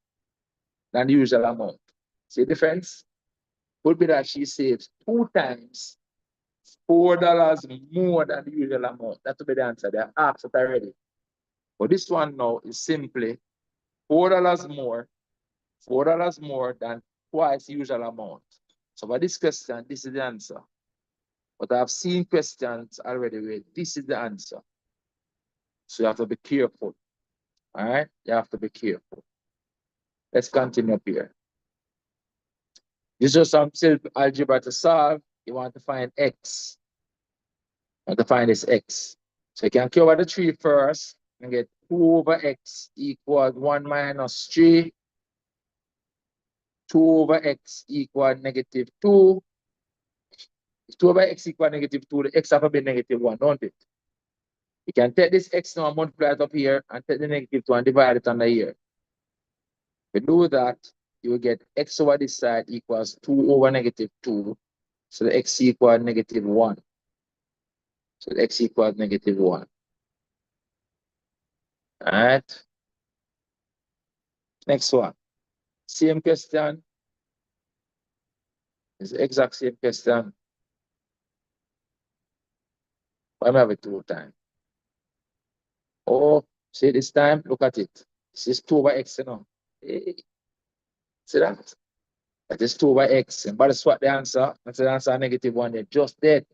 than the usual amount. See the difference? Could be that she saves 2 times $4 more than the usual amount. That would be the answer. They are asked it already. But this one now is simply $4 more than twice the usual amount. So for this question, this is the answer. But I've seen questions already where this is the answer. So you have to be careful. All right? You have to be careful. Let's continue up here. This is just some simple algebra to solve. you want to find x. You want to find this x. So you can cover the 3 first and get 2 over x equals 1 minus 3. 2 over x equals negative 2. If 2 over x equals negative 2, the x have to be negative 1, don't it? You can take this x now and multiply it up here and take the negative 2 and divide it under here. If you do that, you will get x over this side equals 2 over negative 2. So the x equals negative 1. So the x equals negative 1. All right. Next one. Same question. It's the exact same question. Why have it 2 times? Oh, see this time? Look at it. This is 2 over x, you know. Hey, see that? That is 2 over x. And by the swap the answer, that's the answer negative 1. They're just dead.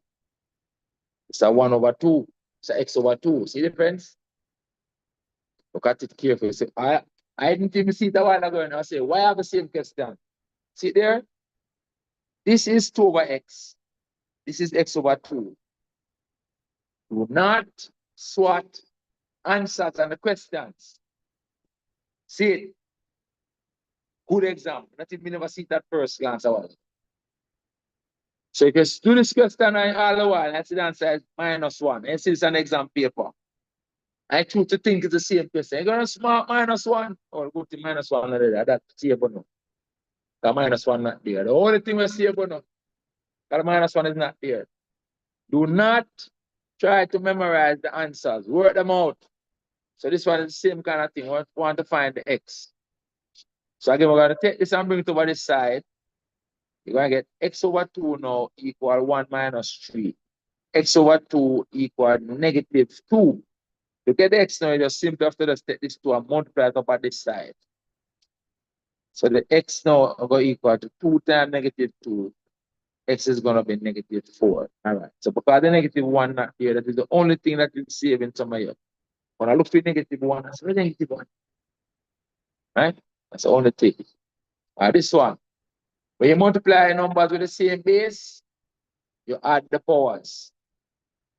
It's a 1 over 2. It's a x over 2. See the difference? Look at it carefully. So I didn't even see it a while ago and I say, why have the same question? See there? This is 2 over x. This is x over 2. Do not swap answers and the questions. See it? Good example. Not if we never see that first glance a while. So if you do this question all the while, that's the answer is -1. And see it's an exam paper. I choose to think it's the same question. You're gonna smart -1 or go to -1 already. That's stable now. The -1 not there. The only thing we see about now, the -1 is not there. Do not try to memorize the answers. Work them out. So this one is the same kind of thing. We want to find the x. So again, we're going to take this and bring it over this side. You're going to get x over 2 now equal 1 minus 3. X over 2 equal negative 2. To get the x now, you just simply have to just take this 2 and multiply it up at this side. So the x now is going to equal to 2 times negative 2. X is going to be negative 4. All right. So because the negative 1 not here, that is the only thing that will save in some of you. When I look for negative 1, I say negative 1. Right? That's the only thing. This one. When you multiply numbers with the same base, you add the powers.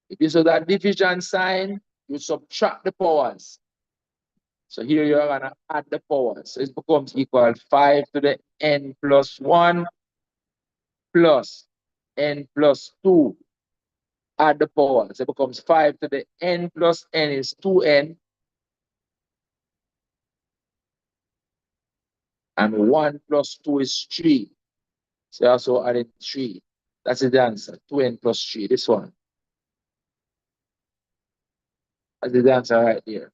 If you saw that division sign, you subtract the powers. So here you are going to add the powers. So it becomes equal 5 to the n plus 1 plus n plus 2. Add the powers. It becomes 5 to the n plus n is 2n. And 1 plus 2 is 3. So also added 3. That's the answer. 2n plus 3. This one. That's the answer right there.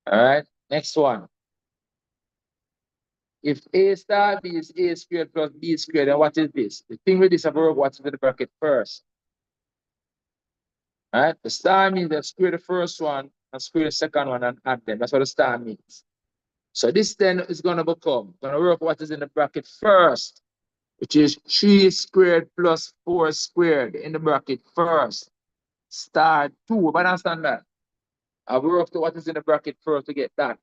All right. Next one. If A star B is A squared plus B squared, then what is this? The thing with this above, what's in the bracket first? All right. The star means that square the first one and square the second one and add them. That's what the star means. So this then is going to become, going to work what is in the bracket first, which is 3 squared plus 4 squared in the bracket first. Star 2. But understand that. I work to what is in the bracket first to get that.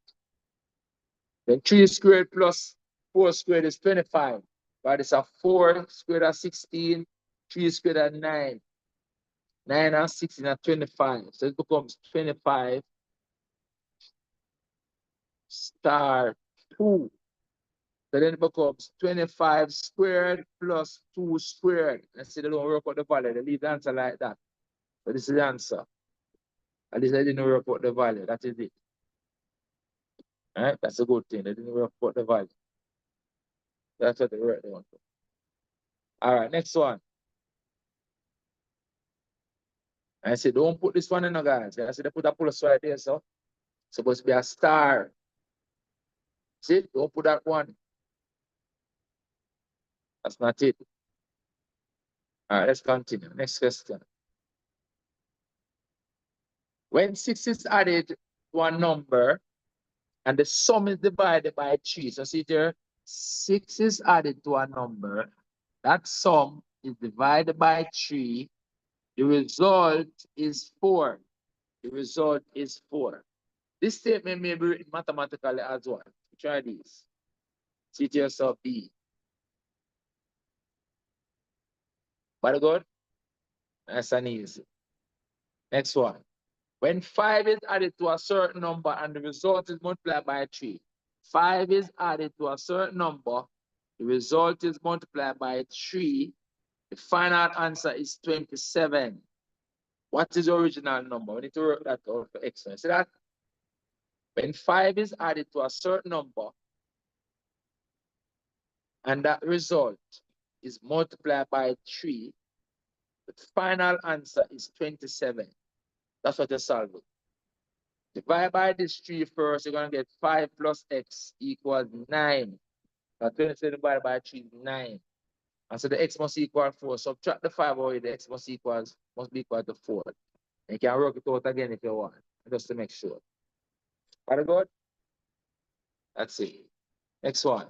Then 3 squared plus 4 squared is 25. But it's a 4 squared at 16, 3 squared at 9. 9 and 16 are 25. So it becomes 25 star 2. So then it becomes 25 squared plus 2 squared. Let's say they don't work out the value. They leave the answer like that. So this is the answer. At least they didn't work out the value. That is it. All right? That's a good thing. They didn't work out the value. That's what they worked on. All right, next one. I said, don't put this one in, no, guys. I said, they put a plus right there, so it's supposed to be a star. See, don't put that one. That's not it. All right, let's continue. Next question. When 6 is added to a number and the sum is divided by 3, so see there, 6 is added to a number, that sum is divided by 3, the result is 4. The result is 4. This statement may be written mathematically as well. Try this. See to yourself B. Very good. Nice and easy. Next one. When 5 is added to a certain number and the result is multiplied by 3. 5 is added to a certain number, the result is multiplied by 3. The final answer is 27. What is the original number? We need to work that out for x. See that? When 5 is added to a certain number and that result is multiplied by 3, the final answer is 27. That's what you're solving. Divide by this 3 first, you're going to get 5 plus x equals 9. So 27 divided by 3 is 9. And so the x must equal 4. Subtract the 5 away, the x must be equal to 4. And you can work it out again if you want, just to make sure. Very good? That's it. Next one.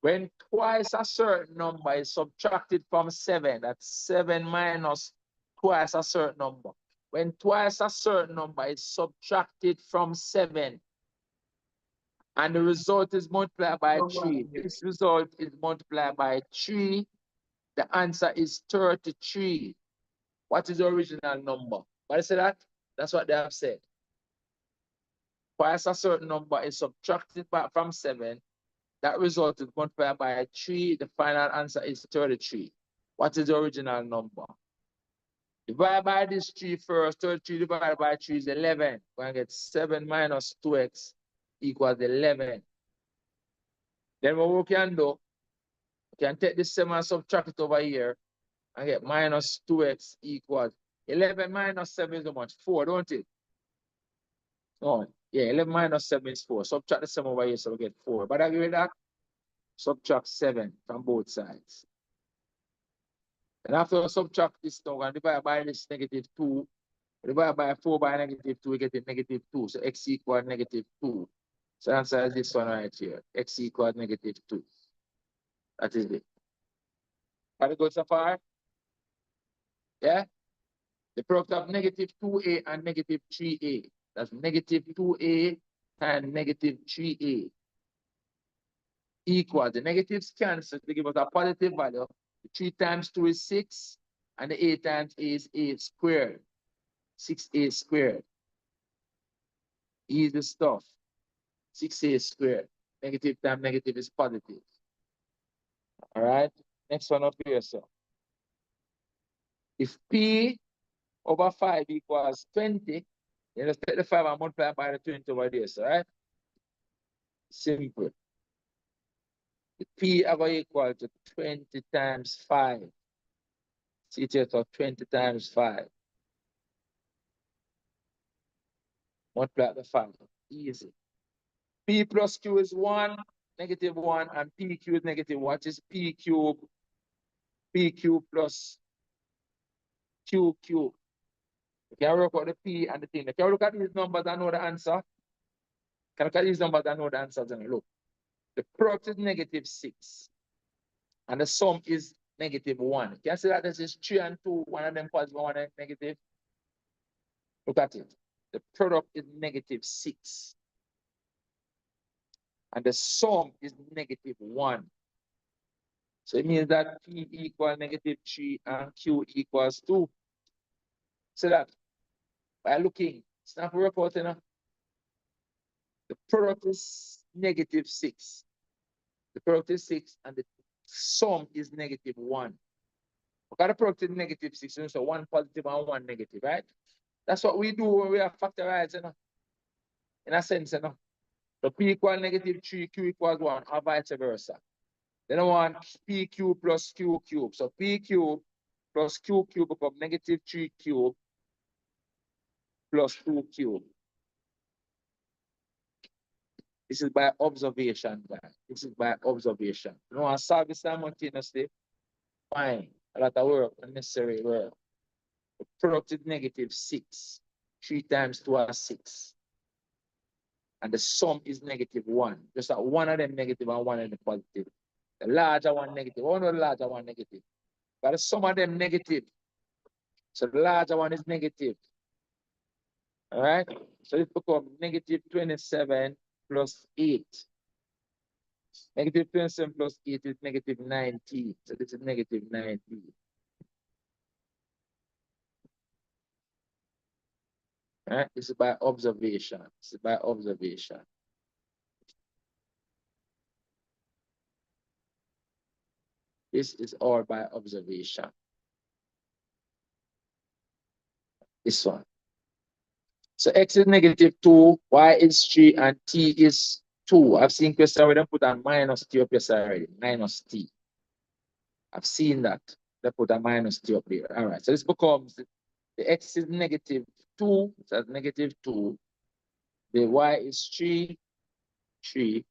When twice a certain number is subtracted from 7, that's 7 minus twice a certain number. When twice a certain number is subtracted from 7, and the result is multiplied by 3, this result is multiplied by 3, the answer is 33. What is the original number? What is that? That's what they have said. Twice a certain number is subtracted from 7, that result is multiplied by 3, the final answer is 33. What is the original number? Divide by this 3 first. 33 divided by 3 is 11. We're going to get 7 minus 2x equals 11. Then what we can do, we can take this 7 and subtract it over here and get minus 2x equals 11 minus 7 is how much? 4, don't it? Oh, yeah, 11 minus 7 is 4. Subtract the 7 over here so we get 4. But I agree with that? Subtract 7 from both sides. And after we subtract this, now we're going to divide by this negative 2. Divide by 4 by negative 2, we get a negative 2. So x equals negative 2. So the answer is this one right here. X equals negative 2. That is it. Are you good so far? Yeah? The product of negative 2a and negative 3a. That's negative 2a and negative 3a. Equal. The negatives cancel to give us a positive value. 3 times 2 is 6, and the 8 times a is 8 squared. 6a squared. Easy stuff. 6a squared. Negative times negative is positive. All right. Next one up here, so. If p over 5 equals 20, then just take the 5 and multiply by the 20 over there, so, right? Simple. The p are going to equal to 20 times 5. See it here, so 20 times 5. Multiply the 5. Easy. P plus q is 1, negative 1, and pq is negative. What is p cube? Pq plus q cube. You can work out the p and the thing. You can look at these numbers and know the answer. Can look at these numbers and know the answers and look. The product is negative 6. And the sum is negative 1. You can see that this is 3 and 2, one of them positive, one of them negative. Look at it. The product is negative 6. And the sum is negative 1. So it means that P equals negative 3 and Q equals 2. So that by looking, it's not work out enough. The product is negative 6. The product is 6 and the sum is negative 1. Because the product is negative 6, so 1 positive and 1 negative, right? That's what we do when we are factorized, in a sense, So P equals negative 3, Q equals 1, or vice versa. Then I want P cube plus Q cube. So P cube plus Q cube become negative 3 cube plus 2 cube. This is by observation, guys. This is by observation. You know, I solve this simultaneously. Fine. A lot of work, unnecessary work. The product is negative 6. 3 times 2 is 6. And the sum is negative 1. Just that one of them negative and one of them positive. The larger one negative. Oh no, the larger one negative. But the sum of them negative. So the larger one is negative. All right? So it becomes negative 27 plus 8. Negative 27 plus 8 is negative 19. So this is negative 19. Right? This is by observation. This is by observation. This is all by observation. This one. So x is -2, y is 3, and t is 2. I've seen question where they put a minus t up here already. Minus t. I've seen that. They put a minus t up there. All right. So this becomes the x is -2. So that's -2. The y is 3, 3.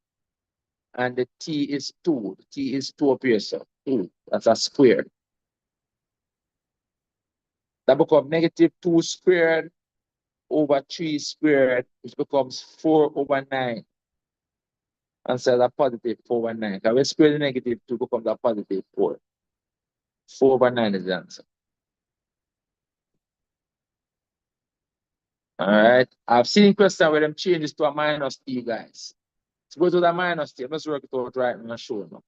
And the t is 2. The t is 2 up here. So 2. That's a square. That becomes -2 squared over 3 squared, which becomes 4/9. And so that's positive 4/9. Because we square the -2 becomes a positive 4. 4/9 is the answer. All right. I've seen question where them change this to a minus t, guys. To go to the minus t, let's work it out right now. Show them.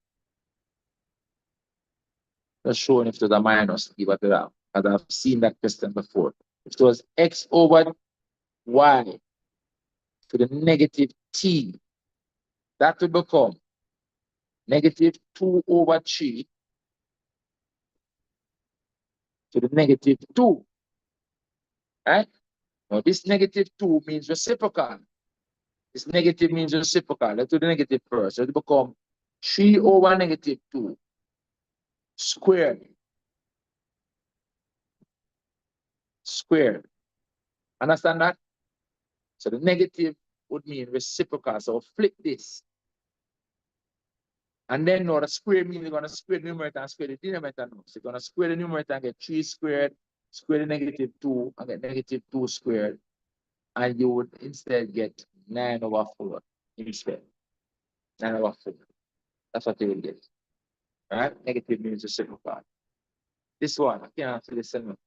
Let's show if to the minus t, but because I've seen that question before. If it was x over y to the -t, that will become -2/3 to the -2. Right? Now this -2 means reciprocal. This negative means reciprocal. Let's do the negative first. So it become 3/2 squared. Squared. Understand that? So the negative would mean reciprocal. So flip this. And then now the square means you're going to square the numerator and square the denominator now. So you're going to square the numerator and get 3 squared, square the -2 and get -2 squared. And you would instead get 9/4 instead. 9/4. That's what you will get. All right? Negative means reciprocal. This one, I can't answer this anymore.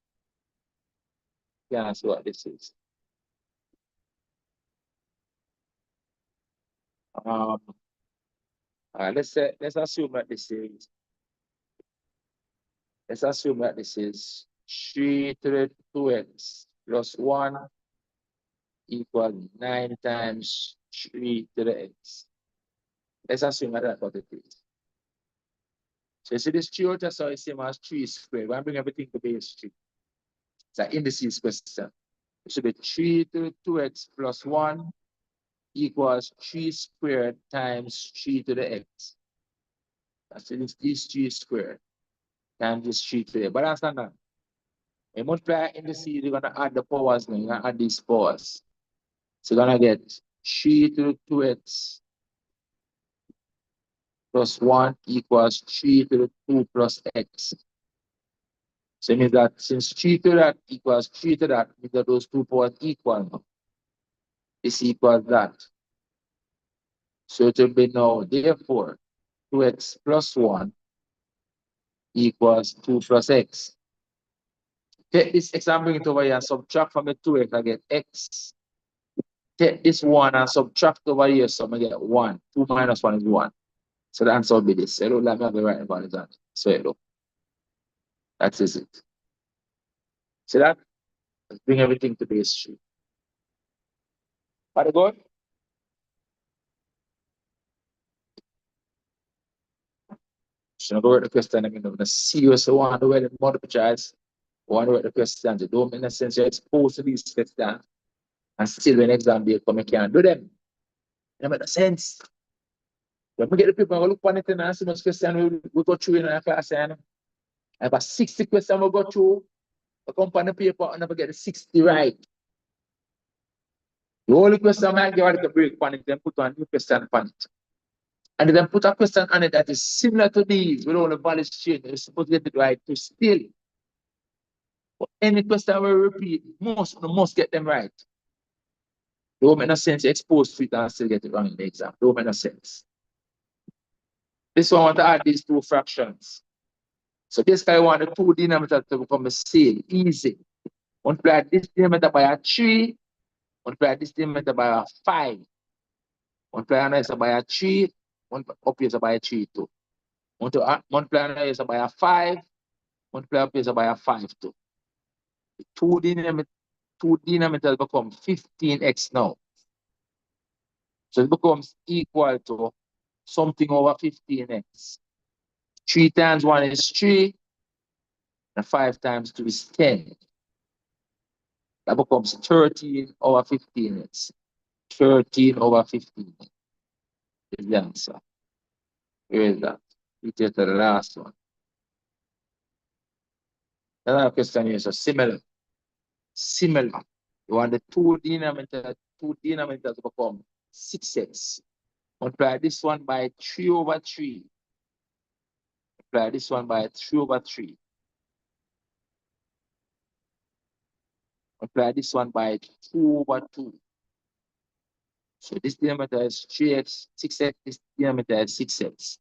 I can't answer what this is. All right, let's assume that this is. Let's assume that this is 3 to the 2x plus 1 equals 9 times 3 to the x. Let's assume that that's what it is. So you see this 3 out, so it's same as 3 squared. We're bring everything to base 3. It's an indices question. It should be 3 to the 2x plus 1 equals 3 squared times 3 to the x. That's this 3 squared times this 3 to the x. But understand that. When you multiply indices, you're going to add the powers now. You're going to add these powers. So you're going to get 3 to the 2x plus 1 equals 3 to the 2 plus x. So it means that since 3 to that equals 3 to that, means that those two powers equal. This equals that. So it will be now, therefore, 2x plus 1 equals 2 plus x. Take this x and bring it over here and subtract from the 2x, I get x. Take this 1 and subtract over here, so I get 1. 2 minus 1 is 1. So the answer will be this. So let me have the right about that. So look. That is it. See that? Let's bring everything to base 3. Are you good? So I'm going to the question. I'm going to see you. So I want to the multiple choice. I want to write the questions. You don't, in a sense, you're exposed to these questions. And still, when exam day come, you can't do them. It makes sense. When we get the people, I look on it and ask much question we go through in our class. I have a 60 question we go through. I come on the paper and never get the 60 right. The only question I might get to break on it, then put one new question on it. And then put a question on it that is similar to these with all the values change. You're supposed to get it right to still. But any question we repeat, most get them right. Don't make no sense you expose to it and still get it wrong in the exam. Don't make no sense. This one I want to add these two fractions. So this guy want the two denominators to become the same. Easy. Multiply this denominator by a 3. Multiply this denominator by a 5. Multiply another by a 3. Up here by a 3 too. Multiply another by a 5. Multiply up here by a 5 too. The two denominators two denominators become 15x now. So it becomes equal to something over 15x. 3 times 1 is 3, and 5 times 2 is 10. That becomes 13 over 15x. 13 over 15 is the answer. Where is that? We get to the last one. Another question here, so similar. Similar. You want the two denominators to become 6x. Multiply this one by 3 over 3. Multiply this one by 3 over 3. Multiply this one by 2 over 2. So this denominator is 3x, 6x, this denominator is 6x.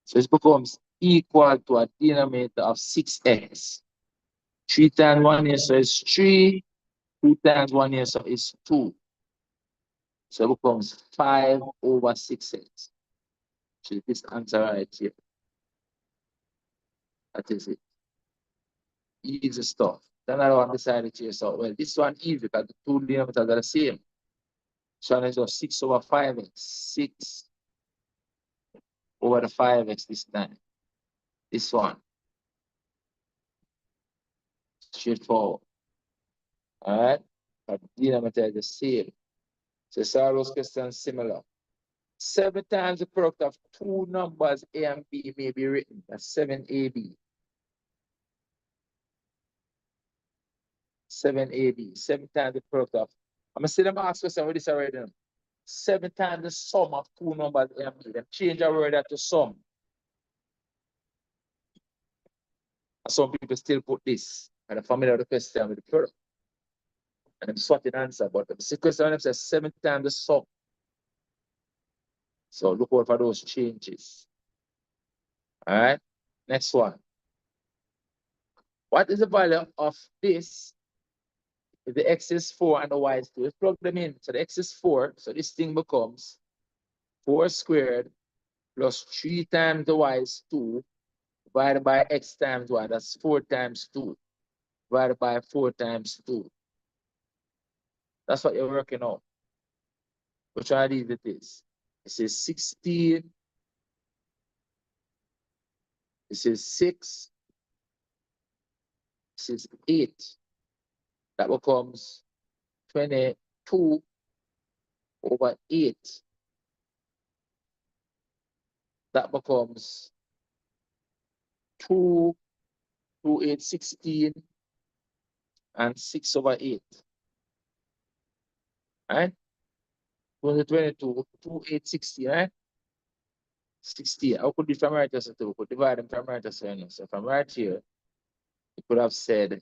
So it becomes equal to a denominator of 6x. 3 times 1 here so is 3, 2 times 1 here so is 2. So it becomes 5 over 6x. So this answer right here. That is it. Easy stuff. Then I want to decide here. So, well, this one easy because the two denominators are the same. So I just 6 over 5x. 6 over the 5x this time. This one. Straightforward. All right? But the denominator is the same. So all those questions similar. 7 times the product of two numbers A and B may be written. That's 7AB. 7AB. 7 times the product of. I'm going to see them ask question with this already. 7 times the sum of two numbers A and B. Then change a word to sum. Some people still put this. And I'm familiar with the question with the product. And I'm sorting answer. But the question says 7 times the sum. So look out for those changes. All right. Next one. What is the value of this if the x is 4 and the y is 2? Let's plug them in. So the x is 4. So this thing becomes 4 squared plus 3 times the y is 2 divided by x times y. That's 4 times 2 divided by 4 times 2. That's what you're working on. Which one of these it is? This is 16. This is 6. This is 8. That becomes 22 over 8. That becomes 2, 2, 8, 16, and 6 over 8. Right? 22, 2, 8, 60, right? 60. I could be from right here, so we could divide them from right here. So from right here, you could have said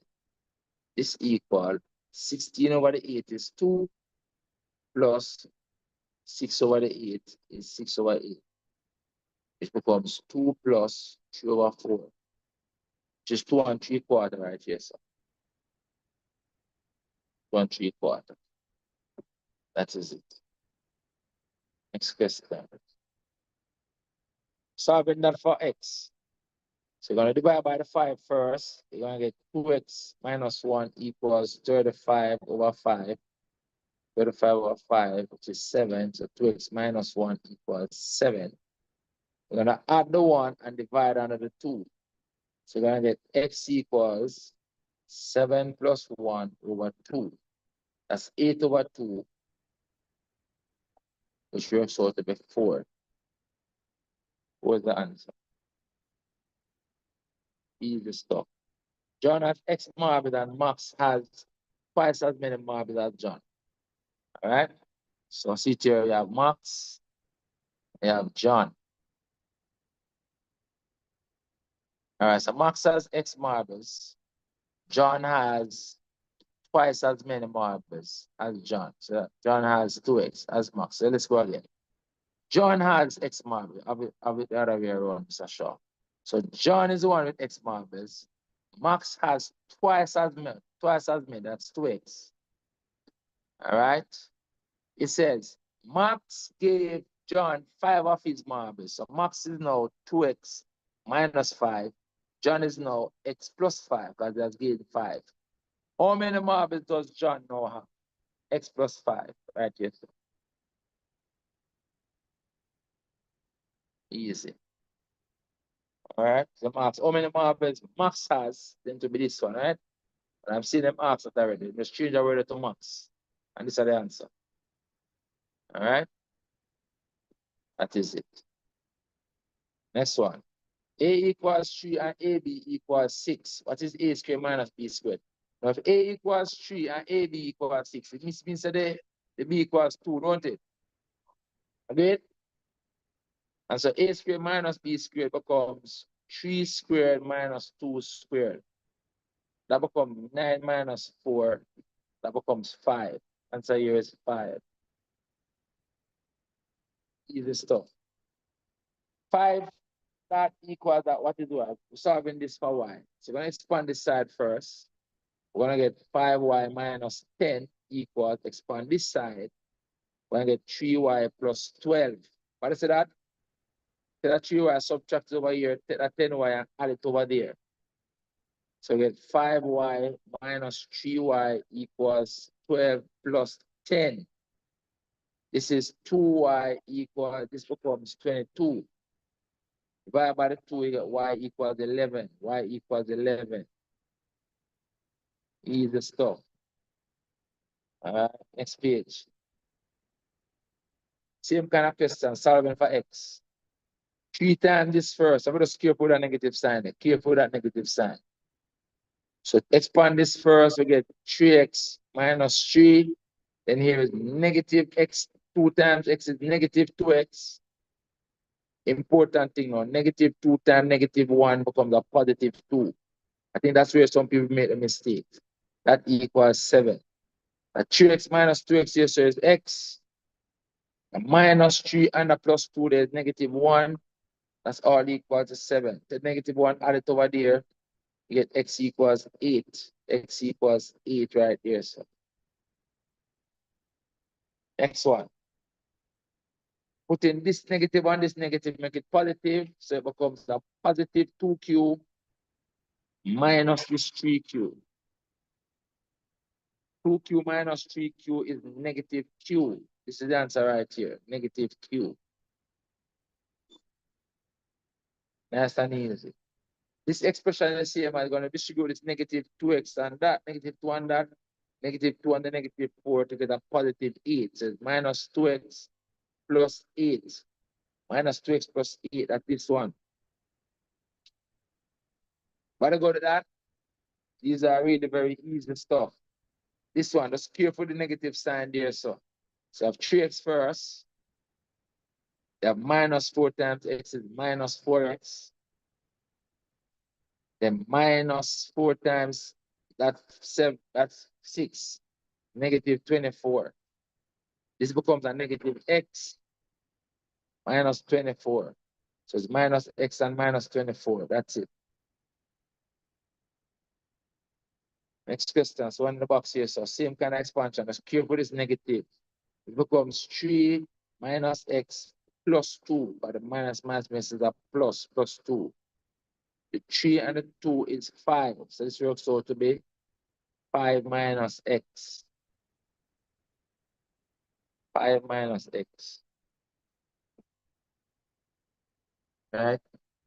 this equal 16 over the 8 is 2 plus 6 over the 8 is 6 over 8. It becomes 2 plus 3 over 4. Which is 2 and 3/4 right here, so 2 and 3/4. That is it. Next question. Solving that for x. So you're going to divide by the 5 first. You're going to get 2x minus 1 equals 35 over 5. 35 over 5, which is 7. So 2x minus 1 equals 7. We're going to add the 1 and divide under the 2. So you're going to get x equals 7 plus 1 over 2. That's 8 over 2, which works out to be 4. What's the answer? Easy stuff. John has X marbles and Max has twice as many marbles as John. All right? So see here, you have Max, you have John. All right, so Max has X marbles. John has twice as many marbles as John. So John has 2x as Max. So let's go again. John has X marbles. I'll be the other way around, Mr. Shaw. So John is the one with X marbles. Max has twice as many. That's 2x. All right. It says Max gave John 5 of his marbles. So Max is now 2x minus 5. John is now x plus 5 because he has gained 5. How many marbles does John now have? X plus 5, right here. Easy. All right, so Max, how many marbles Max has, then to be this one, right? And I've seen them ask that already. Just change the word to Max. And this is the answer. All right, that is it. Next one. A equals 3 and AB equals 6. What is A squared minus B squared? Now, if A equals 3 and AB equals 6, it means that the B equals 2, don't it? Agreed? And so A squared minus B squared becomes 3 squared minus 2 squared. That becomes 9 minus 4. That becomes 5. Answer here is 5. Easy stuff. 5 that equals that. What is what? We're solving this for y. So we're going to expand this side first. We're going to get 5y minus 10 equals, expand this side. We're going to get 3y plus 12. What is that? Take that 3y, subtract it over here, take that 10y and add it over there. So we get 5y minus 3y equals 12 plus 10. This is 2y equals, this becomes 22. Divided by the 2, you get y equals 11. Y equals 11. Easy stuff. Next page. Same kind of question, solving for x. 3 times this first. I'm going to careful with that negative sign. Careful with that negative sign. So expand this first, we get 3x minus 3. Then here is negative x. 2 times x is negative 2x. Important thing now, negative 2 times negative 1 becomes a positive 2. I think that's where some people make a mistake. That equals 7. 3x minus 2x here, so is x. A minus 3 and a plus 2, there's negative 1. That's all equals to 7. The negative 1, add it over there. You get x equals 8. X equals 8 right there. So next one. Put in this negative and this negative, make it positive. So it becomes a positive 2q minus this 3q. 2q minus 3q is negative q. This is the answer right here, negative q. Nice and easy. This expression is the same. I'm going to distribute this negative 2x and that, negative 2 and that, negative 2 and the negative 4 to get a positive 8. So it's minus 2x plus 8. Minus 2x plus 8 at this one. But I go to that. These are really very easy stuff. This one, just care for the negative sign there. So I have 3x first. You have minus 4 times x is minus 4x. Then minus 4 times that's 7, that's 6. Negative 24. This becomes a negative x minus 24. So it's minus x and minus 24. That's it. Next question. So in the box here, so same kind of expansion. Just careful this negative. It becomes 3 minus x plus 2. But the minus is a plus 2. The 3 and the 2 is 5. So this works out to be 5 minus x. 5 minus x. Right?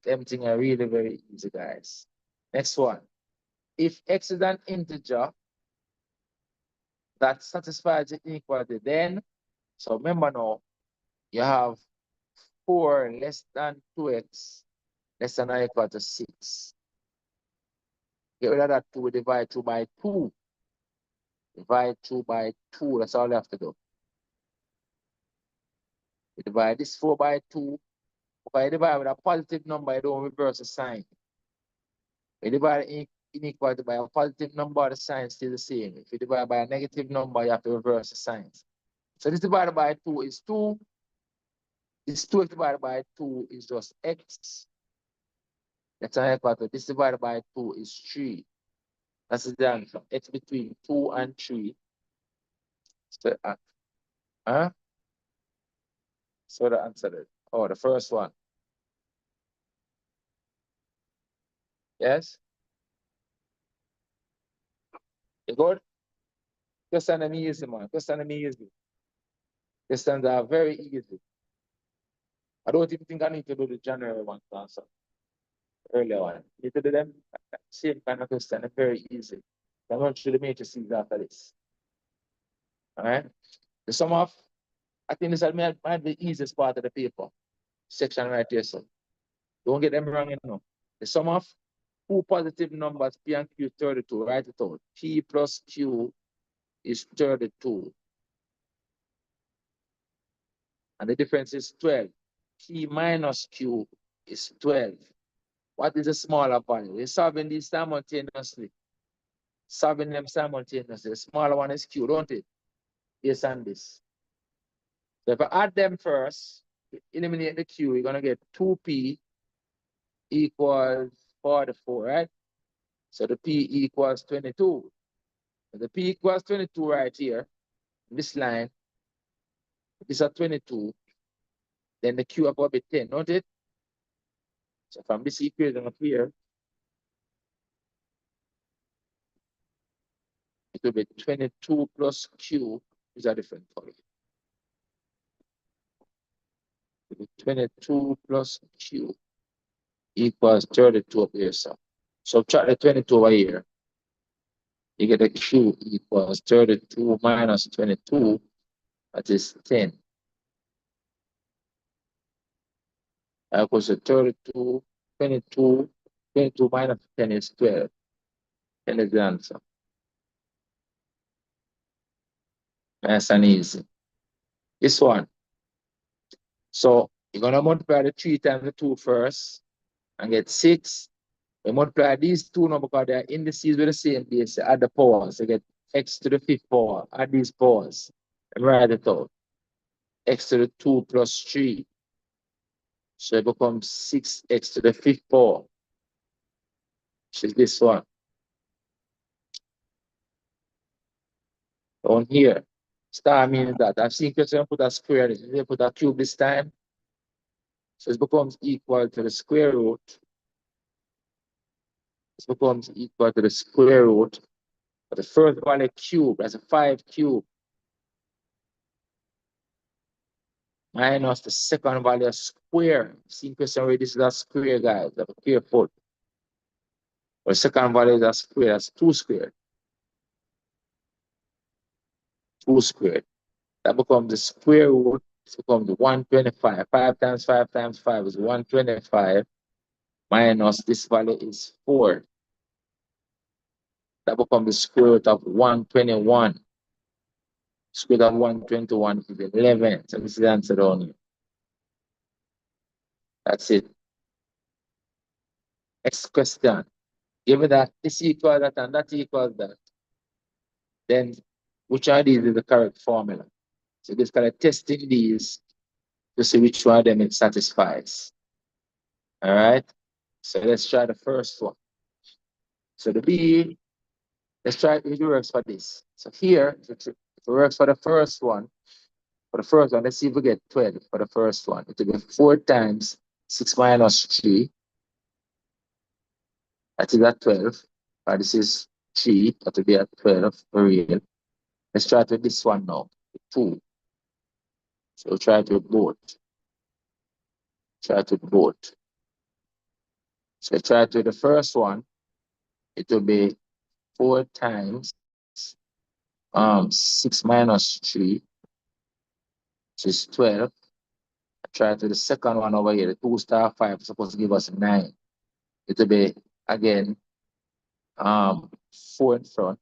Everything are really very easy, guys. Next one. If x is an integer that satisfies the inequality, then, so remember now, you have 4 less than 2x less than or equal to 6. Get rid of that 2, divide 2 by 2. Divide 2 by 2, that's all you have to do. You divide this 4 by 2. If I divide with a positive number, you don't reverse the sign. You divide inequality by a positive number, the sign is still the same. If you divide by a negative number, you have to reverse the signs. So this divided by 2 is 2. This 2 divided by 2 is just x. That's an equal to this divided by 2 is 3. That's the answer. X between 2 and 3. So, so the answer is, oh, the first one. Yes? You good? Question them easy, man. Question them easy. Questions are very easy. I don't even think I need to do the January one answer. Earlier one. You need to do them. Same kind of question. They're very easy. I'm going through the matrices after this. Alright? The sum of, I think this might be the easiest part of the paper. Section right here, so. Don't get them wrong, you know. The sum of two positive numbers, P and Q 32. Write it out. P plus Q is 32. And the difference is 12. P minus Q is 12. What is the smaller value? We're solving these simultaneously. Solving them simultaneously. The smaller one is Q, don't it? Based on this. So if I add them first, eliminate the Q, you're going to get 2P equals 44, right? So the P equals 22. So the P equals 22 right here. This line, this is 22. Then the Q above it 10, don't it? So from this equation up here, it will be 22 plus Q is a different color. It will be 22 plus Q equals 32 up here, so. Subtract the 22 over here. You get a Q equals 32 minus 22, that is 10. That equals to 32, 22, 22 minus 10 is 12. 10 is the answer. Nice and easy. This one. So you're going to multiply the 3 times the 2 first and get 6. You multiply these two numbers because they are indices with the same base. Add the powers. You get x to the 5th power. Add these powers and write it out. X to the 2 plus 3. So it becomes 6x to the 5th power, which is this one. Down here. Star means that. I've seen question put a square. They put a cube this time. So it becomes equal to the square root. This becomes equal to the square root of the first value cube. That's a 5 cube. Minus the second value square. See question where this is a square, guys. Be careful. The second value is a square. That's 2 squared. 2 squared. That becomes the square root. This becomes 125. 5 times 5 times 5 is 125. Minus this value is 4. That becomes the square root of 121. Square root of 121 is 11. So this is the answer down here. That's it. Next question. Given that this equals that and that equals that, then which of these is the correct formula? So just kind of testing these to see which one of them it satisfies. All right. So let's try the first one. So the B, let's try it works for this. So here, if it works for the first one, let's see if we get 12 for the first one. It will be 4 times 6 minus 3. That is at 12. This is 3. That will be at 12 for real. Let's try it with this one now. 2. So we'll try it with both. Try it with both. So try it with the first one. It will be 4 times 6 minus 3, which is 12. Try to the second one over here, the 2 star 5 is supposed to give us 9. It will be again 4 in front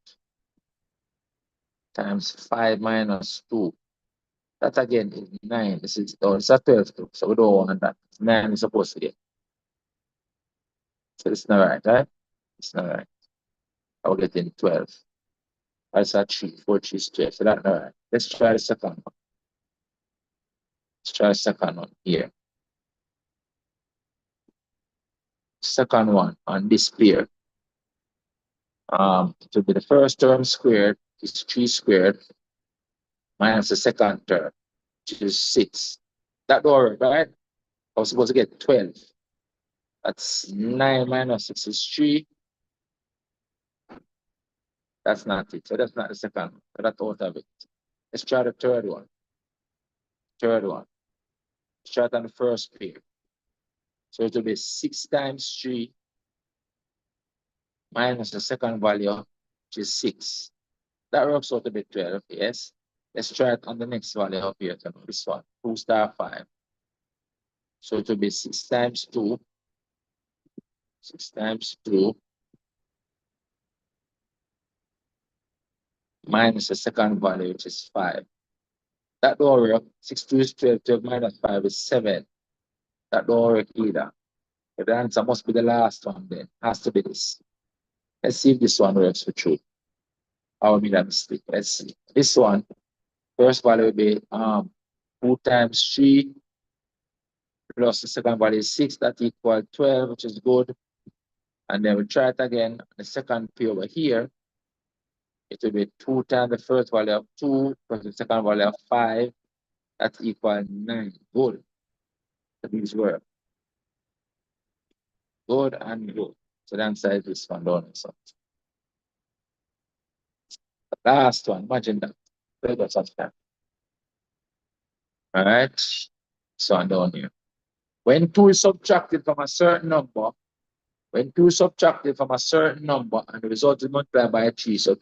times 5 minus 2. That again is 9. This is it's a 12 too, so we don't want that. 9 is supposed to get. So it's not right, right? It's not right. I will get in 12. That's a 3, 4, 3 is 12. So that's not right. Let's try the second one. Let's try the second one here. Second one on this pair. It will be the first term squared is 3 squared minus the second term, which is 6. That don't work, right? I was supposed to get 12. That's 9 minus 6 is 3. That's not it. So that's not the second one. So that's out of it. Let's try the third one. Third one. Let's try it on the first pair. So it will be 6 times 3 minus the second value, which is 6. That works out to be 12, yes. Let's try it on the next value up here, this one, 2 star 5. So it will be 6 times 2. 6 times 2 minus the second value, which is 5. That don't work. 6 2 is 12, 12 minus 5 is 7. That don't work either. But the answer must be the last one then. Has to be this. Let's see if this one works for true. I will make that mistake. Let's see. This one, first value will be 2 times 3 plus the second value is 6. That equals 12, which is good. And then we try it again. The second pair over here, it will be 2 times the first value of 2 plus the second value of 5. That equals 9. Good. So these work. Good and good. So the answer is this one, don't it? So the last one, imagine that. Very such time. All right. So I'm down here. When 2 is subtracted from a certain number, when 2 is subtracted from a certain number and the result is multiplied by 3, so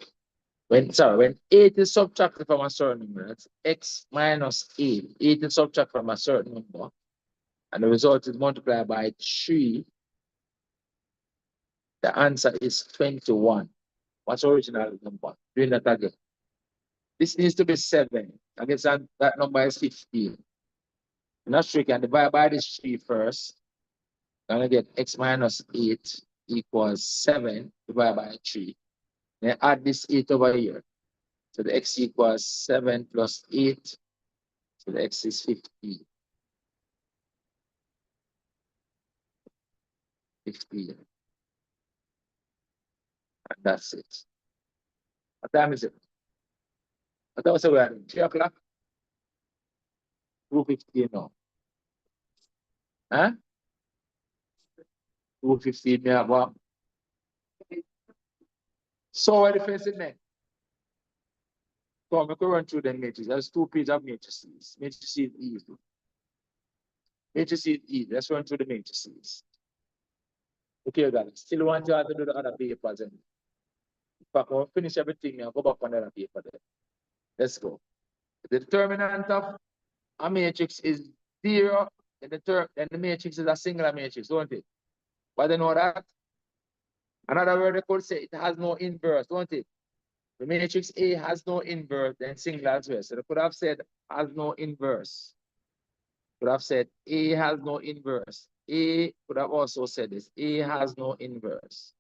when 8 is subtracted from a certain number, that's x minus 8. 8 is subtracted from a certain number and the result is multiplied by 3. The answer is 21. What's the original number? Doing that again. This needs to be 7. I guess that number is 15. Not sure you can divide by this 3 first. I'm going to get x minus 8 equals 7 divided by 3. Then add this 8 over here. So the x equals 7 plus 8. So the x is 15. 15. And that's it. What time is it? What time was it? We are 3 o'clock? 2:15 now. Huh? 2:15 now. Well, so what the first thing? So I'm going to run through the matrices. There's 2 pages of matrices. Matrices is easy. Matrices is easy. Let's run through the matrices. Okay, guys. Still want you all to do the other papers. And if I can finish everything, I'll go back on the other paper there. Let's go. The determinant of a matrix is 0, and the matrix is a singular matrix, don't it? But you know that? Another word they could say it has no inverse, don't it? The matrix A has no inverse, then singular as well. So they could have said has no inverse. Could have said A has no inverse. A could have also said this. A has no inverse.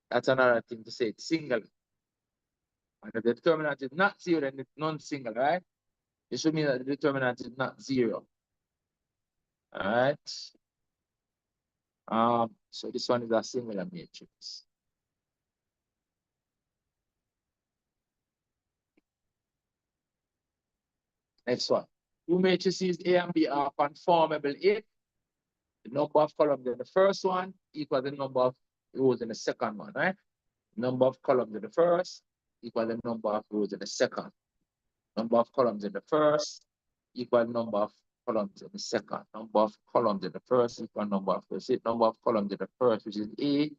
That's another thing to say. It's single. And the determinant is not 0, then it's non-single, right? It should mean that the determinant is not 0. All right. So this one is a singular matrix. Next one. 2 matrices A and B are conformable if the number of columns in the first one equals the number of rows in the second one, right? Number of columns in the first equals the number of rows in the second. Number of columns in the first equal number of columns in the second. Number of columns in the first equal number of rows. Number of columns in the first, which is A,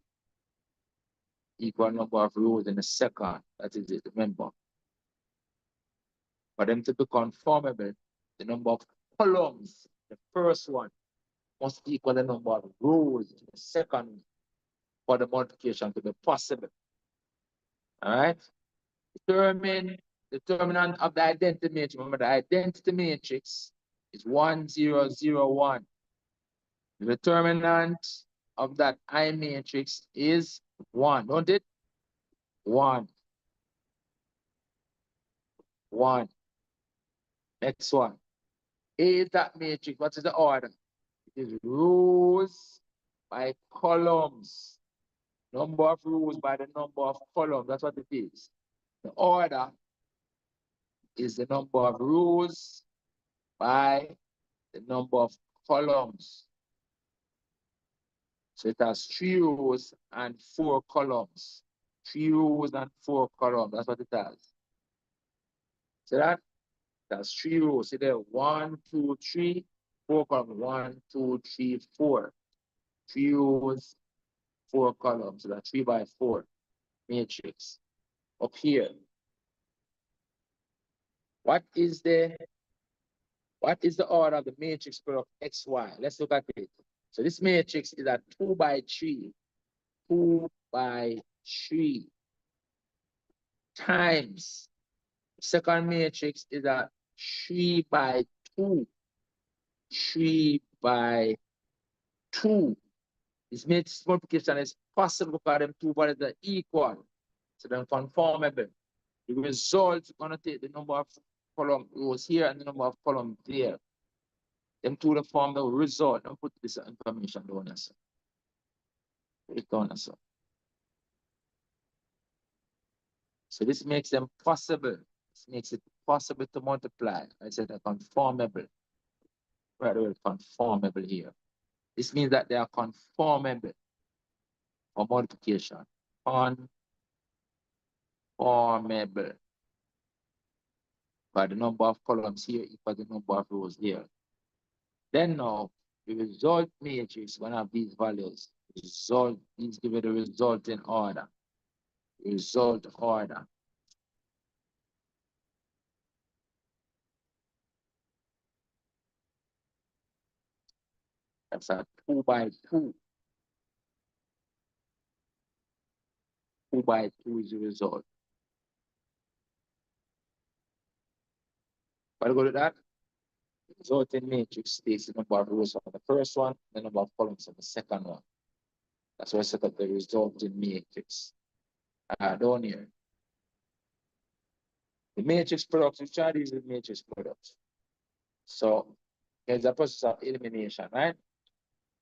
equal number of rows in the second. That is it, remember. For them to be conformable, the number of columns, the first one, must equal the number of rows in the second one for the multiplication to be possible. All right? Determinant of the identity matrix. Remember, the identity matrix is 1, 0, 0, 1. The determinant of that I matrix is 1, don't it? 1. 1. Next one. A is that matrix. What is the order? It is rows by columns. Number of rows by the number of columns. That's what it is. The order is the number of rows by the number of columns. So it has 3 rows and 4 columns. 3 rows and 4 columns. That's what it has. See that? That's 3 rows. See there? 1, 2, 3, 4 columns. 1, 2, 3, 4. 3 rows, 4 columns. So that's 3 by 4 matrix. Up here. What is the order of the matrix product XY? Let's look at it. So this matrix is a 2 by 3. 2 by 3 times. Second matrix is a 3 by 2. 3 by 2. This matrix multiplication is possible because them two values are equal. So they're conformable. The result is going to take the number of column rows here and the number of columns there. Them two to form the result. Don't put this information down here. Put it down here. So this makes them possible. This makes it possible to multiply. I said they're conformable. Right, the word conformable here. This means that they are conformable for multiplication. Conformable. By the number of columns here equal the number of rows here. Then now, the result matrix is going to have these values. Result needs to give it the result in order. Result order. That's a 2 by 2. 2 by 2 is the result. But go to that. The resulting matrix takes the number of rows on the first one, the number of columns on the second one. That's why I set up the resulting matrix. Down here. The matrix products, we try to use the matrix products. So there's a process of elimination, right?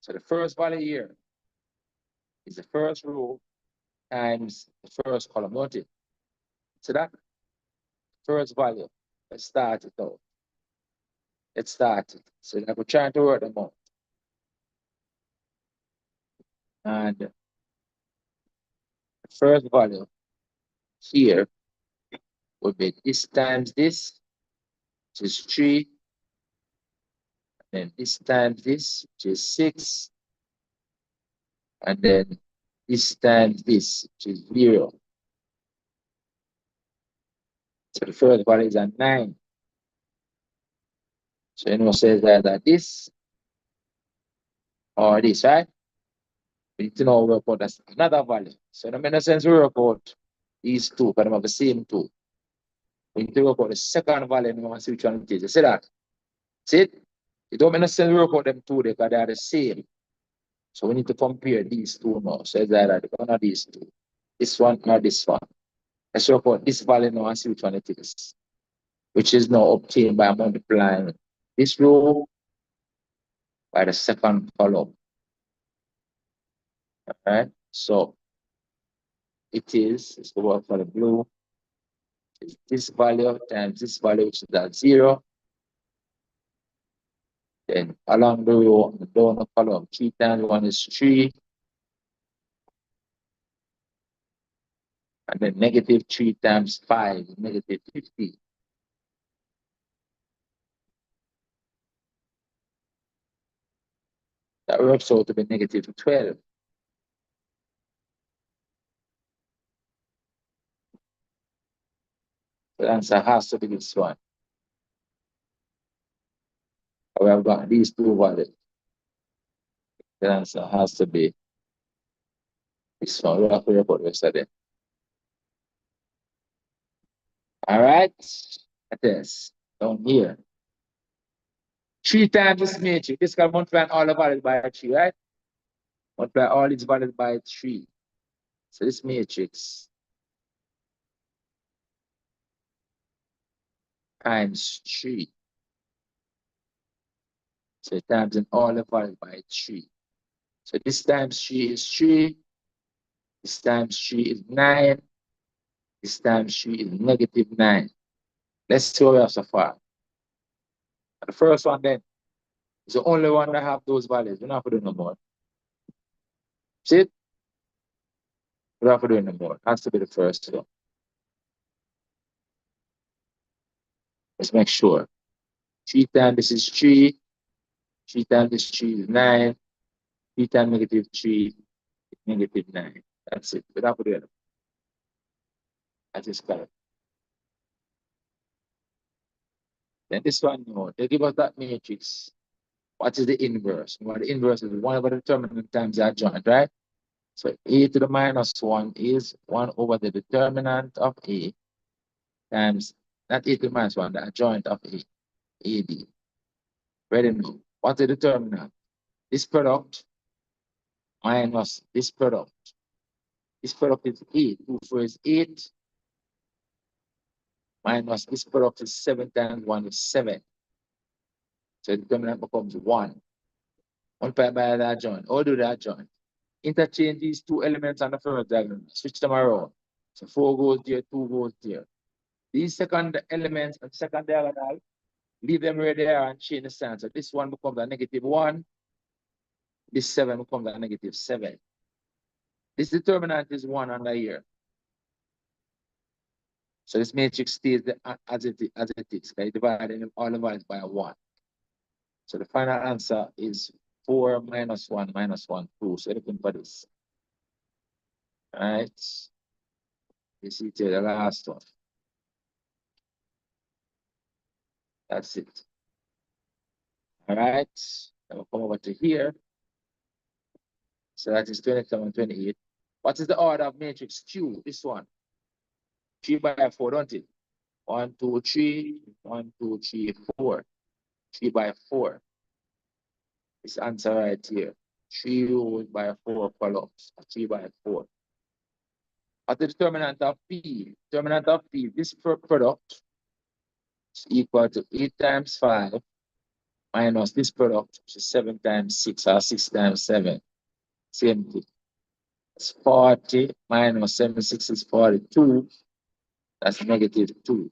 So the first value here is the first row times the first column, don't it? So that first value, let's start it out. Let's start it. So like we're trying to work them out. And the first value here would be this times this, which is 3. And then this times this, which is 6. And then this times this, which is 0. So the first value is a 9. So you know says that this or this, right? We need to know work out that's another value. So it makes sense we work out these two, but they have the same two. We need to work out the second value and we want to see which one it is. You see that? See it? It don't make sense we work out them two because they are the same. So we need to compare these two now. So it's either one of these two. This one or this one. Let's work out this value now and see which one it is. Which is now obtained by multiplying this row by the second column. Alright, so it is, let's go out for the blue. It's this value times this value, which is at 0. Then along the row, the down the column, 3 times 1 is 3. And then negative 3 times 5 is negative 50. That works out to be negative 12. The answer has to be this one. We have got these two values. The answer has to be this one. We have to report the rest of them. All right, this down here. 3 times this matrix. This can multiply all the values by 3, right? Multiply all these values by 3. So this matrix times 3. So it times in all the values by 3. So this times 3 is 3. This times 3 is 9. This times 3 is negative 9. Let's see what we have so far. The first one then is the only one that have those values. We're not putting no more. See it? We don't have to do it anymore. Has to be the first one. Let's make sure. 3 times this is 3. 3 times this 3 is 9. 3 times negative 3 is negative 9. That's it. We don't have to do it anymore. That is correct. Then this one, no. They give us that matrix. What is the inverse? Well, the inverse is 1 over the determinant times the adjoint, right? So a to the minus 1 is 1 over the determinant of a times, not a to the minus 1, the adjoint of a, ad. Ready now. What's the determinant? This product minus this product. This product is 8. 2 4 is 8. Minus this product is 7 times 1 is 7. So the determinant becomes 1. Multiplied by the adjoint. Or do the adjoint. Interchange these two elements on the first diagonal. Switch them around. So 4 goes there, 2 goes there. These second elements and second diagonal, leave them where they are and change the sign. So this one becomes a negative 1. This 7 becomes a negative 7. This determinant is 1 under here. So this matrix stays as it is. Okay? Dividing all the values by 1. So the final answer is 4 minus 1 minus 1, 2. So looking for this. All right. This is the last one. That's it. All right. Then we'll come over to here. So that is 27, 28. What is the order of matrix Q? This one. 3 by 4, don't it? 1, 2, 3, 1, 2, 3, 4. 3 by 4. This answer right here. 3 rows by 4 columns. 3 by 4. At the determinant of P, determinant of P, this product is equal to 8 times 5 minus this product, which is 7 times 6 or 6 times 7. Same thing. It's 40 minus 7, 6 is 42. That's negative 2.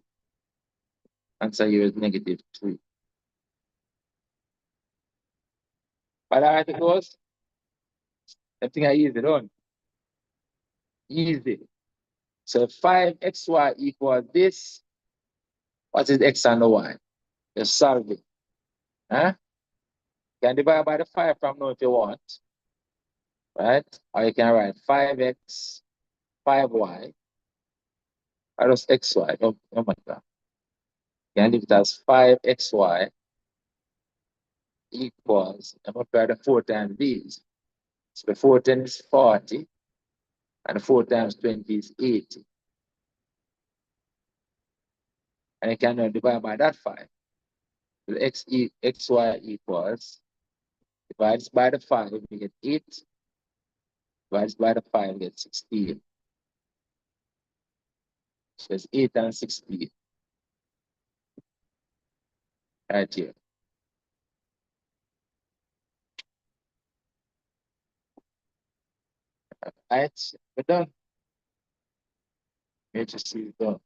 Answer here is negative 3. But all right, it goes. Everything I easy, don't? Easy. So 5xy equals this. What is x and the y? Just solve it. Huh? You can divide by the 5 from now if you want. Right? Or you can write 5x, 5y. Or just xy. No matter. You can leave it as 5xy equals, I'm going to try the 4 times these. So the 4 times is 40. And the 4 times 20 is 80. And you can now divide by that 5. So xy equals, divides by the 5, we get 8. Divides by the 5, we get 16. So it's 8 and 16. Right here. Right, we're done. HSC is done.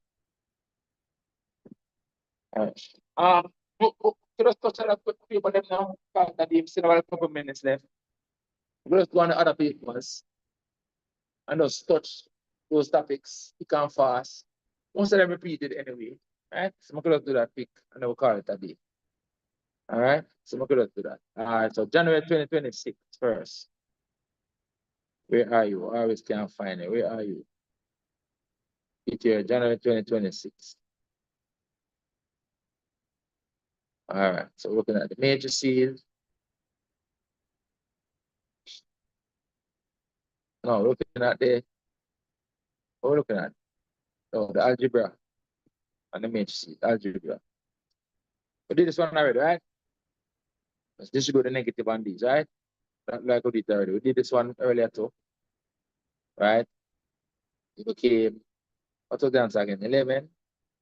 All right. Just touch on a quick paper them now. That we've seen about a couple minutes left. We'll just go on the other papers and just touch those topics. You can fast. Most of them repeated anyway. Right? So I'm gonna do that quick and then we'll call it a day. All right. So I'm gonna do that. All right. So January 2026 first. Where are you? I always can't find it. Where are you? It's here, January 2026. All right. So looking at the matrices. No, looking at the, what we're looking at? Oh, the algebra and the matrices, algebra. We did this one already, right? Let's distribute the negative on these, right? Like we did already. We did this one earlier too, right? It became, what was the answer again? 11.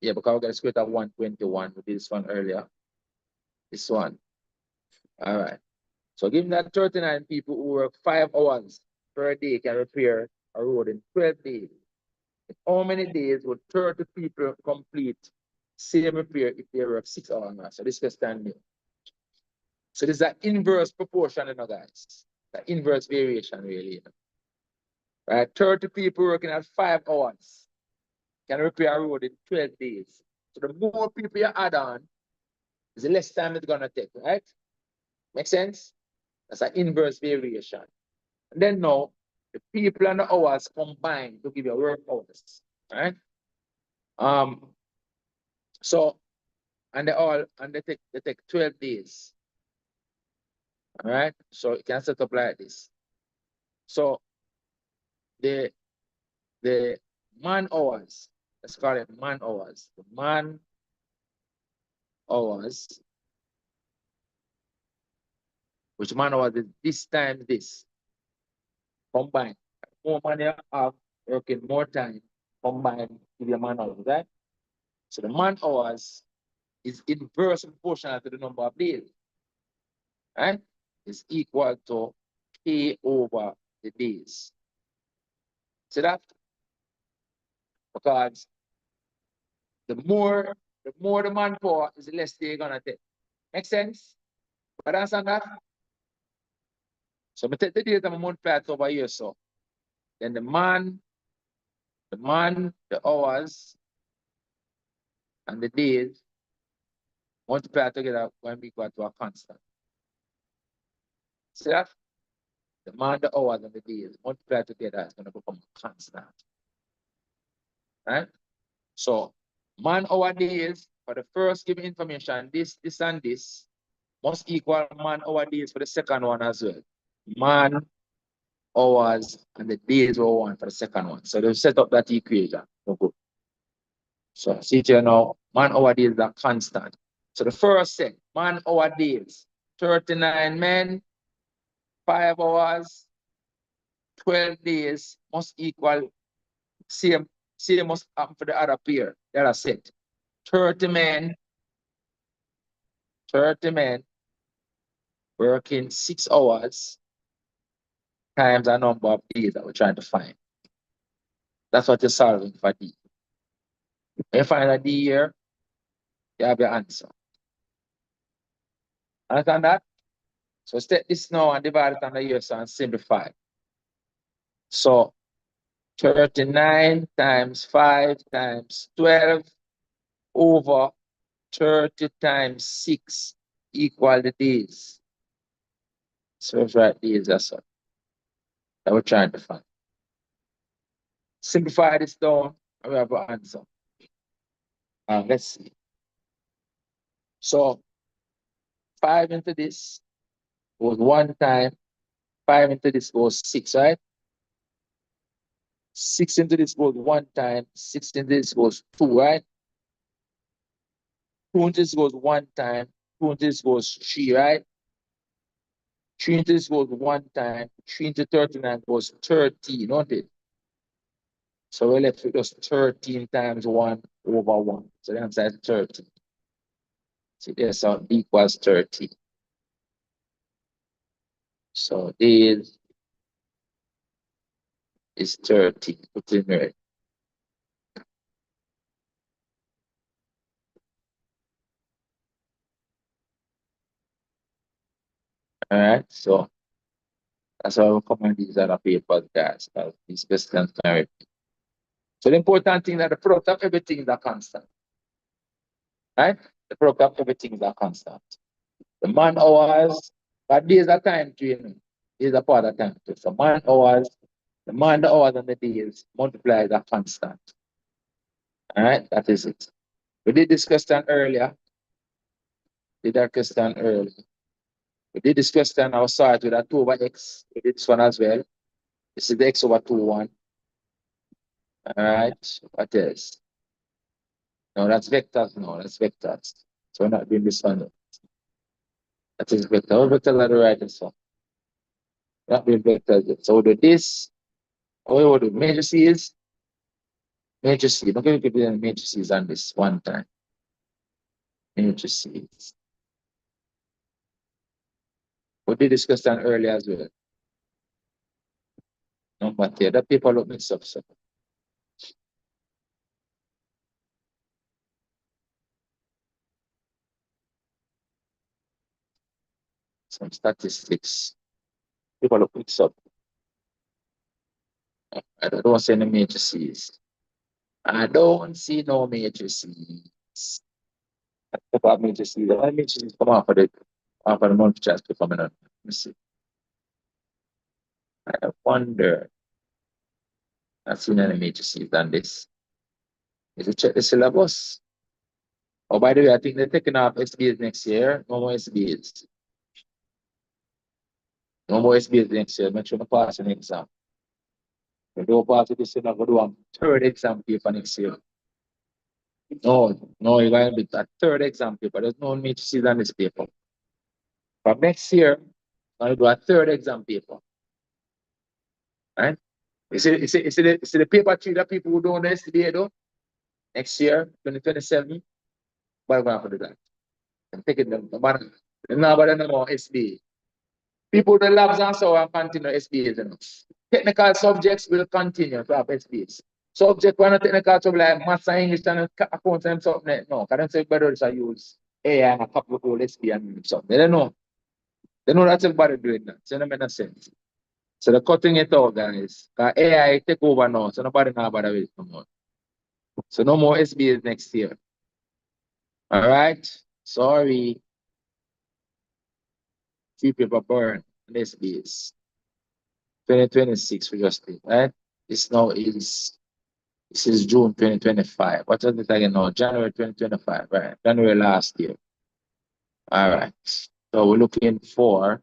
Yeah, because we got a square root of 121. We did this one earlier. This one. All right. So given that 39 people who work 5 hours per day can repair a road in 12 days, in how many days would 30 people complete same repair if they work 6 hours? So this can stand new. So this is an inverse proportion, you know, guys. The inverse variation, really. You know. right? 30 people working at 5 hours can repair a road in 12 days. So the more people you add on, the less time it's gonna take, right? Make sense? That's an inverse variation. And then now, the people and the hours combine to give you work hours, right? So, and they take 12 days. All right. So you can set up like this. So the man hours, let's call it man hours. The man hours, which man hours is this times this combined. More money you have working more time combined with your man hours, right? So the man hours is inverse proportional to the number of days, right? Is equal to K over the days. See that? Because the more the manpower is, the less they're gonna take. Make sense? But understand that? So I take the days and I multiply it over here. So then the hours, and the days multiply together when we go to a constant. See that? The man, the hours, and the days multiply together is gonna become a constant. Right? So man hour days for the first given information, this, and this must equal man hour days for the second one as well. Man hours and the days we want for the second one. So they've set up that equation. Okay. So see here now, man hour days are constant. So the first set, man hour days, 39 men, 5 hours, 12 days must equal same must happen for the other pair. That are set. 30 men working 6 hours times a number of days that we're trying to find. That's what you're solving for D. When you find a D here, you have your answer. Understand that? So take this now and divide it under here so and simplify. So 39 times 5 times 12 over 30 times 6 equal the days. So let's write days as well. That we're trying to find. Simplify this down and we have an answer. Let's see. So 5 into this goes 1 time, 5 into this goes 6, right? 6 into this goes 1 time, 6 into this goes 2, right? 2 into this goes 1 time, 2 into this goes 3, right? 3 into this goes 1 time, 3 into 39 goes 13, don't it? So we're left with just 13 times 1 over 1. So the answer is 13. See there, so equals 30. So this is 30. Put in there. All right, so that's why we come on these other papers, guys. These questions can repeat. So the important thing that the product of everything is a constant. Right? The product of everything is a constant. The man hours, but days are time too, you know. Days are part of time too. So man hours, the hours and the days multiply is a constant. All right, that is it. We did this question earlier. Did that question earlier. We did this question, I saw it with a 2 over x. We did this one as well. This is the x over 2, 1. All right, what else? No, that's vectors. No, that's vectors. So we're not doing this one. That is vector. What vector are the right so? Not doing vectors yet. So we do this. What we will do? Major C's. Major C. Don't give me major C's on this one time. Major C's. We did this question earlier as well. No, but yeah, that people look mixed up. So. Some statistics. People look mixed up. I don't see any matrices. I don't see no matrices. About matrices. Why matrices come off of the month just to come in? Let me see. I wonder. I've seen any matrices than this. If you check the syllabus. Oh, by the way, I think they're taking off SBs next year. No more SBs. No more SBs next year. Make sure you pass an exam. If you don't pass it this year, I'm going to do a third exam paper next year. No, you're going to be a third exam paper. There's no matrices on this paper. But next year, I'm going to do a third exam paper. Right? You see the paper three that people who don't know SBA though? Next year, 2027, what am I going to do that? I'm taking them. Nobody no more SBA. People the labs and so on continue SBAs. You know. Technical subjects will continue to have SBAs. Subject one technical subject like maths and English and accounts and something. No, because say better to use AI and a couple of old SBA and something. They don't know. They know that's everybody doing that. So it makes no sense. So they're cutting it out, guys. Because AI take over now, so nobody know about it no more. So no more SBAs next year. All right? Sorry. Free paper burn on SBAs. 2026 we just did, right? This is June 2025. What is it again now? January 2025, right? January last year. All right. So we're looking for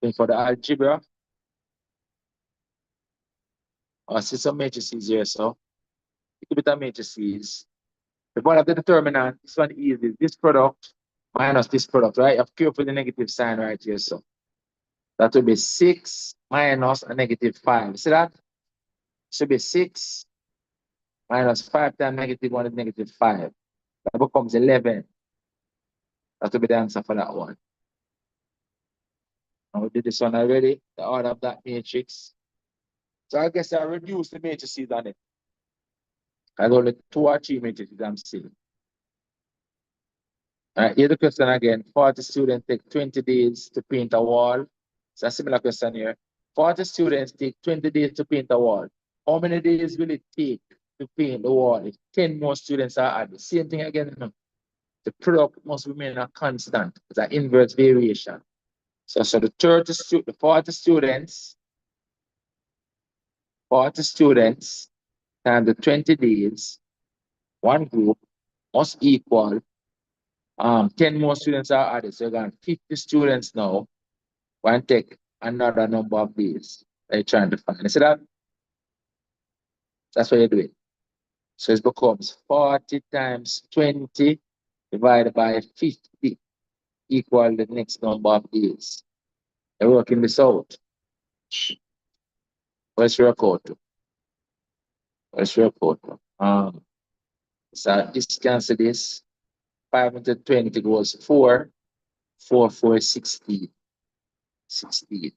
the algebra. I see some matrices here, so a bit of matrices. The one of the determinant, this one easy. This product minus this product, right? You have to care for the negative sign right here, so that will be 6 minus a negative 5. See that? Should be 6 minus 5 times negative 1 is negative 5. That becomes 11. That will be the answer for that one. And we did this one already, the order of that matrix. So I guess I reduced the matrices on it. I got only 2 or 3 matrices I'm seeing. All right, here's the question again. 40 students take 20 days to paint a wall. It's a similar question here. 40 students take 20 days to paint a wall. How many days will it take to paint the wall if 10 more students are added? Same thing again. The product must remain a constant. It's an inverse variation. So the 40 students times the 20 days, one group must equal 10 more students are added. So you're going 50 students now. One take another number of days. They're trying to find. You see that? That's what you're doing. So it becomes 40 times 20 divided by 50 equal the next number of days. They're working this out. Let's record. So this cancel this. 520 goes 4. 4, 4, 16. 16.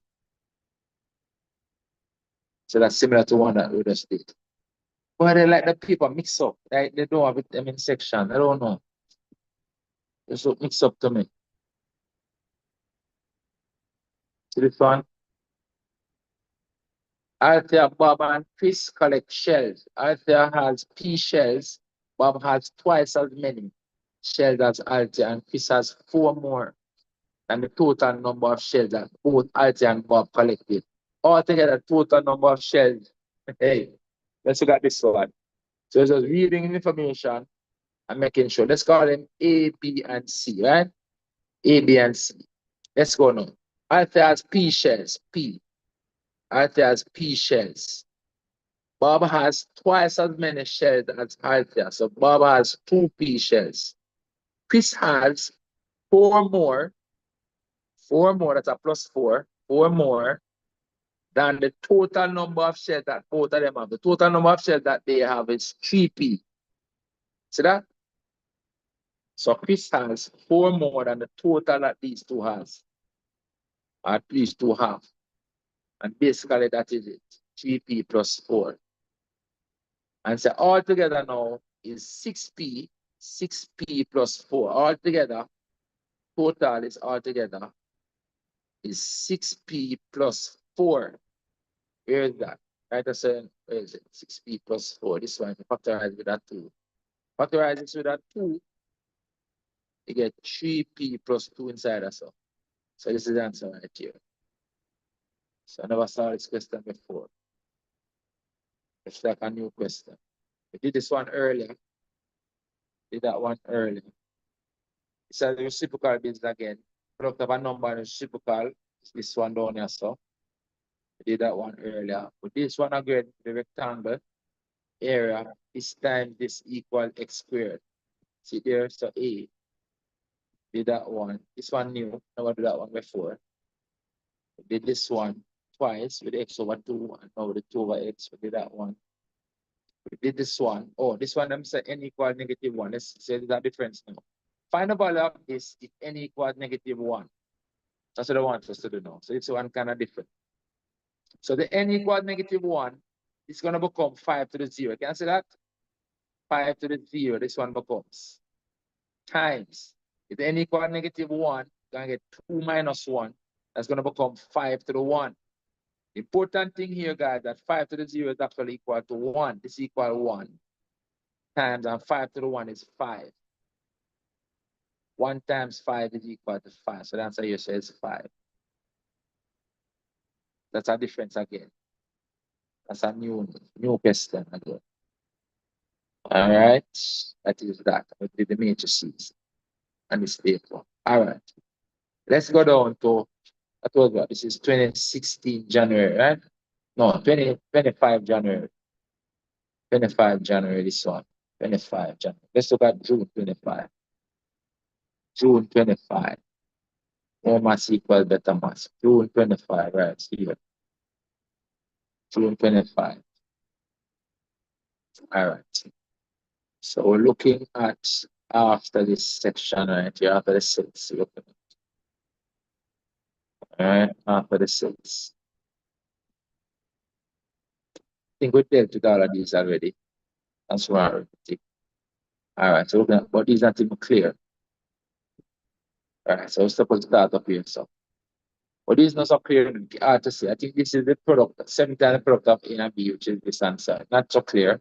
So that's similar to one that we just did. But they like the people mix up. Right? They don't have them in section. I don't know. They so mix up to me. See this one? Althea, Bob, and Chris collect shells. Althea has P shells. Bob has twice as many shells as Althea, and Chris has 4 more than the total number of shells that both Althea and Bob collected. Altogether, total number of shells. Hey, let's look at this one. So it's just reading information and making sure. Let's call them A, B, and C, right? A, B, and C. Let's go now. Althea has P shells. P. Althea has P shells. Bob has twice as many shells as Althea. So Bob has 2 P shells. Chris has 4 more. 4 more, that's a plus 4. 4 more than the total number of shells that both of them have. The total number of shells that they have is 3P. See that? So Chris has 4 more than the total that these two has. Or at least 2 have. And basically that is it. 3P plus 4. And so altogether now is 6P. 6P plus 4. Altogether, total is altogether is 6P plus 4. Where is that? Right, I said, where is it? 6p plus 4. This one, factorize with that 2. Factorize this with that 2, you get 3p plus 2 inside us. So this is the answer right here. So I never saw this question before. It's like a new question. We did this one earlier. Did that one earlier. It's a reciprocal business again. Product of a number and reciprocal. It's this one down here, so. We did that one earlier. But this one again, the rectangle area, this time this equal x squared. See there, so A. Did that one. This one new. Never did that one before. We did this one twice with x over 2, and now with the 2 over x. We did that one. We did this one. Oh, this one, I'm saying n equal negative 1. Let's say there's a difference now. Find the value of this if n equals negative 1. That's what I want us to do now. So it's one kind of different. So the n equals negative 1 is going to become 5 to the 0. Can you see that? 5 to the 0, this one becomes times. If n equals negative 1, you're going to get 2 minus 1. That's going to become 5 to the 1. The important thing here, guys, that 5 to the 0 is actually equal to 1. This equal 1 times, and 5 to the 1 is 5. 1 times 5 is equal to 5. So the answer here says 5. That's a difference again. That's a new question again. All right. That is that. With the matrices and this paper. All right. Let's go down to, I told you, this is 2016 January, right? No, 25 January. 25 January, this one. 25 January. Let's look at June 25. June 25. More mass equal better mass. June 25, right? See here. June 25. All right. So we're looking at after this section right here, after the 6. Looking at, all right, after the 6. I think we dealt with all of these already. That's why I repeat. All right, so looking at, but these are even clear. All right, so we're supposed to start up here. So, but these not so clear to see. I think this is the product, 7 times the product of A and B, which is this answer. Not so clear.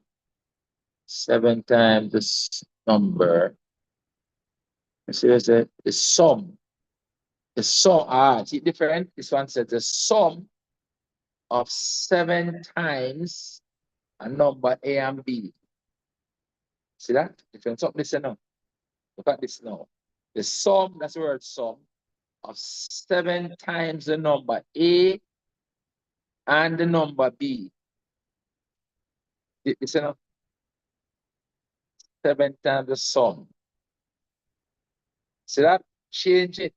7 times this number. So there's the sum. The sum, see different? This one says the sum of 7 times a number A and B. See that? Different. So listen now. Look at this now. The sum, that's the word sum, of 7 times the number A and the number B. Listen now. 7 times the sum. See that? Change it.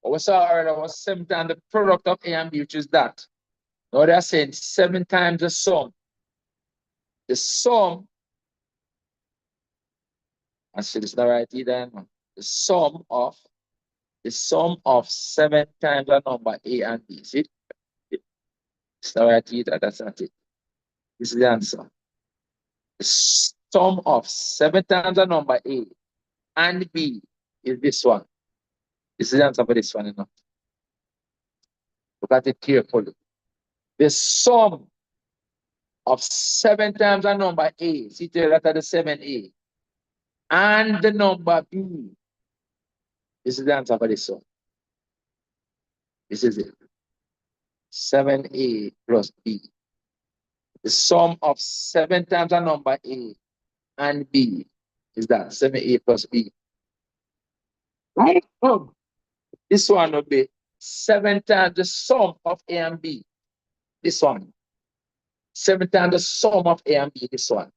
What we saw earlier was 7 times the product of A and B, which is that. Now they're saying 7 times the sum. The sum, I see this not right either. The sum of 7 times the number A and B. See? It's not right either. That's not it. This is the answer. The sum of 7 times the number A and B is this one. This is the answer for this one. Look at it carefully. The sum of 7 times the number A, see there, that are the 7A, and the number B. This is the answer for this one. This is it. 7A plus B. The sum of 7 times the number A and B is that 7A plus B. Right? This one will be 7 times the sum of A and B. This one. 7 times the sum of A and B. This one.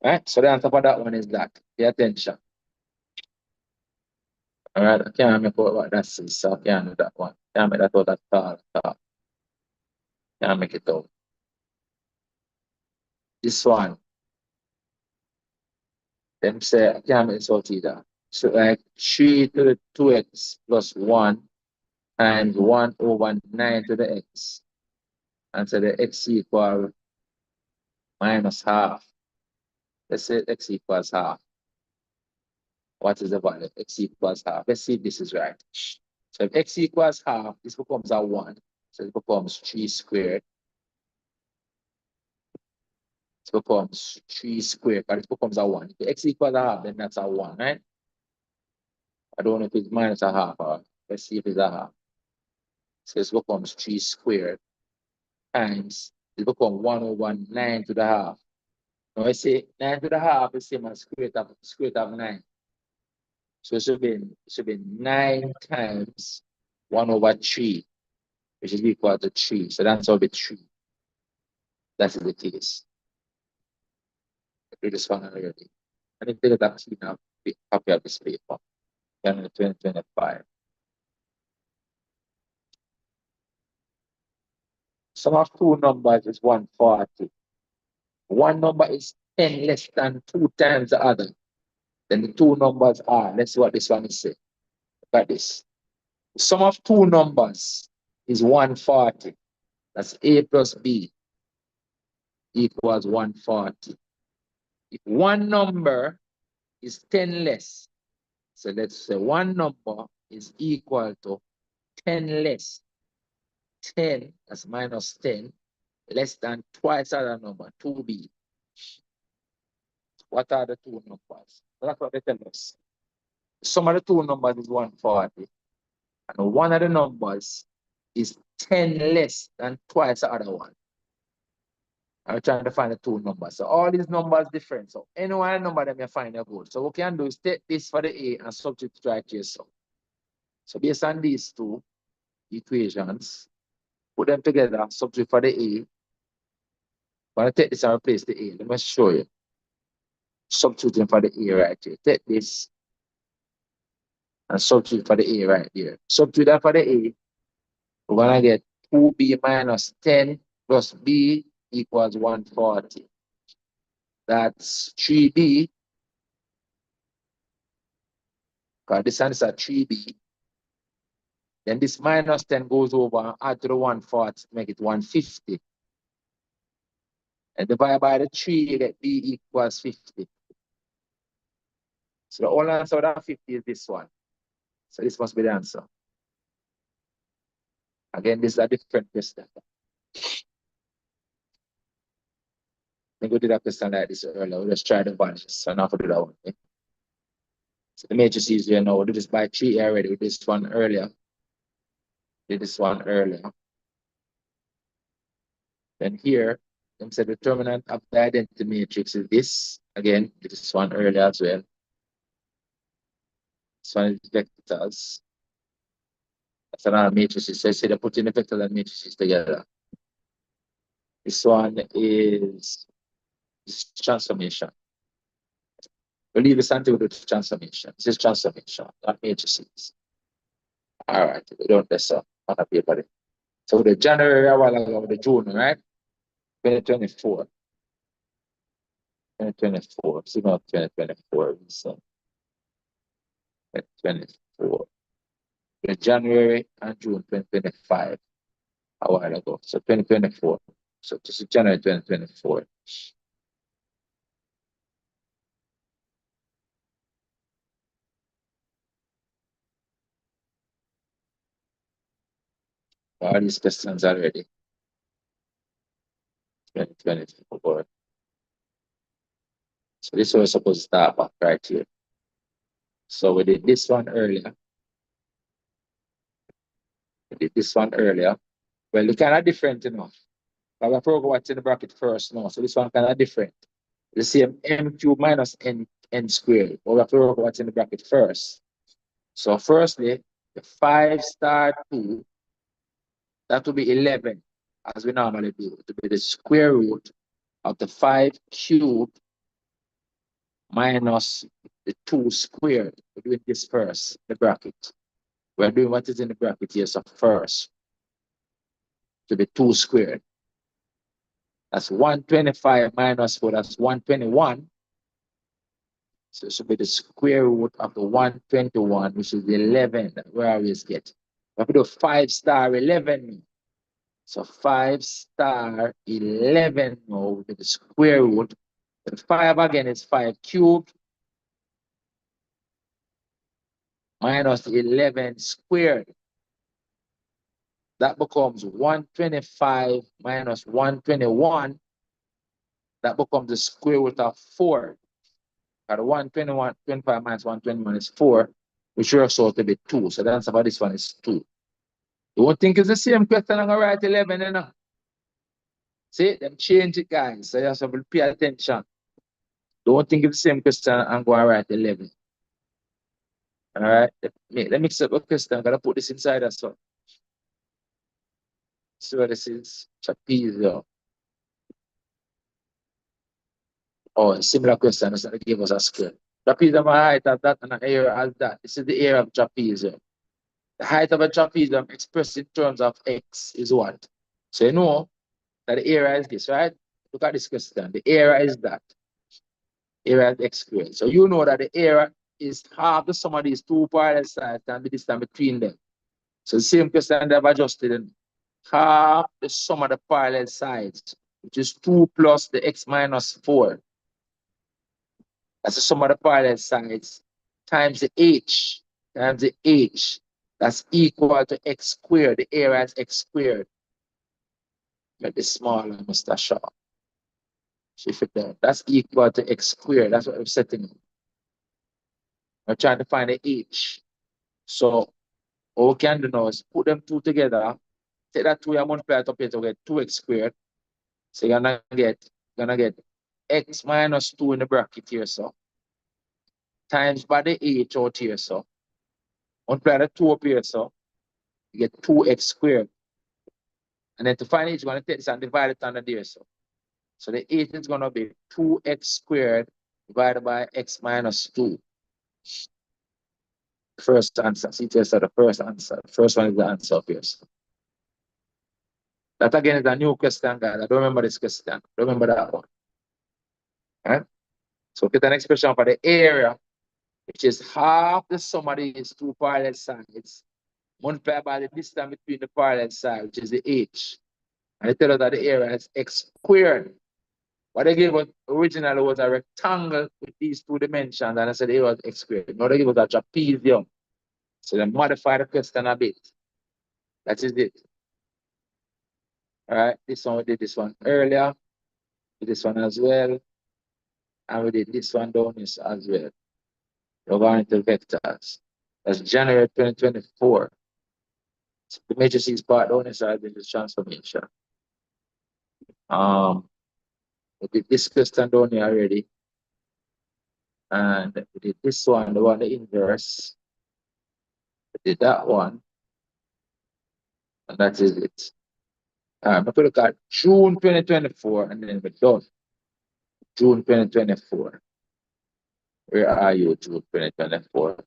Right? So the answer for that one is that. Pay attention. All right, I can't make out what that is, so I can't do that one. Can't make that out at all. Can't make it out. This one. Them say I can't make it out either. So like 3 to the 2x plus 1 times 1 over 9 to the x. And so the x equal minus half. Let's say x equals half. What is the value? X equals half. Let's see if this is right. So if x equals half, this becomes a 1. So it becomes 3 squared becomes 3 squared, but it becomes a 1. If x equals a half, then that's a 1, right? I don't know if it's minus a half or let's see if it's a half. So it becomes 3 squared times it becomes 1 over 9 to the half. Now I say 9 to the half is the same as square root of 9. So it should be 9 times 1 over 3, which is equal to 3. So that's all be 3. That is the case. Do this one already. And if they get that clean up, be copy of this paper. January 2025. Sum of two numbers is 140. One number is 10 less than 2 times the other. Then the two numbers are, let's see what this one is saying. Look at this. Sum of two numbers is 140. That's A plus B equals 140. If one number is 10 less, so let's say one number is equal to 10 less. 10, that's minus 10, less than twice other number, 2B. What are the two numbers? That's what they tell us. Sum of the two numbers is 140. And one of the numbers is 10 less than twice the other one. I'm trying to find the two numbers. So all these numbers different. So any one number that you find are good. So what we can do is take this for the A and substitute right here. So based on these two equations, put them together, substitute for the A. I'm going to take this and replace the A. Let me show you. Substituting for the A right here. Take this and substitute for the A right here. Substitute that for the A. We're going to get 2B minus 10 plus B equals 140. That's 3B. Because this one is a 3B. Then this minus 10 goes over and add to the 140 to make it 150. And divide by the 3, you get B equals 50. So the whole answer of that 50 is this one. So this must be the answer. Again, this is a different question. I think we did a question like this earlier. We'll just try the values. So now for do that one. Okay? So the matrices here now, we'll do this by 3 already. We did this one earlier. Did this one earlier. Then here, them say the determinant of the identity matrix is this. Again, did this one earlier as well. This one is vectors. That's another matrices. So say they put in the vectors and matrices together. This one is transformation. We'll leave this until we do transformation. This is transformation, not matrices. All right, we don't mess up on a paper. So the January, a while ago, the June, right? 2024. 2024. See about 2024. So 2024. The January and June 2025. A while ago. So 2024. So this is January 2024. All these questions already. 2024. So this was supposed to start back right here. So we did this one earlier. We did this one earlier. Well, it's kind of different, you know. But we forgot what's in the bracket first now. So this one kind of different. The same m cubed minus n squared. But we forgot what's in the bracket first. So firstly, the 5 star 2, that will be 11, as we normally do. It will be the square root of the 5 cubed minus the 2 squared. We're doing this first, the bracket. We're doing what is in the bracket here. So first, to be 2 squared. That's 125 minus 4, that's 121. So it should be the square root of the 121, which is 11 that we always get. We have to do 5 star 11. So 5 star 11 now will be the square root. And 5 again is 5 cubed minus 11 squared. That becomes 125 minus 121, that becomes the square root of 4. And 121, 25 minus 121 is 4, which works out to be 2. So the answer for this one is 2. You won't think it's the same question. I'm going to write 11, you know. See, them change it, guys. So you have to pay attention. Don't think it's the same question and go and write 11. All right. Let me mix up a question. I'm going to put this inside as well. See what this is. Trapezium. Oh, similar question. It's going to give us a square. Trapezium height of that and an area as that. This is the area of trapezium. The height of a trapezium expressed in terms of x is what? So you know that the area is this, right? Look at this question. The area is that. Area is x squared. So you know that the area is half the sum of these two parallel sides and the distance between them. So the same question they've adjusted in half the sum of the parallel sides, which is 2 plus the x minus 4. That's the sum of the parallel sides times the h times the h. That's equal to x squared. The area is x squared. Make this smaller, Mr. Shaw. Shift it down. That's equal to x squared. That's what we're setting. We're trying to find the h. So what we can do now is put them two together. Take that 2 and multiply it up here to get 2x squared. So you're gonna get x minus 2 in the bracket here, so times by the h out here, so multiply the 2 up here, so you get 2x squared. And then to find h, you're gonna take this and divide it under there, so the h is gonna be 2x squared divided by x minus 2. First answer. See, this is the first answer. The first one is the answer up here. So that again is a new question, guys. I don't remember this question. I don't remember that one. Right? So get an expression for the area, which is half the sum of these two parallel sides, multiplied by the distance between the parallel sides, which is the h. And they tell us that the area is x squared. What they gave us originally was a rectangle with these two dimensions, and I said it was x squared. Now they give us a trapezium. So they modify the question a bit. That is it. All right, this one we did this one earlier. We did this one as well. And we did this one down here as well. We're going to vectors. That's January 2024. So the major C's part down here, so I did this transformation. We did this question down here already. And we did this one, the inverse. We did that one. And that is it. All right, I'm going to look at June 2024 and then we're done. June 2024. Where are you, June 2024?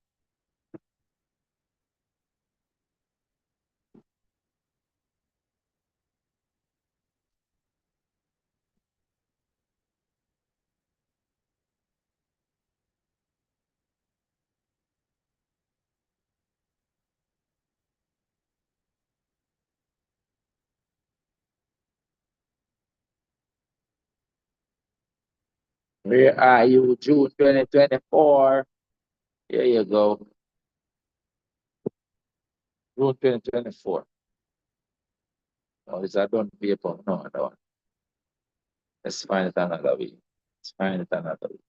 Where are you, June 2024? Here you go. June 2024. Oh, is that done paper? No, I don't. Let's find it another way. Let's find it another way.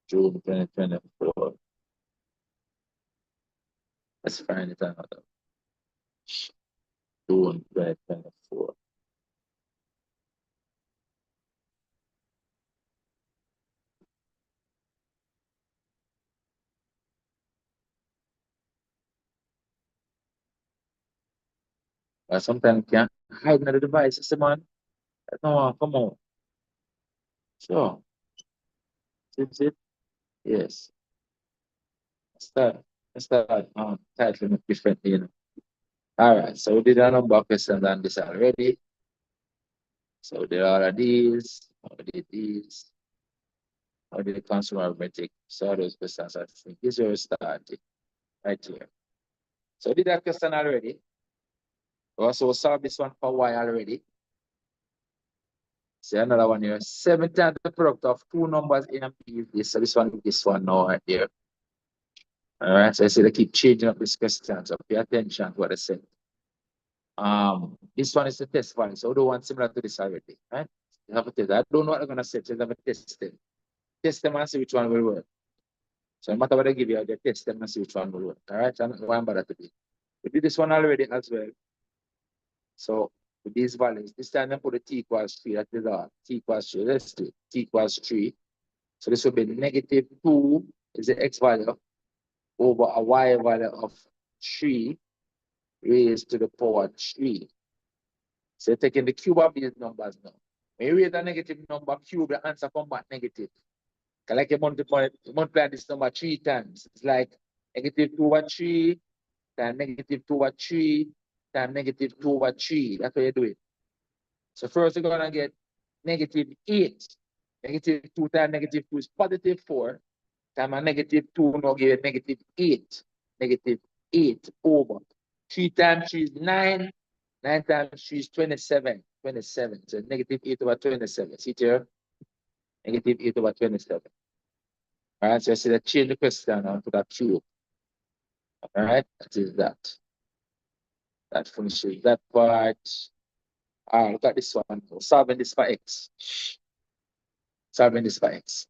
June 2024. Let's find it another way. June 2024. Sometimes can't hide in the device, man. No, come on. Sure. Is it? Yes. Let's start titling it differently, you know. All right, so we did a number of questions on this already. So we did all of these, we did these, we did the consumer arithmetic. So those questions, I think this is where we started, right here. So we did that question already. We also solved this one for y already. See another one here. 7 times the product of two numbers A and B is this. So this one now right there. All right, so I say they keep changing up this question. So pay attention to what I said. This one is the test value. So we do one similar to this already, right? You have to test. I don't know what they're gonna say, so you have to test them. Test them and see which one will work. So no matter what I give you, they test them and see which one will work. All right, so I'm not going to bother to do. We did this one already as well. So with these values, this time I put the t equals 3, that is all. T equals 3, let's do it. T equals 3. So this will be negative 2 is the x value over a y value of 3 raised to the power 3. So taking the cube of these numbers now. When you raise a negative number cube, the answer come back negative. Like you multiply this number 3 times. It's like negative 2 over 3 times negative 2 over 3 times negative 2 over 3. That's what you do it. So first you're gonna get negative 8. Negative 2 times negative 2 is positive 4. Times a negative 2 now give you negative 8. Negative 8 over 3 times 3 is 9. 9 times 3 is 27. 27. So negative 8 over 27. See it here? Negative 8 over 27. All right, so I said change the question now to that cube. All right, that is that. That finishes that part. All right, look at this one. Solving this for x. Solving this for x.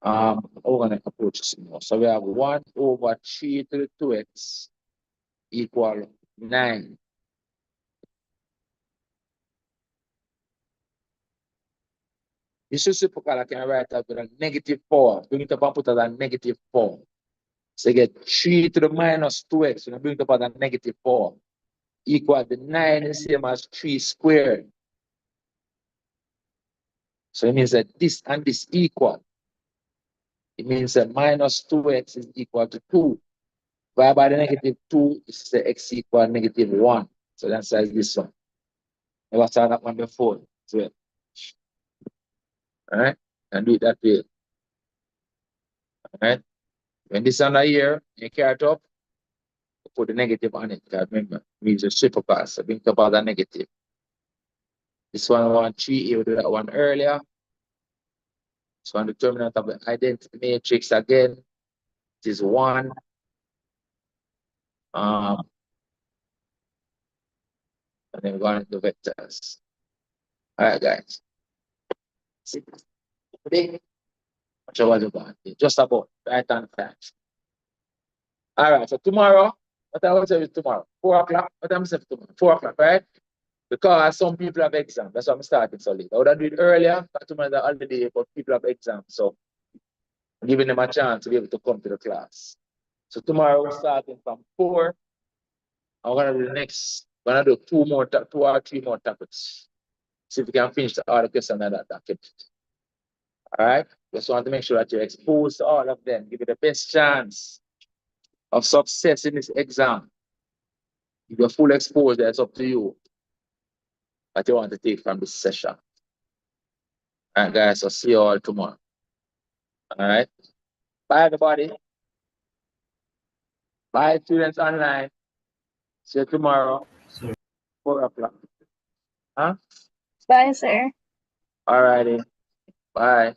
We're gonna approach this more. So we have 1 over 3 to the 2x equal 9. This reciprocal I can write out with a negative 4. Bring it up and put it at a negative 4. So you get 3 to the minus 2x. When I bring it up at a negative 4. Equal to 9 is the same as 3 squared. So it means that this and this equal. It means that minus 2x is equal to 2. Divided by the negative 2 is the x equal negative 1. So that's this one. Never saw that one before. So, all right, and do it that way. All right. When this under here, you carry it up, put the negative on it. Remember, it means reciprocal. So bring it up as a negative. This one, 1, 3, we do that one earlier. So on the determinant of the identity matrix again, it is 1. And then we're going into vectors. All right, guys. See, today, what was about? Just about right hand side. All right, so tomorrow, what I will tell you tomorrow? 4 o'clock. What I'm saying tomorrow? 4 o'clock, right? Because some people have exams. That's why I'm starting so late. I would have done it earlier, but tomorrow is a holiday, but people have exams. So I'm giving them a chance to be able to come to the class. So tomorrow we're starting from 4. I'm gonna do the next. I'm gonna do 2 or 3 more topics. See if we can finish all the questions in that document. All right. Just want to make sure that you're exposed to all of them. Give you the best chance of success in this exam. If you're full exposure, it's up to you what you want to take from this session. All right, guys. I'll see you all tomorrow. All right. Bye, everybody. Bye, students online. See you tomorrow. 4 o'clock. Huh?
Bye, sir.
All righty. Bye.